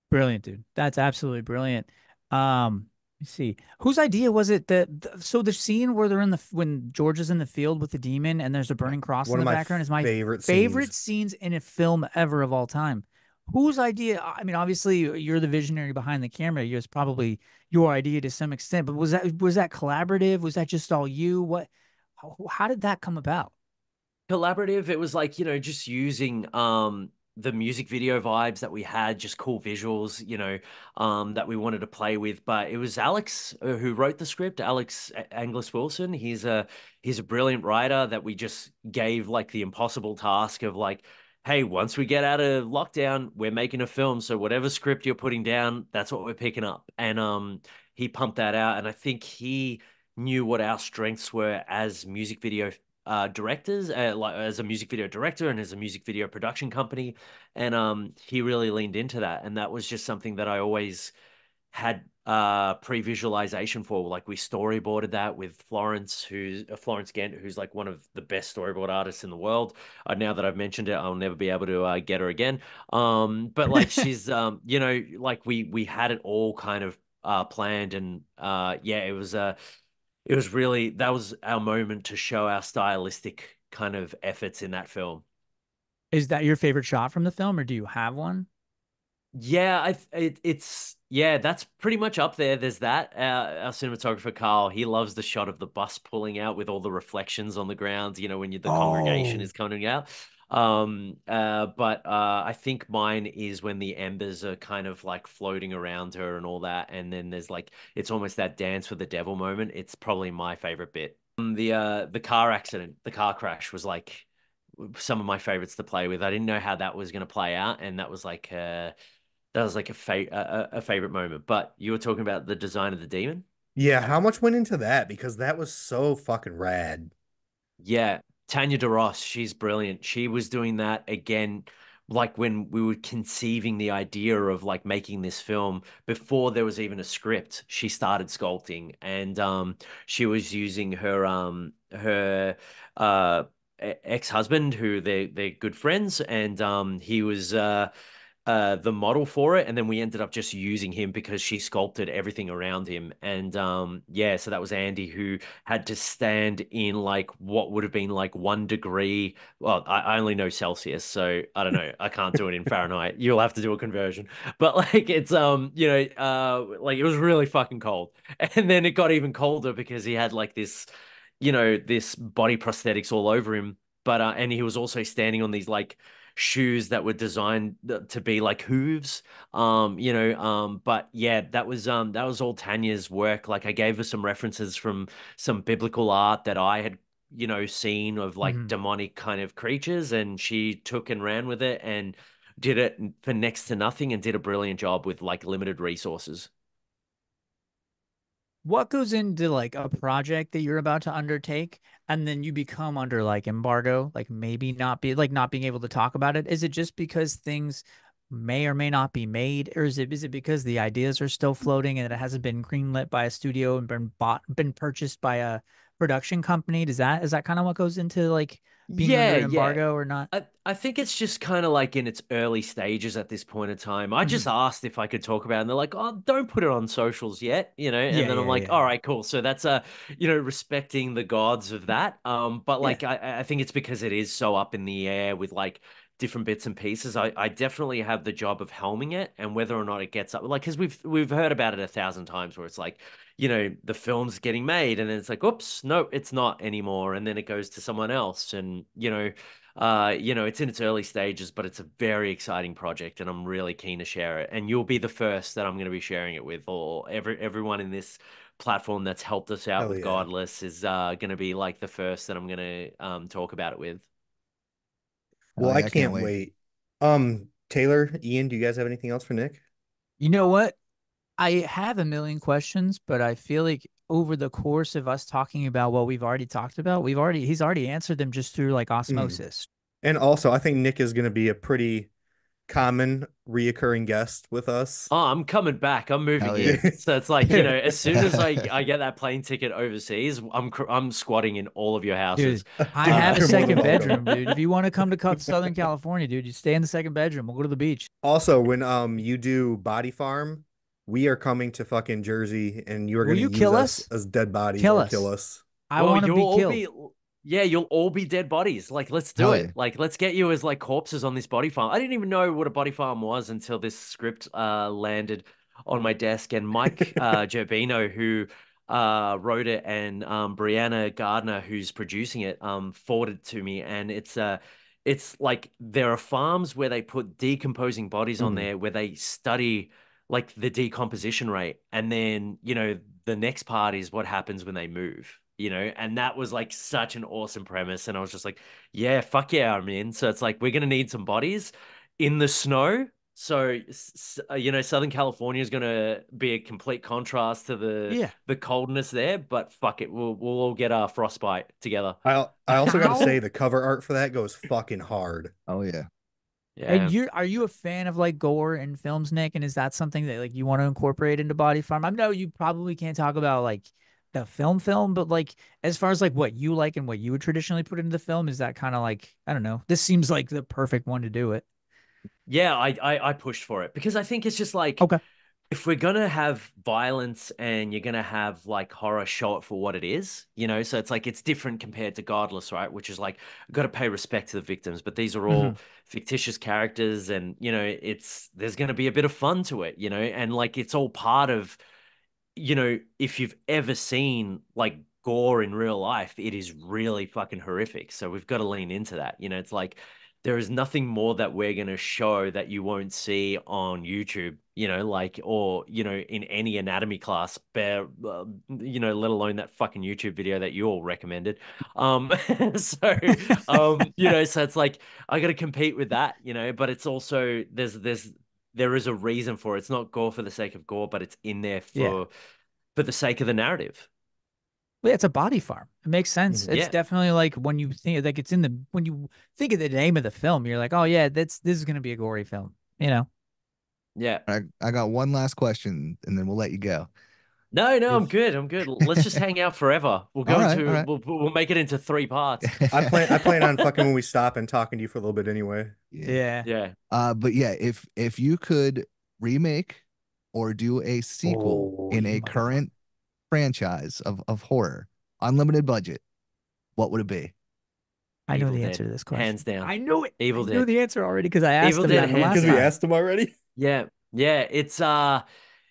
Brilliant, dude. That's absolutely brilliant. Let me see. Whose idea was it so the scene where they're in when George is in the field with the demon and there's a burning cross One in of the my background is my favorite favorite scenes. scenes in a film ever of all time. Whose idea? I mean, obviously you're the visionary behind the camera. It's probably your idea to some extent, but was that collaborative? Was that just all you? How did that come about? Collaborative, it was like, you know, just using the music video vibes that we had, just cool visuals, you know, that we wanted to play with. But it was Alex who wrote the script, Alex Anglis Wilson. He's a brilliant writer that we just gave like the impossible task of like, hey, once we get out of lockdown, we're making a film. So whatever script you're putting down, that's what we're picking up. And he pumped that out, and I think he knew what our strengths were as music video directors, like as a music video director and as a music video production company, and he really leaned into that, and that was just something that I always had pre-visualization for. Like we storyboarded that with Florence, who's Florence Gent, who's like one of the best storyboard artists in the world. Now that I've mentioned it, I'll never be able to get her again. But like she's you know, like we had it all kind of planned, and yeah, it was really, that was our moment to show our stylistic kind of efforts in that film. Is that your favorite shot from the film, or do you have one? Yeah, it's yeah, that's pretty much up there. There's that. Our cinematographer Carl, he loves the shot of the bus pulling out with all the reflections on the ground. You know, when the congregation Oh, is coming out. But I think mine is when the embers are kind of like floating around her and all that, and then there's like it's almost that dance with the devil moment. It's probably my favorite bit. The car accident, the car crash was like some of my favorites to play with. I didn't know how that was going to play out, and that was like a favorite moment. But you were talking about the design of the demon. Yeah, how much went into that? Because that was so fucking rad. Yeah, Tanya DeRoss, she's brilliant. She was doing that again, like when we were conceiving the idea of like making this film before there was even a script. She started sculpting, and she was using her ex-husband, who they're good friends, and he was the model for it, and then we ended up just using him because she sculpted everything around him. And yeah, so that was Andy, who had to stand in like what would have been like 1 degree. Well, I only know Celsius, so I don't know, I can't do it in Fahrenheit. You'll have to do a conversion. But like it's you know, like it was really fucking cold. And then it got even colder because he had like this, you know, this body prosthetics all over him. But and he was also standing on these like shoes that were designed to be like hooves. You know, but yeah, that was all Tanya's work. Like I gave her some references from some biblical art that I had, you know, seen of like mhm. demonic kind of creatures, and she took and ran with it and did it for next to nothing and did a brilliant job with like limited resources. What goes into like a project that you're about to undertake and then you become under like embargo, like maybe not being able to talk about it? Is it just because things may or may not be made, or is it because the ideas are still floating and it hasn't been greenlit by a studio and been purchased by a production company? Is that kind of what goes into like being under Yeah, an yeah. embargo or not? I think it's just kind of like in its early stages at this point in time. I just asked if I could talk about it, and they're like, "Oh, don't put it on socials yet," and Yeah, then I'm yeah, like, yeah, "All right, cool." So that's respecting the gods of that. But yeah. like I think it's because it is so up in the air with like different bits and pieces. I definitely have the job of helming it, and whether or not it gets up, like, because we've heard about it 1,000 times, where it's like, the film's getting made, and then it's like, oops, no, it's not anymore, and then it goes to someone else, and it's in its early stages, but it's a very exciting project, and I'm really keen to share it. And you'll be the first that I'm going to be sharing it with, or everyone in this platform that's helped us out Hell with yeah. Godless is going to be like the first that I'm going to talk about it with. Well, Oh I yeah, I can't can't wait. wait. Taylor, Ian, do you guys have anything else for Nick? You know what? I have a million questions, but I feel like over the course of us talking about what we've already talked about, he's already answered them just through like Mm. osmosis. And also, I think Nick is going to be a pretty common reoccurring guest with us. Oh, I'm coming back. I'm moving Hell yeah. in. So it's like, as soon as I get that plane ticket overseas, I'm squatting in all of your houses. Dude, I Dude, have a you're more than second welcome. bedroom, dude. If you want to come to Southern California, dude, you stay in the second bedroom. We'll go to the beach. Also, when you do Body Farm, we are coming to fucking Jersey, and you are Will going to you use kill us us? as dead bodies Kill or kill us. us. I Well, want to you'll be all killed. be, yeah, you'll all be dead bodies. Like, let's do Hell it. yeah. Like, let's get you as like corpses on this body farm. I didn't even know what a body farm was until this script landed on my desk. And Mike Gerbino, who wrote it, and Brianna Gardner, who's producing it, forwarded to me. And it's like there are farms where they put decomposing bodies on Mhm. there, where they study like the decomposition rate, and then the next part is what happens when they move. And that was like such an awesome premise. And I was just like, yeah, fuck yeah, I'm in. So it's like, we're going to need some bodies in the snow. So, Southern California is going to be a complete contrast to the Yeah. the coldness there, but fuck it, we'll all get our frostbite together. I also got to say How the cover art for that goes fucking hard. Oh yeah. and Yeah. are you a fan of like gore in films, Nick? And is that something that like you want to incorporate into Body Farm? I know you probably can't talk about like the film, but like as far as like what you like and what you would traditionally put into the film, is that kind of like, I don't know. This seems like the perfect one to do it. Yeah, I pushed for it because I think it's just like, Okay. if we're gonna have violence and you're gonna have like horror, show it for what it is, so it's like it's different compared to Godless, right? Which is like, got to pay respect to the victims, but these are Hmm. all fictitious characters, and there's gonna be a bit of fun to it, and like it's all part of, if you've ever seen like gore in real life, it is really fucking horrific. So we've got to lean into that. It's like there is nothing more that we're going to show that you won't see on YouTube, like, or, in any anatomy class, let alone that fucking YouTube video that you all recommended. Um, so, so it's like, I got to compete with that, but it's also, there is a reason for it. It's not gore for the sake of gore, but it's in there Yeah. for the sake of the narrative. Yeah, it's a body farm. It makes sense. Mhm. It's Yeah. definitely like when you think like when you think of the name of the film, you're like, oh yeah, this is gonna be a gory film. You know? Yeah. I got one last question and then we'll let you go. No, no, I'm If good. I'm good. Let's just hang out forever. We'll All go right, all into right. we'll make it into 3 parts. I plan on fucking when we stop and talking to you for a little bit anyway. Yeah. Yeah. Yeah. But yeah, if you could remake or do a sequel Oh, in you a motherfucker. current franchise of horror, unlimited budget, what would it be? I know Evil the answer Dead, to this hands question. down. I know it. I Evil know Dead. the answer already because I asked Evil him Dead, that the hands last Because we down. time. asked him already. Yeah, yeah.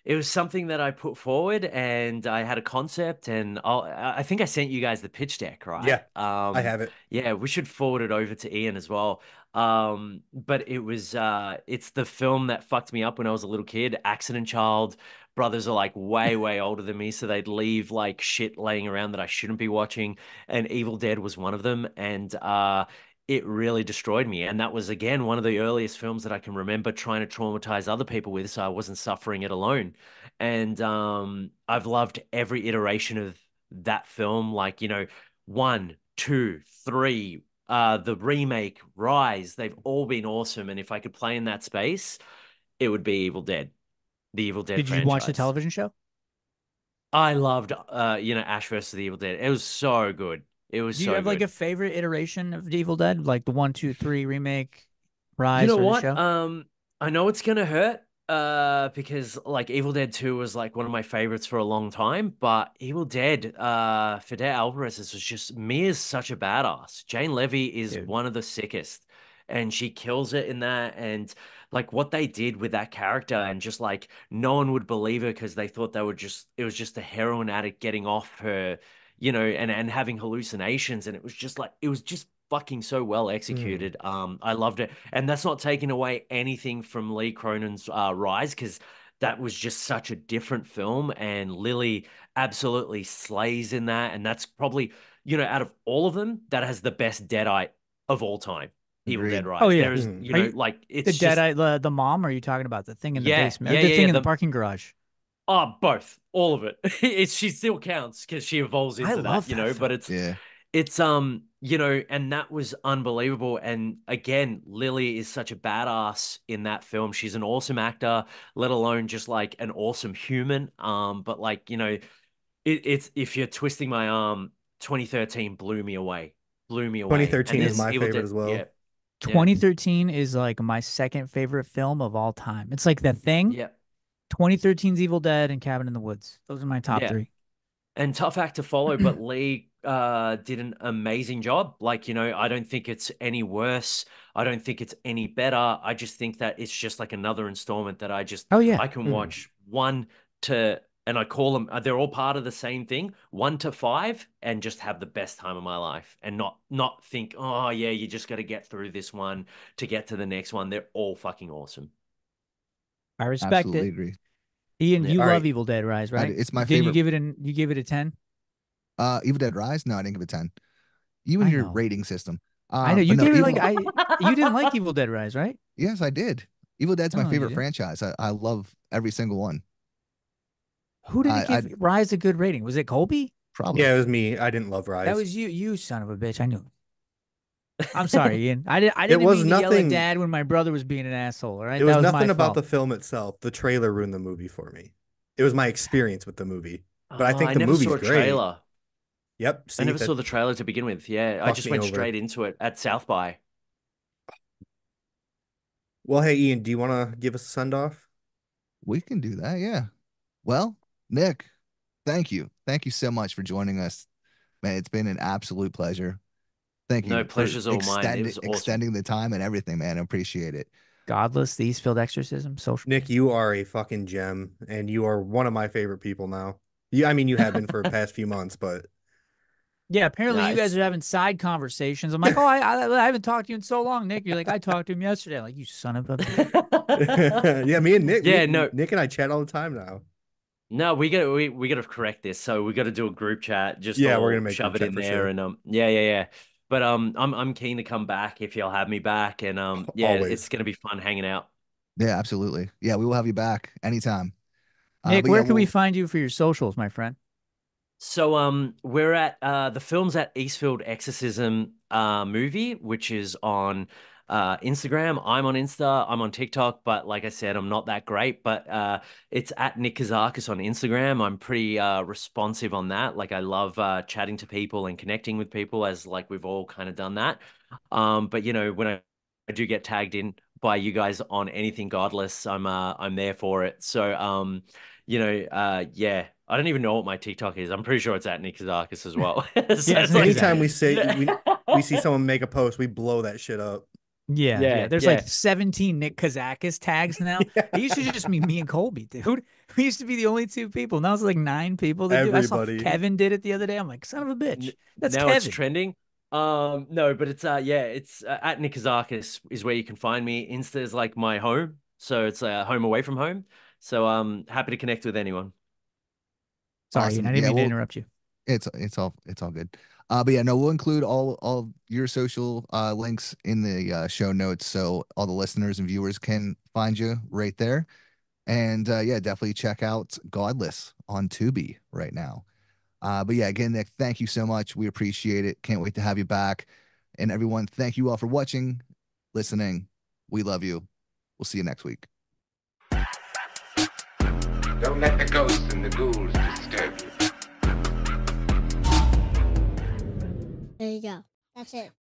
It was something that I put forward, and I had a concept, and I think I sent you guys the pitch deck, right? Yeah, I have it. Yeah, we should forward it over to Ian as well. But it's the film that fucked me up when I was a little kid. Accident Child. Brothers are like way, way older than me, so they'd leave like shit laying around that I shouldn't be watching, and Evil Dead was one of them, and it really destroyed me. And that was, again, one of the earliest films that I can remember trying to traumatize other people with, so I wasn't suffering it alone. And I've loved every iteration of that film, like, one, two, three, the remake, Rise, they've all been awesome. And if I could play in that space, it would be Evil Dead, the Evil Dead Did you watch the franchise. television show? I loved, Ash versus the Evil Dead. It was so good. It was Do you so have like good. a favorite iteration of the Evil Dead, like the 1, 2, 3 remake, You Rise, know or the what? show? I know it's gonna hurt, because like Evil Dead 2 was like one of my favorites for a long time, but Evil Dead, Fede Alvarez is just Mia's such a badass. Jane Levy is Dude. one of the sickest, and she kills it in that. And like what they did with that character, and just like no one would believe her because they thought they were just it was just a heroin addict getting off her, and having hallucinations, and it was just fucking so well Mm. executed. I loved it, and that's not taking away anything from Lee Cronin's Rise, because that was just such a different film, and Lily absolutely slays in that, and that's probably, out of all of them, that has the best Deadite of all time. Evil Dead Agreed. Oh Rise. yeah. There is, Mm. Are you like the it's just Deadite, the mom? Or are you talking about the thing in the yeah, basement, or yeah, the yeah, thing yeah. in the parking garage? Both, all of it. She still counts because she evolves I into that, love that but film. Yeah, it's and that was unbelievable. And again, Lily is such a badass in that film. She's an awesome actor, let alone just like an awesome human. But like, it's if you're twisting my arm, 2013 blew me away. Blew me away. And 2013 is this my Evil favorite Dead, as yeah, well. yeah, 2013 is like my second favorite film of all time. It's like The Thing, yeah, 2013's Evil Dead, and Cabin in the Woods. Those are my top yeah. three. And tough act to follow, but Lee did an amazing job. Like, I don't think it's any worse. I don't think it's any better. I just think that it's just like another installment that Oh yeah. I can Mm. watch one to, and I call them, they're all part of the same thing, 1 to 5, and just have the best time of my life, and not think, oh yeah, you just got to get through this one to get to the next one. They're all fucking awesome. I respect absolutely it. agree. Ian, Yeah. you All love right. Evil Dead Rise, right? It's my Didn't you favorite. give it a 10? Evil Dead Rise? No, I didn't give it 10. You and I your know. rating system. I know. But You no, gave it like Evil. you didn't like Evil Dead Rise, right? Yes, I did. Evil Dead's my No, you favorite didn't. franchise. I love every single one. Who did it I give Rise a good rating? Was it Colby? probably. Yeah, it was me. I didn't love That Rise. was you, you son of a bitch. I knew. I'm sorry, Ian. I It didn't was mean to yell at nothing. Dad when my brother was being an asshole. All It right, that was was my nothing about fault. the film itself. The trailer ruined the movie for me. It was my experience with the movie. But I Oh, think I the never movie's saw a great. trailer. Yep. I See, never saw that the trailer to begin with. Yeah, I fucked just me went over. straight into it at South by. Well, hey, Ian, do you want to give us a send off? We can do that. Yeah. Well, Nick, thank you. Thank you so much for joining us. Man, it's been an absolute pleasure. Thank No, you for pleasure's all mine. It was awesome. extending the time and everything, man. I appreciate it. Godless, the Eastfield Exorcism, social. Nick, you are a fucking gem, and you are one of my favorite people now. I mean, you have been for the past few months, but Yeah, apparently No, you guys it's are having side conversations. I'm like, oh, I haven't talked to you in so long, Nick. You're like, I talked to him yesterday. I'm like, you son of a bitch. yeah, me and Nick, yeah, no, Nick and I chat all the time now. no, we gotta correct this. So we gotta do a group chat, just Yeah, we're gonna all make shove group it chat in for there, sure. and yeah, yeah, yeah. But I'm keen to come back if you'll have me back, and yeah, it's Always. gonna be fun hanging out. Yeah, absolutely. Yeah, we will have you back anytime. Nick, But yeah, where can we we'll find you for your socials, my friend? So we're at the film's at Eastfield Exorcism movie, which is on Instagram. I'm on Insta, I'm on TikTok, but like I said, I'm not that great. But it's at Nick Kozakis on Instagram. I'm pretty responsive on that. Like I love chatting to people and connecting with people, as like we've all kind of done that. But when I do get tagged in by you guys on anything Godless, I'm there for it. So yeah, I don't even know what my TikTok is. I'm pretty sure it's at Nick Kozakis as well. So Yeah, it's it's Nick like, Anytime Kozakis. we say we see someone make a post, we blow that shit up. Yeah, yeah. yeah, There's like yeah. 17 Nick Kozakis tags now. It used to just be me and Colby, dude. We used to be the only two people. Now it's like 9 people that do. I saw Everybody. Kevin did it the other day. I'm like, son of a bitch. That's Now it's Kevin. trending. No, but it's yeah, it's at Nick Kozakis is where you can find me. Insta is like my home, so it's home away from home. So happy to connect with anyone. Sorry, Ian, awesome. I didn't Yeah, mean to well, interrupt you. it's all good. But yeah, no, we'll include all your social links in the show notes so all the listeners and viewers can find you right there. And yeah, definitely check out Godless on Tubi right now. But yeah, again, Nick, thank you so much. We appreciate it. Can't wait to have you back. And everyone, thank you all for watching, listening. We love you. We'll see you next week. Don't let the ghosts and the ghouls disturb you. There you go. That's it.